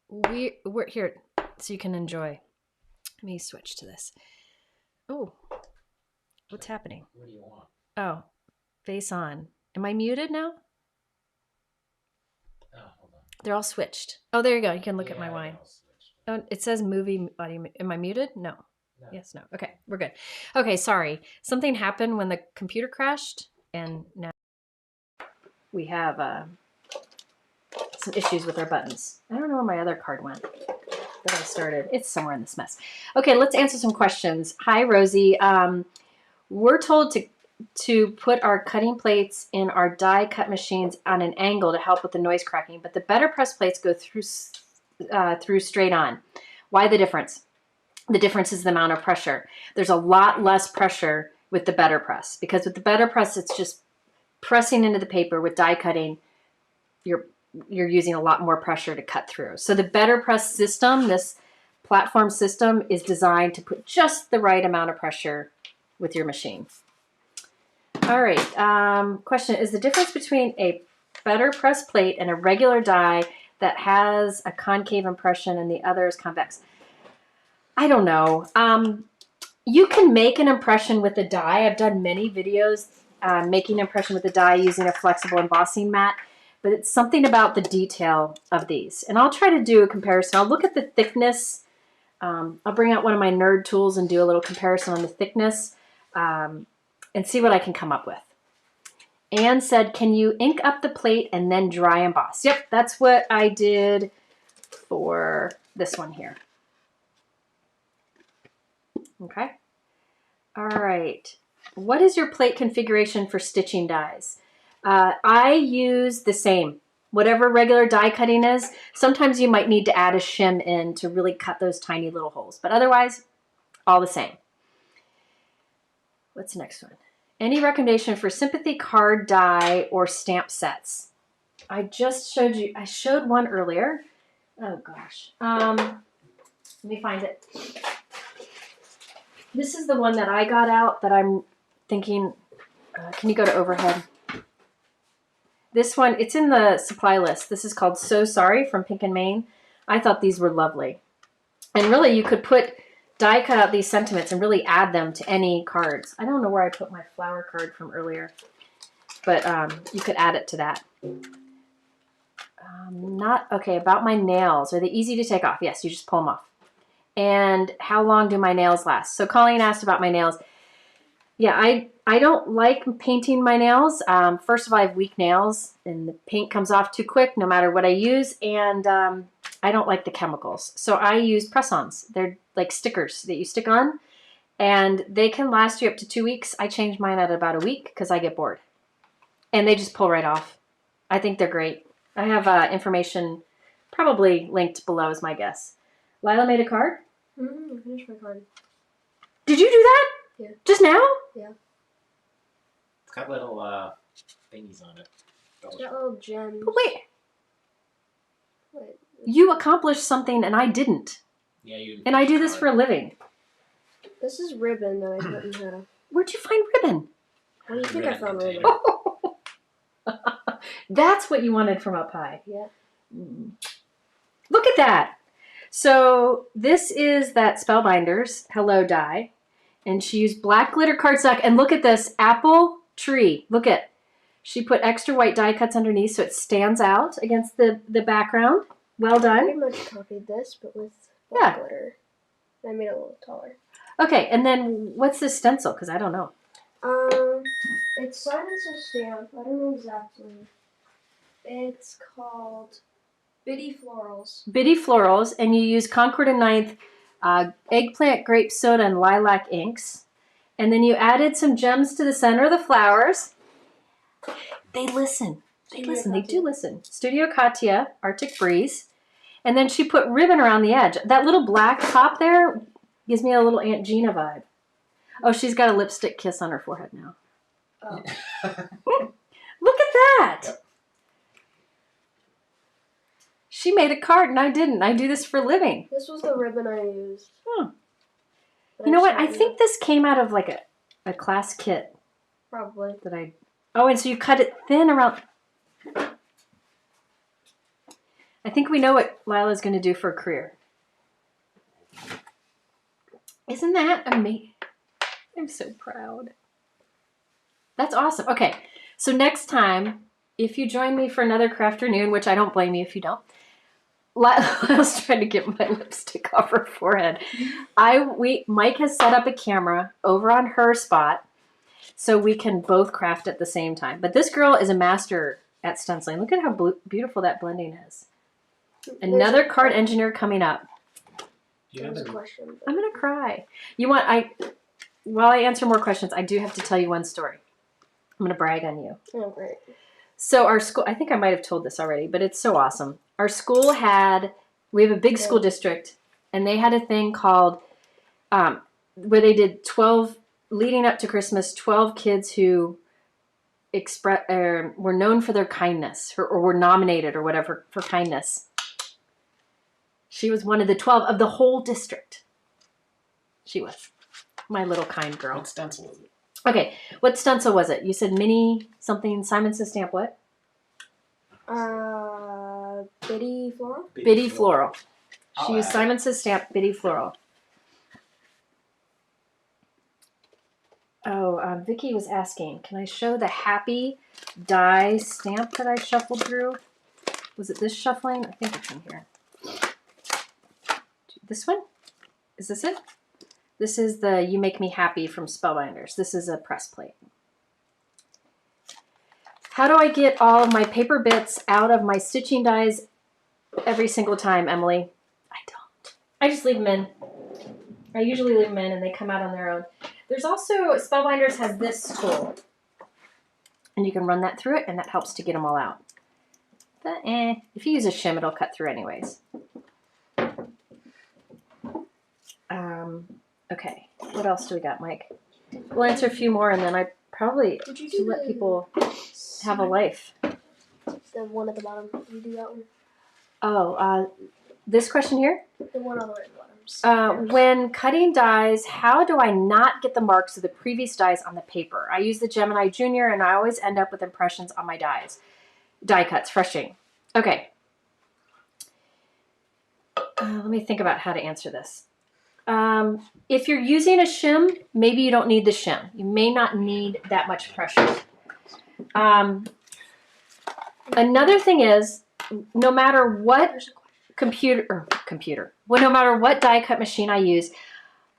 We're here, so you can enjoy. Let me switch to this. Oh, what's happening? What do you want? Oh, face on. Am I muted now? Oh, hold on. They're all switched. Oh, there you go. You can look at my wine. Oh, it says movie audio. Am I muted? No. Yes, no. Okay, we're good. Okay, sorry. Something happened when the computer crashed, and now we have some issues with our buttons. I don't know where my other card went that I started. It's somewhere in this mess. Okay, let's answer some questions. Hi, Rosie. We're told to put our cutting plates in our die cut machines on an angle to help with the noise cracking, but the Better Press plates go through straight on. Why the difference? The difference is the amount of pressure. There's a lot less pressure with the Better Press, because with the Better Press, it's just pressing into the paper. With die cutting, you're using a lot more pressure to cut through. So the Better Press system, this platform system, is designed to put just the right amount of pressure with your machine. All right, question, is the difference between a Better Press plate and a regular die that has a concave impression and the other is convex? I don't know. You can make an impression with a die. I've done many videos making an impression with a die using a flexible embossing mat, but it's something about the detail of these. And I'll try to do a comparison. I'll look at the thickness. I'll bring out one of my nerd tools and do a little comparison on the thickness and see what I can come up with. Anne said, can you ink up the plate and then dry emboss? Yep, that's what I did for this one here. Okay. All right. What is your plate configuration for stitching dies? I use the same. Whatever regular die cutting is. Sometimes you might need to add a shim in to really cut those tiny little holes, but otherwise, all the same. What's the next one? Any recommendation for sympathy card die or stamp sets? I just showed you. I showed one earlier. Oh gosh. Let me find it. This is the one that I got out that I'm thinking, can you go to overhead? This one, it's in the supply list. This is called So Sorry from Pink and Maine. I thought these were lovely. And really, you could die cut out these sentiments and really add them to any cards. I don't know where I put my flower card from earlier, but you could add it to that. Okay, about my nails. Are they easy to take off? Yes, you just pull them off. And how long do my nails last? So Colleen asked about my nails. Yeah, I don't like painting my nails. First of all, I have weak nails and the paint comes off too quick no matter what I use. And I don't like the chemicals. So I use press-ons. They're like stickers that you stick on and they can last you up to 2 weeks. I change mine at about a week because I get bored. And they just pull right off. I think they're great. I have information probably linked below is my guess. Lila made a card? I finished my card. Did you do that? Yeah. Just now? Yeah. It's got little thingies on it. It's got little gems. But wait, Wait, you accomplished something and I didn't. Yeah, you. And I do this for a living. this is ribbon that I put in half. Where'd you find ribbon? How do you think I Ribbon found ribbon? container. That's what you wanted from up high. Yeah. Look at that. So this is that Spellbinders Hello die. And she used black glitter cardstock. And look at this apple tree. Look at. She put extra white die cuts underneath so it stands out against the background. Well I done. pretty much copied this, but with Yeah. black glitter. I made it a little taller. Okay, and then what's this stencil? Because I don't know. It's Simon's stamp. I don't know exactly. It's called Bitty Florals. Bitty Florals, and you use Concord and Ninth, eggplant, grape soda, and lilac inks. And then you added some gems to the center of the flowers. They listen. They Studio listen. They Katia. do listen. Studio Katia, Arctic Breeze. And then she put ribbon around the edge. That little black top there gives me a little Aunt Gina vibe. Oh, she's got a lipstick kiss on her forehead now. Oh. Look at that. Yep. She made a card and I didn't. I do this for a living. This was the ribbon I used. But You know what? I just think this came out of like a class kit probably. that I... Oh, and so you cut it thin around... I think we know what Lila's going to do for a career. Isn't that amazing? I'm so proud. That's awesome. Okay, so next time, if you join me for another Crafternoon, which I don't blame you if you don't, Lila's trying to get my lipstick off her forehead. Mike has set up a camera over on her spot so we can both craft at the same time. But this girl is a master at stenciling. Look at how beautiful that blending is. Another card engineer coming up. You know There's a the question. I'm gonna cry. While I answer more questions, I do have to tell you one story. I'm gonna brag on you. Oh, great. So our school, I think I might have told this already, but it's so awesome. Our school we have a big school district, and they had a thing called, where they did 12, leading up to Christmas, 12 kids who were known for their kindness, or were nominated or whatever for kindness. She was one of the 12 of the whole district. She was my little kind girl. what stencil is it? Okay, what stencil was it? You said mini something. Simon says stamp what? Bitty Floral? Bitty Floral. She I'll used add it. Simon says stamp Bitty Floral. Oh, Vicky was asking, can I show the happy die stamp that I shuffled through? Was it this shuffling? I think it's in here. This one? Is this it? This is the You Make Me Happy from Spellbinders. This is a press plate. How do I get all of my paper bits out of my stitching dies every single time, Emily? I don't. I just leave them in. I usually leave them in and they come out on their own. There's also, Spellbinders has this tool. And you can run that through it and that helps to get them all out. But if you use a shim, it'll cut through anyways. Okay, what else do we got, Mike? We'll answer a few more and then I probably Did you should do let the- people have a life. The one at the bottom. Did you do that one? Oh, this question here? The one on the way at the bottom. When cutting dies, how do I not get the marks of the previous dies on the paper? I use the Gemini Junior and I always end up with impressions on my dies. Die cuts, frustrating. Okay. Let me think about how to answer this. If you're using a shim, maybe you don't need the shim. You may not need that much pressure. Another thing is, no matter what no matter what die cut machine I use,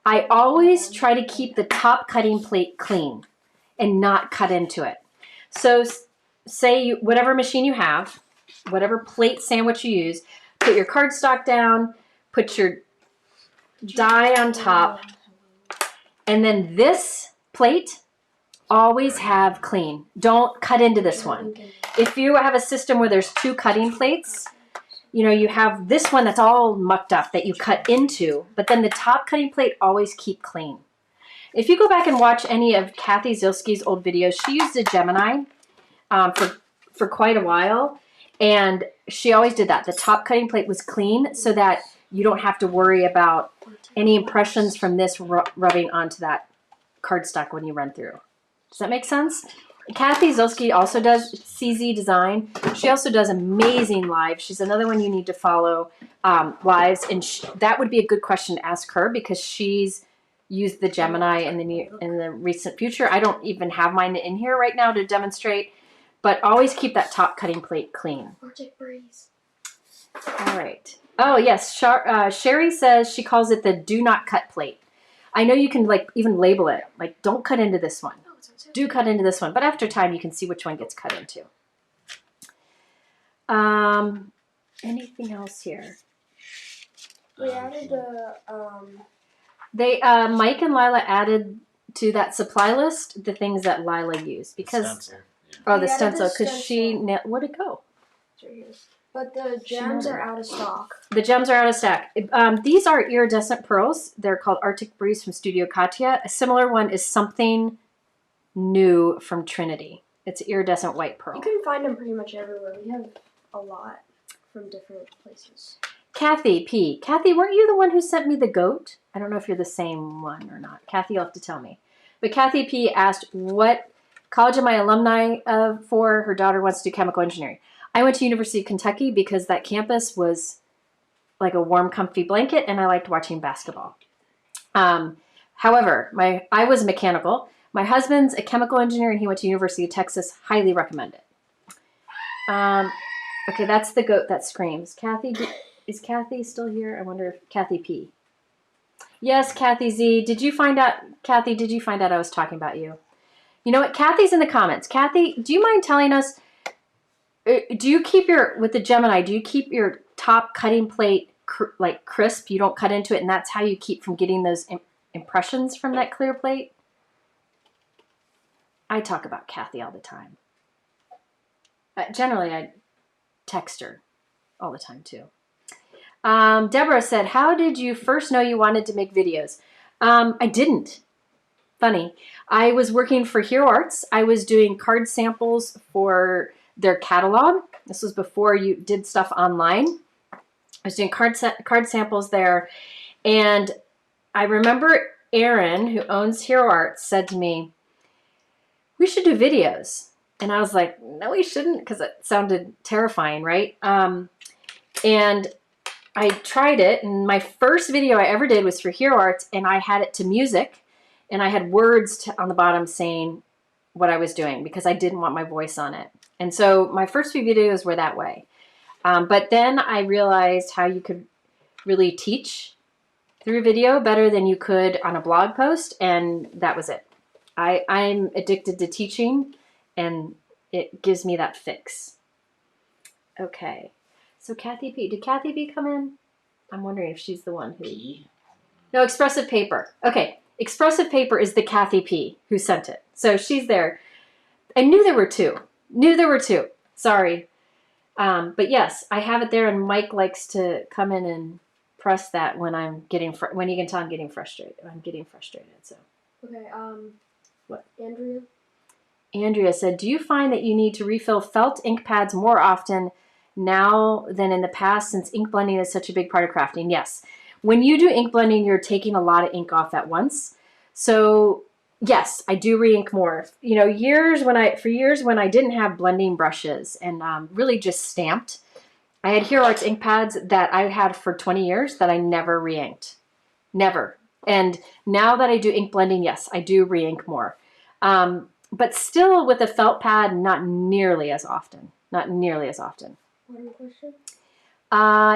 I always try to keep the top cutting plate clean and not cut into it. So say whatever machine you have, whatever plate sandwich you use, put your cardstock down, put your die on top, and then this plate, always have clean. Don't cut into this one. If you have a system where there's two cutting plates, you know, you have this one that's all mucked up that you cut into, but then the top cutting plate always keep clean. If you go back and watch any of Kathy Zilski's old videos, she used a Gemini for quite a while, and she always did that. The top cutting plate was clean so that you don't have to worry about any impressions from this rubbing onto that cardstock when you run through. Does that make sense? Kathy Zilski also does CZ Design. She also does amazing lives. She's another one you need to follow lives, and that would be a good question to ask her because she's used the Gemini in the recent future. I don't even have mine in here right now to demonstrate, but always keep that top cutting plate clean. Arctic breeze. All right. Oh yes, Sherry says she calls it the do not cut plate. I know you can like even label it like don't cut into this one. Do cut into this one, but after time you can see which one gets cut into. Anything else here? We added Mike and Lila added to that supply list the things that Lila used because the stencil because where'd it go? It's right here. But the gems are out of stock. The gems are out of stock. These are iridescent pearls. They're called Arctic Breeze from Studio Katya. A similar one is Something New from Trinity. It's iridescent white pearl. You can find them pretty much everywhere. We have a lot from different places. Kathy P. Kathy, weren't you the one who sent me the goat? I don't know if you're the same one or not. Kathy, you'll have to tell me. But Kathy P. asked, what college am I alumni for? Her daughter wants to do chemical engineering. I went to University of Kentucky because that campus was like a warm, comfy blanket, and I liked watching basketball. However, I was mechanical. My husband's a chemical engineer, and he went to University of Texas. Highly recommend it. Okay, that's the goat that screams. Kathy, is Kathy still here? I wonder if Kathy P. Yes, Kathy Z. Did you find out, Kathy, did you find out I was talking about you? You know what? Kathy's in the comments. Kathy, do you mind telling us, do you keep with the Gemini, do you keep your top cutting plate like crisp? You don't cut into it, and that's how you keep from getting those impressions from that clear plate? I talk about Kathy all the time. Generally, I text her all the time too. Deborah said, how did you first know you wanted to make videos? I didn't. Funny. I was working for Hero Arts. I was doing card samples for their catalog. This was before you did stuff online. I was doing card samples there. And I remember Aaron, who owns Hero Arts, said to me, we should do videos. And I was like, no, we shouldn't, because it sounded terrifying, right? And I tried it, and my first video I ever did was for Hero Arts, and I had it to music, and I had words on the bottom saying what I was doing, because I didn't want my voice on it. And so my first few videos were that way. But then I realized how you could really teach through video better than you could on a blog post, and that was it. I'm addicted to teaching, and it gives me that fix. Okay. So Kathy P. Did Kathy B come in? I'm wondering if she's the one who... P? No, Expressive Paper. Okay. Expressive Paper is the Kathy P. who sent it. So she's there. I knew there were two. Sorry. But yes, I have it there, and Mike likes to come in and press that when I'm getting... when you can tell I'm getting frustrated. So. Okay, What? Andrea said, do you find that you need to refill felt ink pads more often now than in the past since ink blending is such a big part of crafting? Yes. When you do ink blending, you're taking a lot of ink off at once. So yes, I do re-ink more. You know, for years when I didn't have blending brushes and really just stamped, I had Hero Arts ink pads that I had for 20 years that I never re-inked. Never. And now that I do ink blending, yes, I do re-ink more. But still with a felt pad, not nearly as often. One question.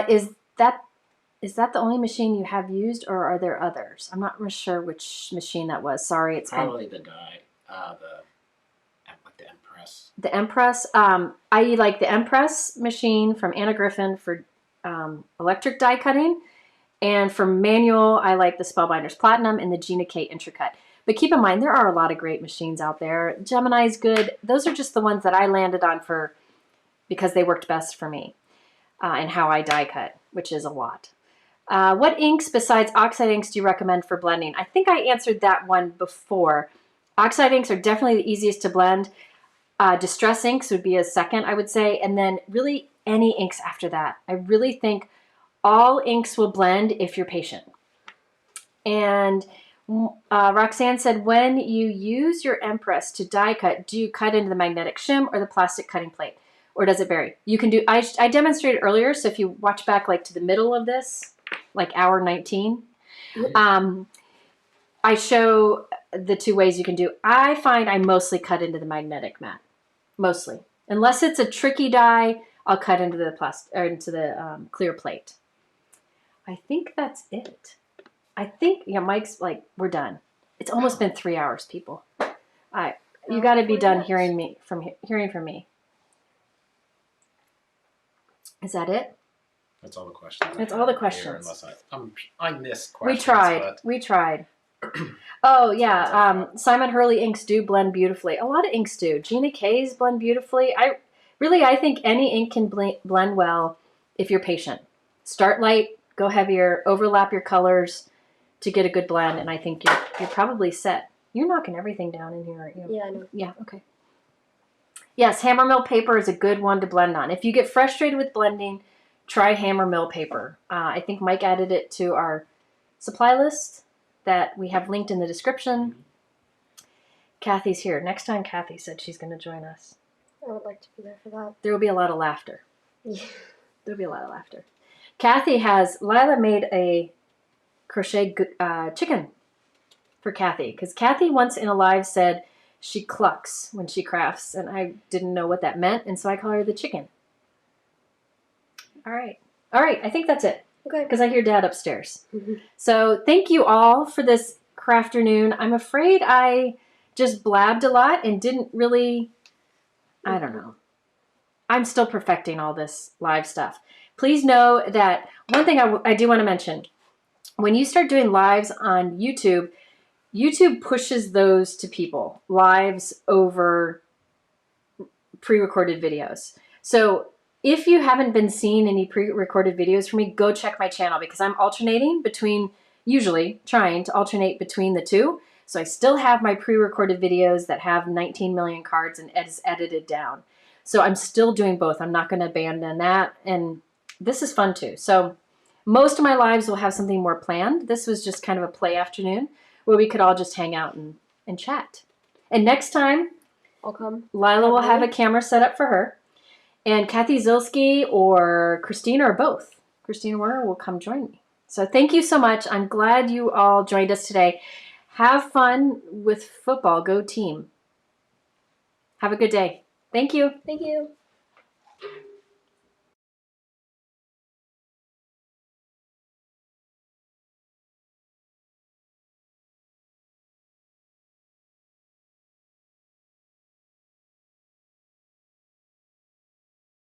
Is that the only machine you have used, or are there others? I'm not sure which machine that was. Sorry, it's probably the Empress. The Empress. I like the Empress machine from Anna Griffin for electric die cutting, and for manual, I like the Spellbinders Platinum and the Gina K Intracut. But keep in mind, there are a lot of great machines out there. Gemini's good. Those are just the ones that I landed on because they worked best for me and how I die cut, which is a lot. What inks besides oxide inks do you recommend for blending? I think I answered that one before. Oxide inks are definitely the easiest to blend. Distress inks would be a second, I would say. And then really any inks after that. I really think all inks will blend if you're patient. And Roxanne said, when you use your Empress to die cut, do you cut into the magnetic shim or the plastic cutting plate? Or does it vary? You can do, I demonstrated earlier, so if you watch back like to the middle of this, like hour 19, I show the two ways you can do. I find I mostly cut into the magnetic mat, mostly. Unless it's a tricky die, I'll cut into the plastic or into the clear plate. I think that's it. I think, yeah, Mike's like, we're done. It's almost been 3 hours, people. You got to be done hearing from me. Is that it? That's all the questions. That's all the questions. Unless I missed questions. We tried. Oh yeah, Simon Hurley inks do blend beautifully. A lot of inks do. Gina K's blend beautifully. I think any ink can blend well if you're patient. Start light, go heavier, overlap your colors to get a good blend, and I think you're probably set. You're knocking everything down in here, aren't you? Yeah, I know. Yeah, okay. Yes, hammer mill paper is a good one to blend on. If you get frustrated with blending, try hammer mill paper. I think Mike added it to our supply list that we have linked in the description. Kathy's here. Next time Kathy said she's going to join us. I would like to be there for that. There will be a lot of laughter. Yeah. There'll be a lot of laughter. Lila made a crochet chicken for Kathy, because Kathy once in a live said she clucks when she crafts, and I didn't know what that meant, and so I call her the chicken. All right, I think that's it. Okay. Because I hear Dad upstairs. So thank you all for this Crafternoon. I'm afraid I just blabbed a lot and didn't really, I don't know. I'm still perfecting all this live stuff. Please know that one thing I do want to mention, when you start doing lives on YouTube, YouTube pushes those to people, lives over pre-recorded videos. So if you haven't been seeing any pre-recorded videos from me, go check my channel, because I'm alternating between, usually trying to alternate between the two. So I still have my pre-recorded videos that have 19 million cards and it's edited down. So I'm still doing both. I'm not going to abandon that. And this is fun too. So most of my lives will have something more planned. This was just kind of a play afternoon where we could all just hang out and chat. And next time, I'll come. Lila will have a camera set up for her. And Kathy Zilski or Christina or both, Christina Werner, will come join me. So thank you so much. I'm glad you all joined us today. Have fun with football. Go team. Have a good day. Thank you. Thank you.